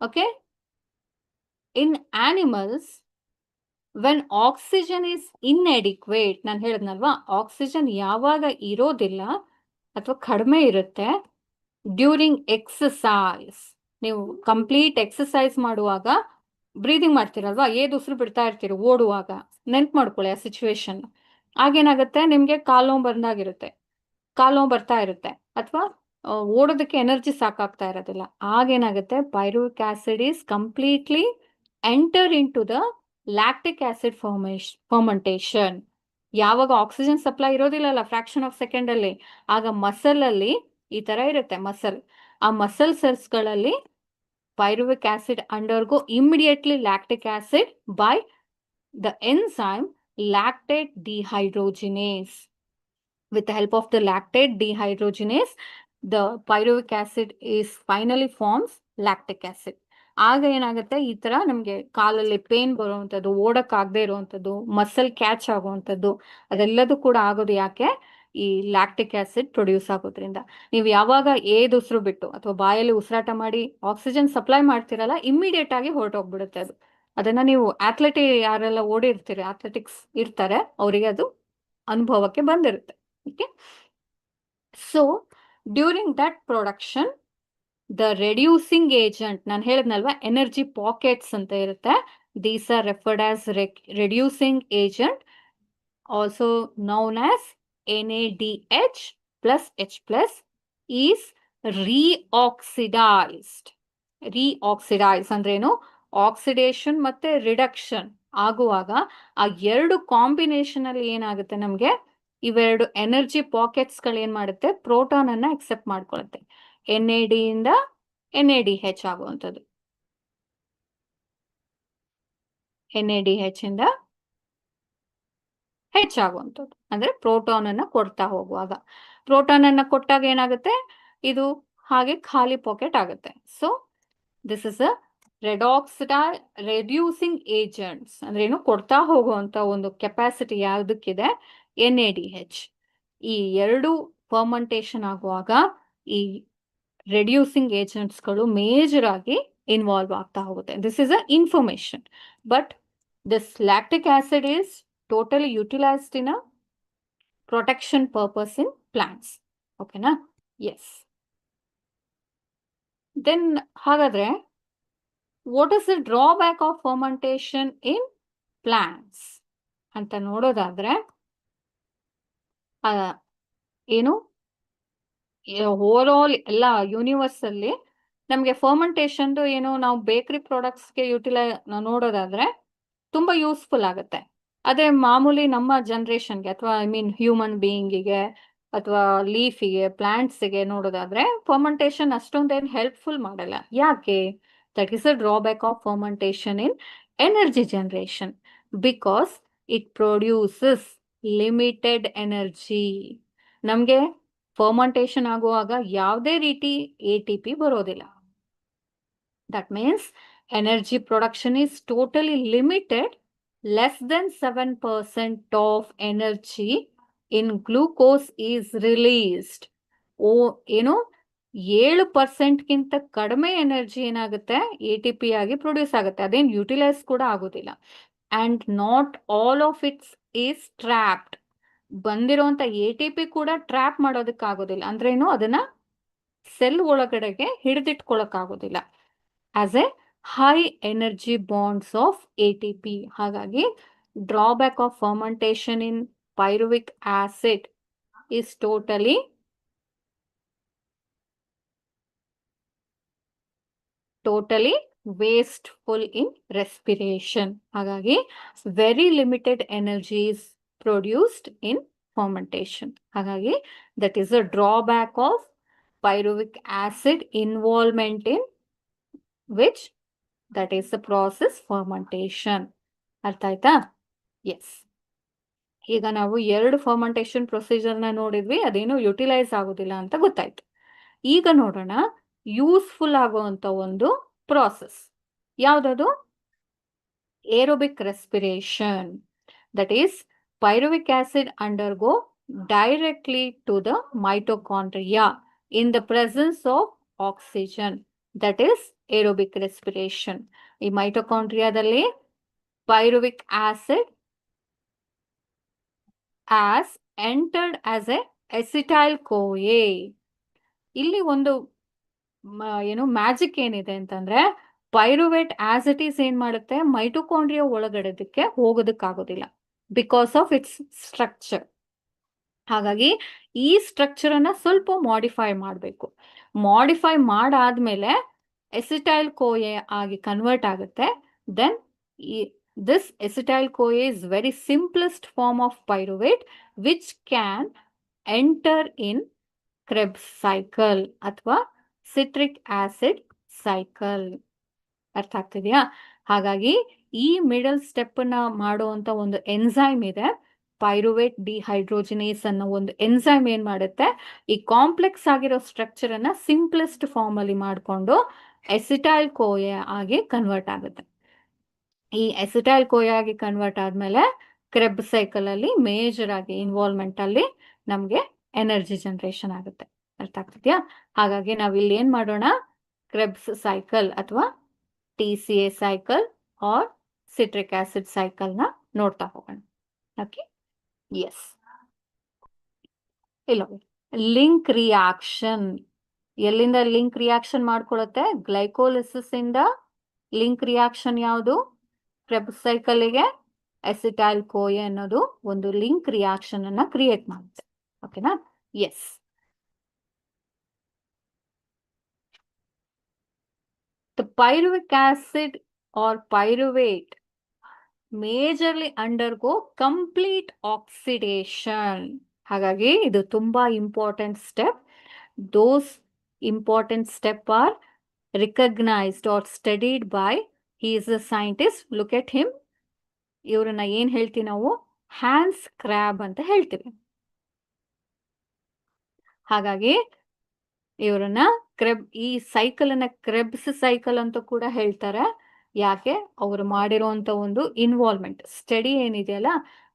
Okay, in animals when oxygen is inadequate, ನಾನು ಹೇಳಿದ್ನಲ್ವಾ, ಆಕ್ಸಿಜನ್ ಯಾವಾಗ ಇರೋದಿಲ್ಲ ಅಥವಾ ಕಡಿಮೆ ಇರುತ್ತೆ, ಡ್ಯೂರಿಂಗ್ ಎಕ್ಸಸೈಸ್, ನೀವು ಕಂಪ್ಲೀಟ್ ಎಕ್ಸಸೈಸ್ ಮಾಡುವಾಗ ಬ್ರೀದಿಂಗ್ ಮಾಡ್ತೀರಲ್ವಾ, ಉಸಿರು ಬಿಡ್ತಾ ಇರ್ತೀರಿ ಓಡುವಾಗ, ನೆನ್ಪು ಮಾಡ್ಕೊಳ್ಳಿ ಆ ಸಿಚುವೇಶನ್. ಆಗೇನಾಗುತ್ತೆ, ನಿಮ್ಗೆ ಕಾಲು ನೋವು ಬರ್ತಾ ಇರುತ್ತೆ ಅಥವಾ ಓಡೋದಕ್ಕೆ ಎನರ್ಜಿ ಸಾಕಾಗ್ತಾ ಇರೋದಿಲ್ಲ. ಆಗೇನಾಗುತ್ತೆ, pyruvic acid is completely enter into the lactic acid fermentation. ಯಾವಾಗ ಆಕ್ಸಿಜನ್ ಸಪ್ಲೈ ಇರೋದಿಲ್ಲಲ್ಲ ಫ್ರಾಕ್ಷನ್ ಆಫ್ ಸೆಕೆಂಡ್ ಅಲ್ಲಿ, ಆಗ ಮಸಲ್ ಅಲ್ಲಿ ಈ ತರ ಇರುತ್ತೆ ಆ ಮಸಲ್ ಸೆಲ್ಸ್ ಗಳಲ್ಲಿ ಪೈರುವಿಕ್ acid undergo immediately lactic acid by the enzyme lactate dehydrogenase. With the help of the lactate dehydrogenase, the pyruvic acid is finally forms lactic acid. ಆಗ ಏನಾಗುತ್ತೆ, ಈ ತರ ನಮ್ಗೆ ಕಾಲಲ್ಲಿ ಪೇನ್ ಬರುವಂಥದ್ದು, ಓಡಕ್ ಆಗದೆ ಇರುವಂಥದ್ದು, ಮಸಲ್ ಕ್ಯಾಚ್ ಆಗುವಂಥದ್ದು, ಅದೆಲ್ಲದೂ ಕೂಡ ಆಗೋದು ಯಾಕೆ, ಈ ಲ್ಯಾಕ್ಟಿಕ್ ಆಸಿಡ್ ಪ್ರೊಡ್ಯೂಸ್ ಆಗೋದ್ರಿಂದ. ನೀವು ಯಾವಾಗ ಉಸಿರು ಬಿಟ್ಟು ಅಥವಾ ಬಾಯಲ್ಲಿ ಉಸಿರಾಟ ಮಾಡಿ ಆಕ್ಸಿಜನ್ ಸಪ್ಲೈ ಮಾಡ್ತಿರಲ್ಲ, ಇಮ್ಮಿಡಿಯೇಟ್ ಆಗಿ ಹೊರಟೋಗ್ಬಿಡುತ್ತೆ ಅದು. ಅದನ್ನ ನೀವು ಯಾರೆಲ್ಲ ಓಡಿರ್ತೀರಿ, ಅಥ್ಲೆಟಿಕ್ಸ್ ಇರ್ತಾರೆ, ಅವರಿಗೆ ಅದು ಅನುಭವಕ್ಕೆ ಬಂದಿರುತ್ತೆ. Okay, so during that production the reducing agent, ನಾನು ಹೇಳಿದ್ನಲ್ವಾ ಎನರ್ಜಿ ಪಾಕೆಟ್ಸ್ ಅಂತ ಇರುತ್ತೆ, these are referred as reducing agent, also known as NADH plus H plus, is reoxidized. ರೀಆಕ್ಸಿಡೈಸ್ ಅಂದ್ರೇನು, ಆಕ್ಸಿಡೇಷನ್ ಮತ್ತೆ ರಿಡಕ್ಷನ್ ಆಗುವಾಗ ಆ ಎರಡು ಕಾಂಬಿನೇಷನ್ ಅಲ್ಲಿ ಏನಾಗುತ್ತೆ ನಮ್ಗೆ, ಇವೆರಡು ಎನರ್ಜಿ ಪಾಕೆಟ್ಸ್ ಗಳು ಏನ್ ಮಾಡುತ್ತೆ, ಪ್ರೋಟಾನ್ ಅನ್ನ ಅಕ್ಸೆಪ್ಟ್ ಮಾಡ್ಕೊಳುತ್ತೆ. NAD ಇಂದ NADH ಆಗುವಂಥದ್ದು, NADH ಇಂದ ಹೆಚ್ಚಾಗುವಂಥದ್ದು. ಅಂದ್ರೆ ಪ್ರೋಟಾನ್ ಅನ್ನ ಕೊಡ್ತಾ ಹೋಗುವಾಗ, ಪ್ರೋಟಾನ್ ಅನ್ನ ಕೊಟ್ಟಾಗ ಏನಾಗುತ್ತೆ, ಇದು ಹಾಗೆ ಖಾಲಿ ಪಾಕೆಟ್ ಆಗುತ್ತೆ. So this is a redoxidise reducing agents ಅಂದ್ರೆ ಏನು, ಕೊಡ್ತಾ ಹೋಗುವಂತ ಒಂದು ಕೆಪಾಸಿಟಿ ಯಾವುದಕ್ಕಿದೆ, NADH. ಈ ಎರಡು ಫರ್ಮೆಂಟೇಶನ್ ಆಗುವಾಗ ಈ ರೆಡ್ಯೂಸಿಂಗ್ ಏಜೆಂಟ್ಸ್ಗಳು ಮೇಜರ್ ಆಗಿ ಇನ್ವಾಲ್ವ್ ಆಗ್ತಾ ಹೋಗುತ್ತೆ. This is a information, but this lactic acid is totally utilized in a protection purpose in plants. ಓಕೆನಾ? ಎಸ್. ದೆನ್ ಹಾಗಾದ್ರೆ what is the drawback of fermentation in plants ಅಂತ ನೋಡೋದಾದ್ರೆ, ಏನು ಓವರ್ ಆಲ್ ಎಲ್ಲ universe ಅಲ್ಲಿ ನಮಗೆ ಫರ್ಮೆಂಟೇಶನ್ ಏನು, ನಾವು ಬೇಕರಿ ಪ್ರಾಡಕ್ಟ್ಸ್ಗೆ ನೋಡೋದಾದ್ರೆ ತುಂಬಾ ಯೂಸ್ಫುಲ್ ಆಗುತ್ತೆ. ಅದೇ ಮಾಮೂಲಿ ನಮ್ಮ ಜನರೇಷನ್ಗೆ ಅಥವಾ ಐ ಮೀನ್ ಹ್ಯೂಮನ್ ಬೀಯಿಂಗಿಗೆ ಅಥವಾ ಲೀಫಿಗೆ ಪ್ಲಾಂಟ್ಸ್ಗೆ ನೋಡೋದಾದ್ರೆ ಫರ್ಮೆಂಟೇಶನ್ ಅಷ್ಟೊಂದೇನು ಹೆಲ್ಪ್ಫುಲ್ ಮಾಡಲ್ಲ. ಯಾಕೆ? That is a drawback of fermentation in energy generation, because it produces limited energy. ನಮಗೆ ಫರ್ಮೆಂಟೇಶನ್ ಆಗುವಾಗ ಯಾವುದೇ ರೀತಿ ATP ಬರೋದಿಲ್ಲ. That means energy production is totally limited. Less than 7% of energy in glucose is released. ಏನು 7%ಗಿಂತ ಕಡಿಮೆ energy ಏನಾಗುತ್ತೆ, ATP ಆಗಿ produce ಆಗುತ್ತೆ. ಅದೇನು ಯುಟಿಲೈಸ್ ಕೂಡ ಆಗೋದಿಲ್ಲ. And not all of it's is trapped. ಬಂದಿರುವಂತ ATP ಕೂಡ ಟ್ರ್ಯಾಪ್ ಮಾಡೋದಕ್ಕಾಗೋದಿಲ್ಲ. ಅಂದ್ರೇನು, ಅದನ್ನ ಸೆಲ್ ಒಳಗಡೆಗೆ ಹಿಡಿದಿಟ್ಕೊಳ್ಳೋಕ್ಕಾಗೋದಿಲ್ಲ. As a high energy bonds of ATP. ಹಾಗಾಗಿ drawback of fermentation in pyruvic acid is totally wasteful in respiration. ಹಾಗಾಗಿ very limited energy is produced in fermentation. ಹಾಗಾಗಿ that is a drawback of pyruvic acid involvement in which that is the process fermentation. ಅರ್ಥ ಆಯ್ತಾ? S. ಈಗ ನಾವು ಎರಡು fermentation ಪ್ರೊಸೀಜರ್ನ ನೋಡಿದ್ವಿ, ಅದೇನು utilise ಆಗೋದಿಲ್ಲ ಅಂತ ಗೊತ್ತಾಯ್ತು. ಈಗ ನೋಡೋಣ ಯೂಸ್ಫುಲ್ ಆಗುವಂತ ಒಂದು ಪ್ರಾಸೆಸ್ ಯಾವುದದು, aerobic respiration. That is pyruvic acid undergo directly to the mitochondria in the presence of oxygen. That is aerobic respiration. ಈ ಮೈಟೊಕಾಂಡ್ರಿಯಾದಲ್ಲಿ pyruvic acid as entered as a acetyl CoA. ಇಲ್ಲಿ ಒಂದು ಏನು ಮ್ಯಾಜಿಕ್ ಏನಿದೆ ಅಂತಂದ್ರೆ, ಪೈರುವೇಟ್ ಆಸ್ ಇಟ್ ಈಸ್ ಏನ್ ಮಾಡುತ್ತೆ, mitochondria ಒಳಗಡೆದಕ್ಕೆ ಹೋಗೋದಕ್ಕಾಗೋದಿಲ್ಲ ಬಿಕಾಸ್ ಆಫ್ ಇಟ್ಸ್ ಸ್ಟ್ರಕ್ಚರ್. ಹಾಗಾಗಿ ಈ ಸ್ಟ್ರಕ್ಚರ್ ಅನ್ನ ಸ್ವಲ್ಪ ಮಾಡಿಫೈ ಮಾಡಬೇಕು. ಮಾಡಿಫೈ ಮಾಡಾದ್ಮೇಲೆ ಎಸಿಟೈಲ್ ಕೋಯೆ ಆಗಿ ಕನ್ವರ್ಟ್ ಆಗುತ್ತೆ. Then this acetyl CoA is very simplest form of pyruvate which can enter in Krebs cycle ಅಥವಾ ಸಿಟ್ರಿಕ್ ಆಸಿಡ್ ಸೈಕಲ್. ಅರ್ಥ ಆಗ್ತಿದೆಯಾ? ಹಾಗಾಗಿ ಈ ಮಿಡಲ್ ಸ್ಟೆಪ್ ನ ಮಾಡುವಂತ ಒಂದು ಎನ್ಸೈಮ್ ಇದೆ, ಪೈರುವೇಟ್ ಡಿಹೈಡ್ರೋಜಿನೇಸ್ ಅನ್ನೋ ಒಂದು ಎನ್ಸೈಮ್ ಏನ್ ಮಾಡುತ್ತೆ, ಈ ಕಾಂಪ್ಲೆಕ್ಸ್ ಆಗಿರೋ ಸ್ಟ್ರಕ್ಚರ್ ಅನ್ನ ಸಿಂಪ್ಲೆಸ್ಟ್ ಫಾರ್ಮ್ ಅಲ್ಲಿ ಮಾಡಿಕೊಂಡು ಎಸಿಟೈಲ್ ಕೋಯೆ ಆಗಿ ಕನ್ವರ್ಟ್ ಆಗುತ್ತೆ. ಈ ಎಸಿಟೈಲ್ ಕೋಯೆ ಆಗಿ ಕನ್ವರ್ಟ್ ಆದ್ಮೇಲೆ ಕ್ರೆಬ್ ಸೈಕಲ್ ಅಲ್ಲಿ ಮೇಜರ್ ಆಗಿ ಇನ್ವಾಲ್ವ್ಮೆಂಟ್ ಅಲ್ಲಿ ನಮ್ಗೆ ಎನರ್ಜಿ ಜನರೇಷನ್ ಆಗುತ್ತೆ. ಅರ್ಥ ಆಗ್ತಿದ್ಯಾ? ಹಾಗಾಗಿ ನಾವ್ ಇಲ್ಲಿ ಏನ್ ಮಾಡೋಣ, ಕ್ರೆಬ್ಸ್ ಸೈಕಲ್ ಅಥವಾ TCA cycle or citric acid cycle ನ ನೋಡ್ತಾ ಹೋಗೋಣ. Okay, yes. ಇಲ್ಲ, ಲಿಂಕ್ ರಿಯಾಕ್ಷನ್. ಎಲ್ಲಿಂದ ಲಿಂಕ್ ರಿಯಾಕ್ಷನ್ ಮಾಡ್ಕೊಳುತ್ತೆ? ಗ್ಲೈಕೋಲಿಸಿಸ್ ಇಂದ ಲಿಂಕ್ ರಿಯಾಕ್ಷನ್ ಯಾವುದು? ಕ್ರೆಬ್ ಸೈಕಲ್ಗೆ ಎಸಿಟೈಲ್ ಕೋಯೆ ಅನ್ನೋದು ಒಂದು ಲಿಂಕ್ ರಿಯಾಕ್ಷನ್ ಅನ್ನ ಕ್ರಿಯೇಟ್ ಮಾಡುತ್ತೆ. ಓಕೆನಾ? S. The pyruvic acid or pyruvate majorly undergo complete oxidation. ಹಾಗಾಗಿ ಇದು ತುಂಬಾ important step. Those important steps are recognized or studied by, he is a scientist, look at him. ಇವ್ರನ್ನ ಏನ್ ಹೇಳ್ತೀವಿ ನಾವು, ಹ್ಯಾನ್ಸ್ ಕ್ರ್ಯಾಬ್ ಅಂತ ಹೇಳ್ತೀವಿ. ಹಾಗಾಗಿ ಇವ್ರನ್ನ ಈ ಸೈಕಲ್ ಅನ್ನ ಕ್ರೆಬ್ಸ್ ಸೈಕಲ್ ಅಂತ ಕೂಡ ಹೇಳ್ತಾರೆ. ಯಾಕೆ, ಅವ್ರು ಮಾಡಿರುವಂತ ಒಂದು ಇನ್ವಾಲ್ವ್ಮೆಂಟ್ ಸ್ಟಡಿ ಏನಿದೆಯಲ್ಲ,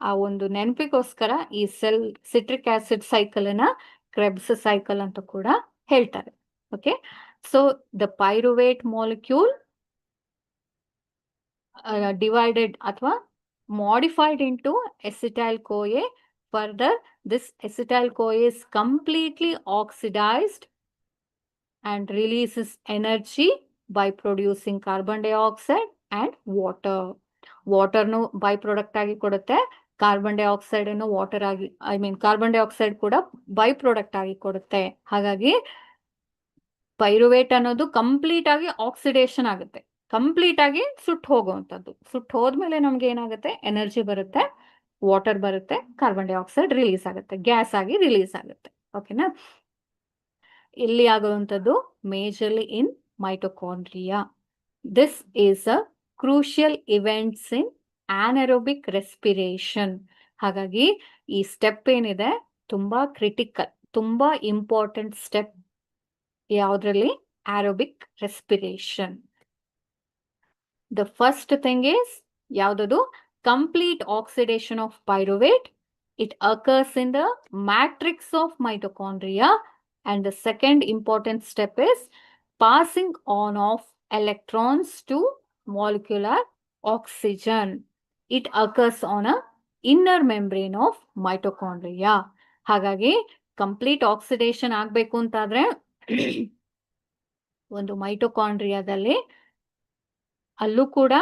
ಆ ಒಂದು ನೆನಪಿಗೋಸ್ಕರ ಈ ಸಿಟ್ರಿಕ್ ಆಸಿಡ್ ಸೈಕಲ್ ಅನ್ನ ಕ್ರೆಬ್ಸ್ ಸೈಕಲ್ ಅಂತ ಕೂಡ ಹೇಳ್ತಾರೆ. Okay, so the pyruvate molecule divided ಅಥವಾ modified into acetyl CoA. Further, this acetyl CoA is completely oxidized and releases energy by producing carbon dioxide and water. ವಾಟರ್ನು ಬೈ ಪ್ರಾಡಕ್ಟ್ ಆಗಿ ಕೊಡುತ್ತೆ, carbon dioxide ಅನ್ನು water ಆಗಿ, carbon dioxide ಕೂಡ by product ಆಗಿ ಕೊಡುತ್ತೆ. ಹಾಗಾಗಿ ಪೈರುವೇಟ್ ಅನ್ನೋದು ಕಂಪ್ಲೀಟ್ ಆಗಿ ಆಕ್ಸಿಡೇಷನ್ ಆಗುತ್ತೆ, ಕಂಪ್ಲೀಟ್ ಆಗಿ ಸುಟ್ಟು ಹೋಗುವಂಥದ್ದು. ಸುಟ್ಟು ಹೋದ್ಮೇಲೆ ನಮ್ಗೆ ಏನಾಗುತ್ತೆ, ಎನರ್ಜಿ ಬರುತ್ತೆ, ವಾಟರ್ ಬರುತ್ತೆ, ಕಾರ್ಬನ್ ಡೈಆಕ್ಸೈಡ್ ರಿಲೀಸ್ ಆಗುತ್ತೆ, ಗ್ಯಾಸ್ ಆಗಿ ರಿಲೀಸ್ ಆಗುತ್ತೆ. ಓಕೆನಾ, ಇಲ್ಲಿ ಆಗುವಂಥದ್ದು majorly in mitochondria. This is a crucial events in anaerobic respiration. ಹಾಗಾಗಿ ಈ ಸ್ಟೆಪ್ ಏನಿದೆ ತುಂಬಾ ಕ್ರಿಟಿಕಲ್, ತುಂಬಾ ಇಂಪಾರ್ಟೆಂಟ್ ಸ್ಟೆಪ್. ಯಾವುದ್ರಲ್ಲಿ, aerobic respiration. The first thing is ಯಾವುದದು, complete oxidation of pyruvate. It occurs in the matrix of mitochondria. And the second important step is passing on of electrons to molecular oxygen. It occurs on a inner membrane of mitochondria. ಹಾಗಾಗಿ complete oxidation ಆಗ್ಬೇಕು ಅಂತಾದ್ರೆ ಒಂದು ಮೈಟೊಕಾಂಡ್ರಿಯಾದಲ್ಲಿ ಅಲ್ಲೂ ಕೂಡ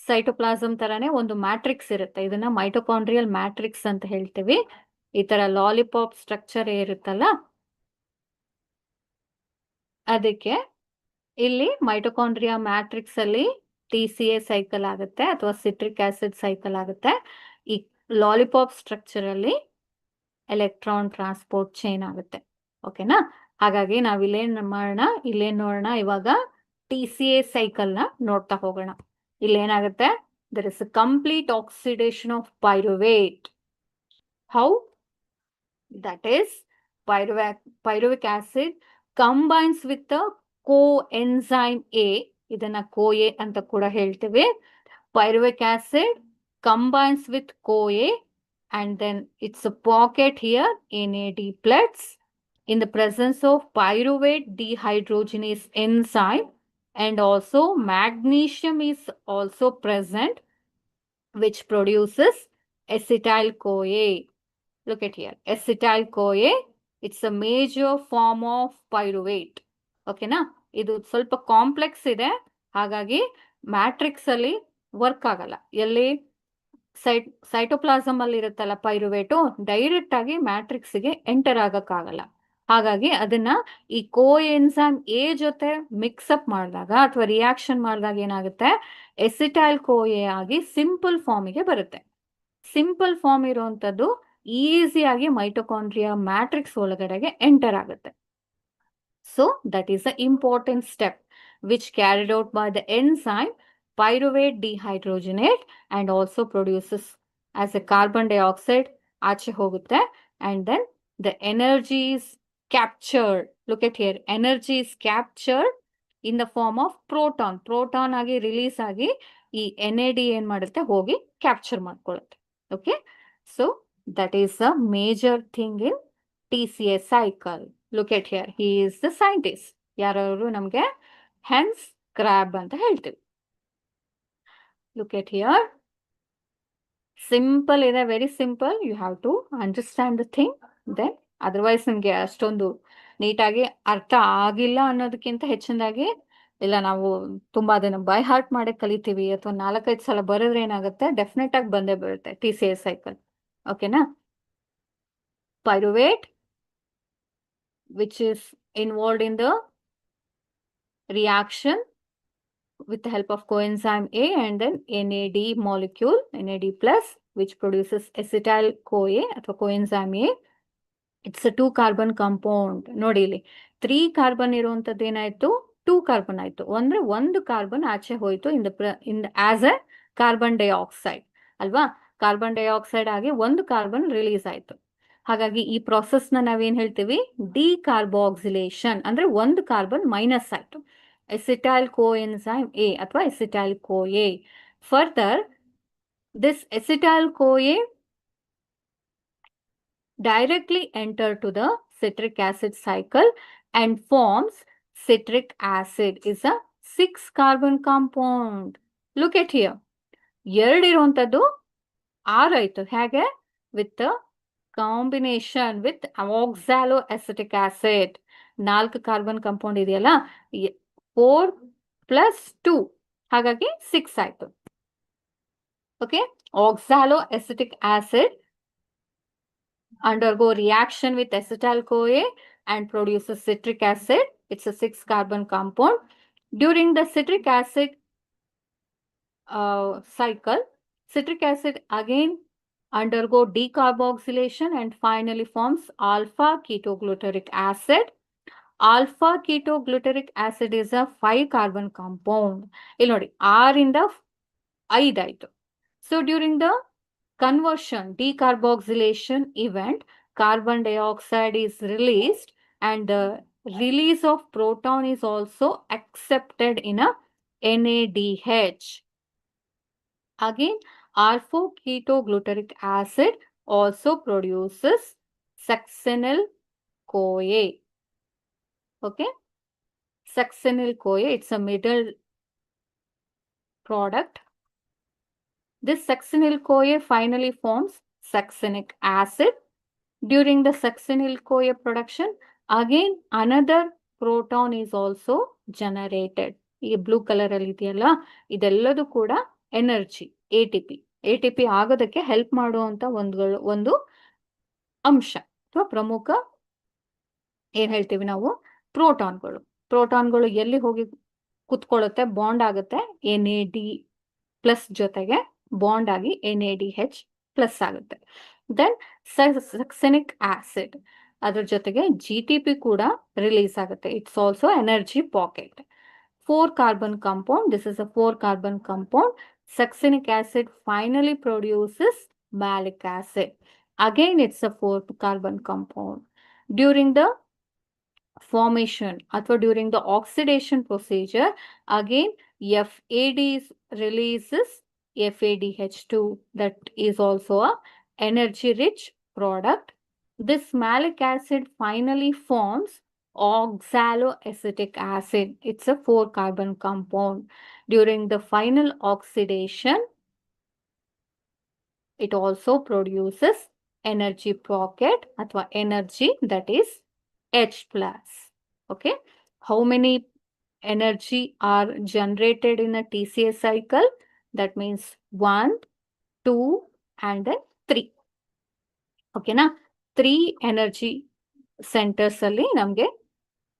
cytoplasm ತರಾನೇ ಒಂದು matrix ಇರುತ್ತೆ. ಇದನ್ನ ಮೈಟೊಕಾಂಡ್ರಿಯಲ್ ಮ್ಯಾಟ್ರಿಕ್ಸ್ ಅಂತ ಹೇಳ್ತೀವಿ. ಈ ತರ ಲಾಲಿಪಾಪ್ ಸ್ಟ್ರಕ್ಚರ್ ಇರುತ್ತಲ್ಲ, ಅದಕ್ಕೆ ಇಲ್ಲಿ ಮೈಟೊಕಾಂಡ್ರಿಯಾ ಮ್ಯಾಟ್ರಿಕ್ಸ್ ಅಲ್ಲಿ TCA ಸೈಕಲ್ ಆಗುತ್ತೆ ಅಥವಾ ಸಿಟ್ರಿಕ್ ಆಸಿಡ್ ಸೈಕಲ್ ಆಗುತ್ತೆ. ಈ ಲಾಲಿಪಾಪ್ ಸ್ಟ್ರಕ್ಚರ್ ಅಲ್ಲಿ ಎಲೆಕ್ಟ್ರಾನ್ ಟ್ರಾನ್ಸ್ಪೋರ್ಟ್ ಚೈನ್ ಆಗುತ್ತೆ. ಓಕೆನಾ, ಹಾಗಾಗಿ ನಾವ್ ಇಲ್ಲೇನ್ ನೋಡೋಣ ಇವಾಗ TCA ಸೈಕಲ್ ನ ನೋಡ್ತಾ ಹೋಗೋಣ. ಇಲ್ಲೇನಾಗುತ್ತೆ, there is a complete oxidation of pyruvate. How? That is, pyruvic acid combines with the coenzyme A. ಇದನ್ನ CoA ಅಂತ ಕೂಡ ಹೇಳ್ತೀವಿ. Pyruvic acid combines with CoA and then it's a pocket here, NAD plus, in the presence of pyruvate dehydrogenase enzyme, and also magnesium is also present, which produces acetyl CoA. Look at here, acetyl CoA. It's a major form of pyruvate. ಓಕೆನಾ, ಇದು ಸ್ವಲ್ಪ complex ಇದೆ, ಹಾಗಾಗಿ matrix ಅಲ್ಲಿ work ಆಗಲ್ಲ. ಎಲ್ಲಿ cytoplasm ಅಲ್ಲಿ ಇರುತ್ತಲ್ಲ ಪೈರುವೇಟು, ಡೈರೆಕ್ಟ್ ಆಗಿ ಮ್ಯಾಟ್ರಿಕ್ಸ್ ಗೆ ಎಂಟರ್ ಆಗಕ್ಕಾಗಲ್ಲ. ಹಾಗಾಗಿ ಅದನ್ನ ಈ ಕೋಎನ್ಸೈಮ್ ಎ ಜೊತೆ ಮಿಕ್ಸ್ಅಪ್ ಮಾಡಿದಾಗ ಅಥವಾ ರಿಯಾಕ್ಷನ್ ಮಾಡಿದಾಗ ಏನಾಗುತ್ತೆ, ಎಸಿಟೈಲ್ CoA ಆಗಿ ಸಿಂಪಲ್ ಫಾರ್ಮಿಗೆ ಬರುತ್ತೆ. ಸಿಂಪಲ್ ಫಾರ್ಮ್ ಇರುವಂತದ್ದು ಈಸಿಯಾಗಿ ಮೈಟೊಕಾಂಡ್ರಿಯಾ ಮ್ಯಾಟ್ರಿಕ್ಸ್ ಒಳಗಡೆಗೆ ಎಂಟರ್ ಆಗುತ್ತೆ. So that is the important step which carried out by the enzyme pyruvate dehydrogenate and also produces as a carbon dioxide ಆಚೆ ಹೋಗುತ್ತೆ, and then the energy is captured. Look at here, energy is captured in the form of proton ಆಗಿ release ಆಗಿ ಈ NAD ಏನ್ ಮಾಡುತ್ತೆ, ಹೋಗಿ capture ಮಾಡ್ಕೊಳ್ಳುತ್ತೆ. Okay, so that is a major thing in TCA cycle. Look at here, he is the scientist. ಯಾರು ನಮ್ಗೆ Hans crab ಅಂತ ಹೇಳ್ತೀವಿ. Look at here, ಸಿಂಪಲ್ ಇದೆ, very simple. You have to understand the thing, then otherwise ನಿಮ್ಗೆ ಅಷ್ಟೊಂದು ನೀಟಾಗಿ ಅರ್ಥ ಆಗಿಲ್ಲ ಅನ್ನೋದಕ್ಕಿಂತ ಹೆಚ್ಚಿನದಾಗಿ, ಇಲ್ಲ ನಾವು ತುಂಬಾ ಅದನ್ನ ಬೈ ಹಾರ್ಟ್ ಮಾಡಿ ಕಲಿತೀವಿ ಅಥವಾ 4-5 ಸಲ ಬರೆದ್ರೆ ಏನಾಗುತ್ತೆ, ಡೆಫಿನೆಟ್ ಆಗಿ ಬಂದೇ ಬರುತ್ತೆ TCA ಸೈಕಲ್. ಓಕೆನಾ, pyruvate which is involved in the reaction with the help of coenzyme A and then NAD molecule, NAD plus, which produces acetyl-CoA ಅಥವಾ coenzyme A. It's a 2 carbon compound. ನೋಡಿ ಇಲ್ಲಿ 3 carbon ಇರುವಂತದ್ದು ಏನಾಯ್ತು, 2 carbon ಆಯ್ತು. ಅಂದ್ರೆ ಒಂದು carbon ಆಚೆ ಹೋಯ್ತು in as A carbon dioxide ಅಲ್ವಾ. ಕಾರ್ಬನ್ ಡೈಆಕ್ಸೈಡ್ ಆಗಿ ಒಂದು ಕಾರ್ಬನ್ ರಿಲೀಸ್ ಆಯ್ತು. ಹಾಗಾಗಿ ಈ process ನ ನಾವೇನ್ ಹೇಳ್ತೀವಿ, ಡಿಕಾರ್ಬಾಕ್ಸಿಲೇಷನ್. ಅಂದ್ರೆ ಒಂದು ಕಾರ್ಬನ್ ಮೈನಸ್ ಆಯ್ತು. acetyl coenzyme A ಅಥವಾ acetyl CoA. Further, this acetyl CoA directly enter to the citric acid cycle and forms citric acid. Is a 6 carbon compound. Look at here. ಎರಡು ಇರುವಂತದ್ದು 6 ಆಯ್ತು. ಹೇಗೆ? with the combination with oxaloacetic acid. 4 carbon compound ಇದೆಯಲ್ಲ, 4 plus 2 ಹಾಗಾಗಿ 6 ಆಯ್ತು. Okay, oxaloacetic acid undergo reaction with acetyl-CoA and produces citric acid. It's a 6 carbon compound. During the citric acid cycle, citric acid again undergo decarboxylation and finally forms alpha ketogluteric acid. Alpha ketogluteric acid is a 5 carbon compound. ಇಲ್ಲಿ ನೋಡಿ 6 ಇಂದ 5 ಆಯ್ತು. So during the conversion, decarboxylation event, carbon dioxide is released and the release of proton is also accepted in a NADH. Again, alpha ketogluteric acid also produces succinyl-CoA. Okay, succinyl-CoA, it's a middle product. This succinyl-CoA finally forms succinic acid. During the succinyl-CoA production, again another proton is also generated. ಈ blue colour ಅಲ್ಲಿ ಇದೆಯಲ್ಲ, ಇದೆಲ್ಲದೂ ಕೂಡ energy, ATP ಆಗೋದಕ್ಕೆ help ಮಾಡುವಂತ ಒಂದು ಅಂಶ ಅಥವಾ ಪ್ರಮುಖ ಏನ್ ಹೇಳ್ತೀವಿ ನಾವು, ಪ್ರೋಟಾನ್ಗಳು ಎಲ್ಲಿ ಹೋಗಿ ಕುತ್ಕೊಳ್ಳುತ್ತೆ, ಬಾಂಡ್ ಆಗುತ್ತೆ NAD ಪ್ಲಸ್ ಜೊತೆಗೆ ಬಾಂಡ್ ಆಗಿ NADH ಪ್ಲಸ್ ಆಗುತ್ತೆ. ದೆನ್ ಸಕ್ಸೆನಿಕ್ ಆಸಿಡ್ ಅದ್ರ ಜೊತೆಗೆ GTP ಕೂಡ ರಿಲೀಸ್ ಆಗುತ್ತೆ. It's also energy pocket. 4 carbon compound. This is a 4 carbon compound. Succinic acid finally produces malic acid. Again, it's a 4 carbon compound. During the formation or during the oxidation procedure, again FAD releases FADH2. That is also a energy rich product. This malic acid finally forms oxaloacetic acid. It's a 4 carbon compound. During the final oxidation, it also produces energy pocket or energy, that is H plus. Okay, how many energy are generated in a TCA cycle? That means 1, 2 and then 3. Okay na, 3 energy centers ಅಲ್ಲಿ ನಮಗೆ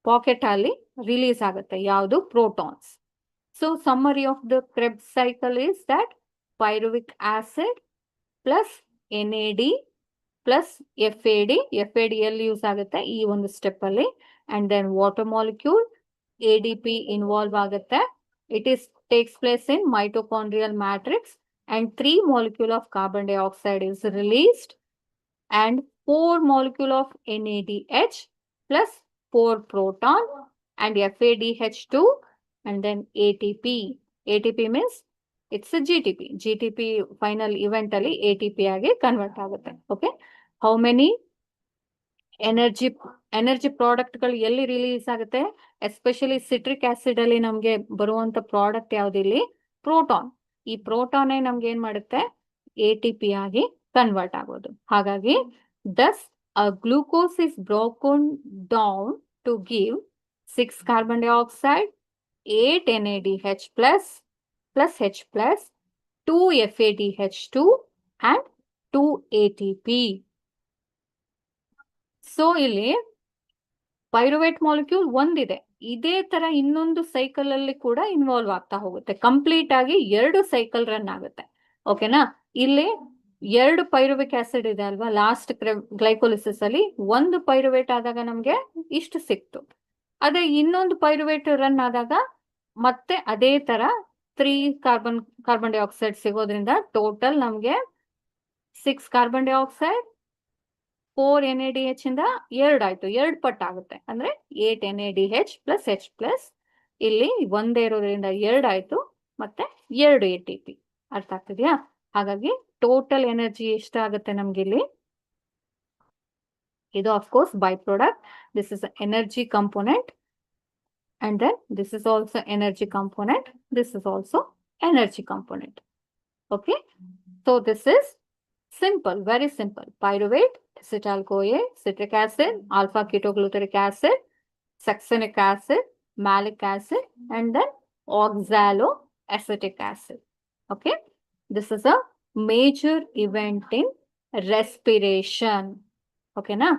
packet ಅಲ್ಲಿ release ಆಗುತ್ತೆ. ಯಾವುದು? Protons. So summary of the Krebs cycle is that pyruvic acid plus NAD plus FAD ಎಲ್ಲಿ use ಆಗುತ್ತೆ ಈ ಒಂದು step ಅಲ್ಲಿ. And then water molecule ADP involve ಆಗುತ್ತೆ. It is takes place in mitochondrial matrix and 3 molecule of carbon dioxide is released and 4 molecule of NADH plus 4 proton and FADH2 and then ATP. ATP means it's a GTP final event ಅಲ್ಲಿ ATP ಆಗಿ convert ಆಗುತ್ತೆ. Okay, how many energy ಪ್ರಾಡಕ್ಟ್ಗಳು ಎಲ್ಲಿ release ಆಗುತ್ತೆ? Especially citric acid ಅಲ್ಲಿ ನಮಗೆ ಬರುವಂತ product ಯಾವ್ದಿಲ್ಲಿ? Proton. ಈ proton ನಮ್ಗೆ ಏನ್ ಮಾಡುತ್ತೆ? ATP ಆಗಿ ಕನ್ವರ್ಟ್ ಆಗೋದು. ಹಾಗಾಗಿ thus a glucose is broken down to give 6 carbon dioxide, 8 NADH plus H plus, 2 FADH2 and 2 ATP. So ಇಲ್ಲಿ ಪೈರುವೇಟ್ ಮಾಲಿಕ್ಯೂಲ್ ಒಂದಿದೆ, ಇದೇ ತರ ಇನ್ನೊಂದು ಸೈಕಲ್ ಅಲ್ಲಿ ಕೂಡ ಇನ್ವಾಲ್ವ್ ಆಗ್ತಾ ಹೋಗುತ್ತೆ. ಕಂಪ್ಲೀಟ್ ಆಗಿ 2 ಸೈಕಲ್ ರನ್ ಆಗುತ್ತೆ. ಓಕೆನಾ? ಇಲ್ಲಿ 2 ಪೈರುವಿಕ್ ಆಸಿಡ್ ಇದೆ ಅಲ್ವಾ ಲಾಸ್ಟ್ ಗ್ಲೈಕೋಲಿಸಿಸ್ ಅಲ್ಲಿ. ಒಂದು ಪೈರುವೇಟ್ ಆದಾಗ ನಮ್ಗೆ ಇಷ್ಟು ಸಿಕ್ತು. ಅದೇ ಇನ್ನೊಂದು ಪೈರುವೇಟ್ ರನ್ ಆದಾಗ ಮತ್ತೆ ಅದೇ ತರ 3 ಕಾರ್ಬನ್ ಡೈಆಕ್ಸೈಡ್ ಸಿಗೋದ್ರಿಂದ ಟೋಟಲ್ ನಮ್ಗೆ 6 ಕಾರ್ಬನ್ ಡೈಆಕ್ಸೈಡ್ 4 NADH ಇಂದ 2 ಆಯ್ತು. 2 ಪಟ್ಟು ಆಗುತ್ತೆ. ಅಂದ್ರೆ 8 NADH ಪ್ಲಸ್ H ಪ್ಲಸ್ ಇಲ್ಲಿ ಒಂದೇ ಇರೋದ್ರಿಂದ 2 ಆಯ್ತು. ಮತ್ತೆ 2 ATP. ಅರ್ಥ ಆಗ್ತಿದ್ಯಾ? ಹಾಗಾಗಿ ಟೋಟಲ್ ಎನರ್ಜಿ ಎಷ್ಟಾಗುತ್ತೆ ನಮ್ಗೆ ಇಲ್ಲಿ? ಇದು of course by product. This is energy component. And then this is also energy component. This is also energy component. Okay. So this is simple, very simple. Pyruvate, acetyl-CoA, citric acid, alpha ketoglutaric acid, succinic acid, malic acid, and then oxaloacetic acid. Okay. This is a major event in respiration. Okay, na?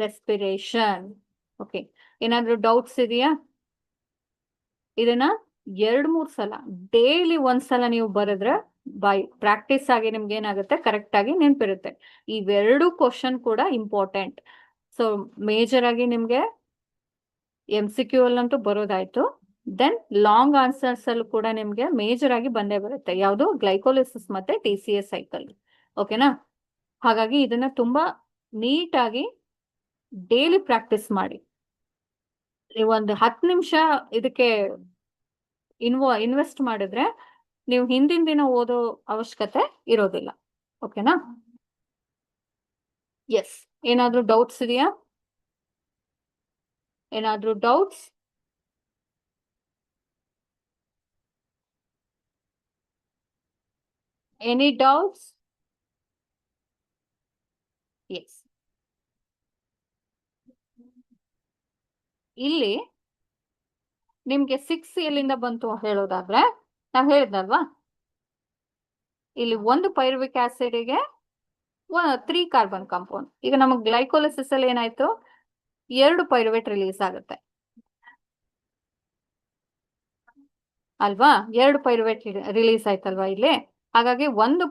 Respiration. Okay, ಏನಾದ್ರೂ doubts ಇದೆಯಾ? ಇದನ್ನ 2-3 ಸಲ daily ಒಂದ್ಸಲ ನೀವು ಬರೆದ್ರೆ by practice ಆಗಿ ನಿಮ್ಗೆ ಏನಾಗುತ್ತೆ, ಕರೆಕ್ಟ್ ಆಗಿ ನೆನಪಿರುತ್ತೆ. ಇವೆರಡು ಕ್ವಶನ್ ಕೂಡ ಇಂಪಾರ್ಟೆಂಟ್. ಸೊ ಮೇಜರ್ ಆಗಿ ನಿಮ್ಗೆ MCQ ಅಲ್ಲಂತೂ ಬರೋದಾಯ್ತು. ದೆನ್ ಲಾಂಗ್ ಆನ್ಸರ್ಸ್ ಅಲ್ಲೂ ಕೂಡ ನಿಮ್ಗೆ ಮೇಜರ್ ಆಗಿ ಬಂದೇ ಬರುತ್ತೆ. ಯಾವುದು? ಗ್ಲೈಕೋಲಿಸಿಸ್ ಮತ್ತೆ TCA ಸೈಕಲ್. ಓಕೆನಾ? ಹಾಗಾಗಿ ಇದನ್ನ ತುಂಬಾ ನೀಟಾಗಿ ಡೈಲಿ ಪ್ರಾಕ್ಟೀಸ್ ಮಾಡಿ. ನೀವು ಒಂದು 10 ನಿಮಿಷ ಇದಕ್ಕೆ ಇನ್ವೆಸ್ಟ್ ಮಾಡಿದ್ರೆ ನೀವು ಹಿಂದಿನ ದಿನ ಓದೋ ಅವಶ್ಯಕತೆ ಇರೋದಿಲ್ಲ. ಓಕೆನಾ? ಎಸ್. ಏನಾದ್ರೂ ಡೌಟ್ಸ್ ಇದೆಯಾ? ಏನಾದ್ರೂ ಡೌಟ್ಸ್? Any doubts? ಎಸ್. ಇಲ್ಲಿ ನಿಮ್ಗೆ 6 ಎಲ್ಲಿಂದ ಬಂತು ಹೇಳೋದಾದ್ರೆ, ನಾವ್ ಹೇಳಿದ್ನಲ್ವಾ, ಇಲ್ಲಿ ಒಂದು ಪೈರುವಿಕ್ ಆಸಿಡ್ಗೆ 3 ಕಾರ್ಬನ್ ಕಾಂಪೌಂಡ್. ಈಗ ನಮಗೆ ಗ್ಲೈಕೋಲಿಸಿಸ್ ಅಲ್ಲಿ ಏನಾಯ್ತು, 2 ಪೈರುವೇಟ್ ರಿಲೀಸ್ ಆಗುತ್ತೆ ಅಲ್ವಾ? 2 ಪೈರುವೇಟ್ ರಿಲೀಸ್ ಆಯ್ತಲ್ವಾ ಇಲ್ಲಿ. ಹಾಗಾಗಿ ಒಂದು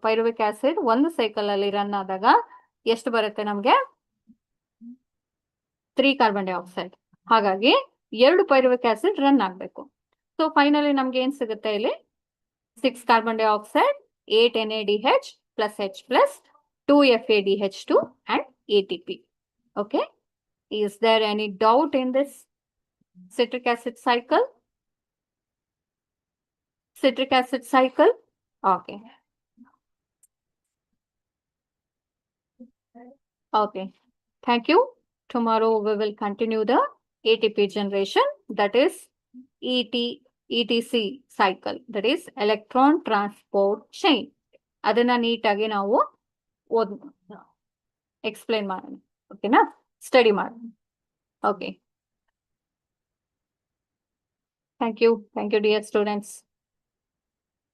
ಪೈರುವಿಕ್ ಆಸಿಡ್ ಒಂದು ಸೈಕಲ್ ಅಲ್ಲಿ ರನ್ ಆದಾಗ ಎಷ್ಟು ಬರುತ್ತೆ ನಮ್ಗೆ? 3 ಕಾರ್ಬನ್ ಡೈಆಕ್ಸೈಡ್. ಹಾಗಾಗಿ 2 ಪೈರುವಿಕ್ ಆಸಿಡ್ ರನ್ ಆಗ್ಬೇಕು. ಸೊ ಫೈನಲಿ ನಮ್ಗೆ ಏನ್ ಸಿಗುತ್ತೆ ಇಲ್ಲಿ? 6 carbon dioxide, 8 NADH plus H plus 2 FADH2 and ATP. Okay. Is there any doubt in this citric acid cycle? Citric acid cycle? Okay. Okay. Thank you. Tomorrow we will continue the ATP generation, that is ETC cycle, that is electron transport chain. ಅದನ್ನ ನೀಟಾಗಿ ನಾವು explain ಮಾಡೋಣ. ಓಕೆನಾ? Study ಮಾಡೋಣ. Okay. Thank you. Thank you dear students.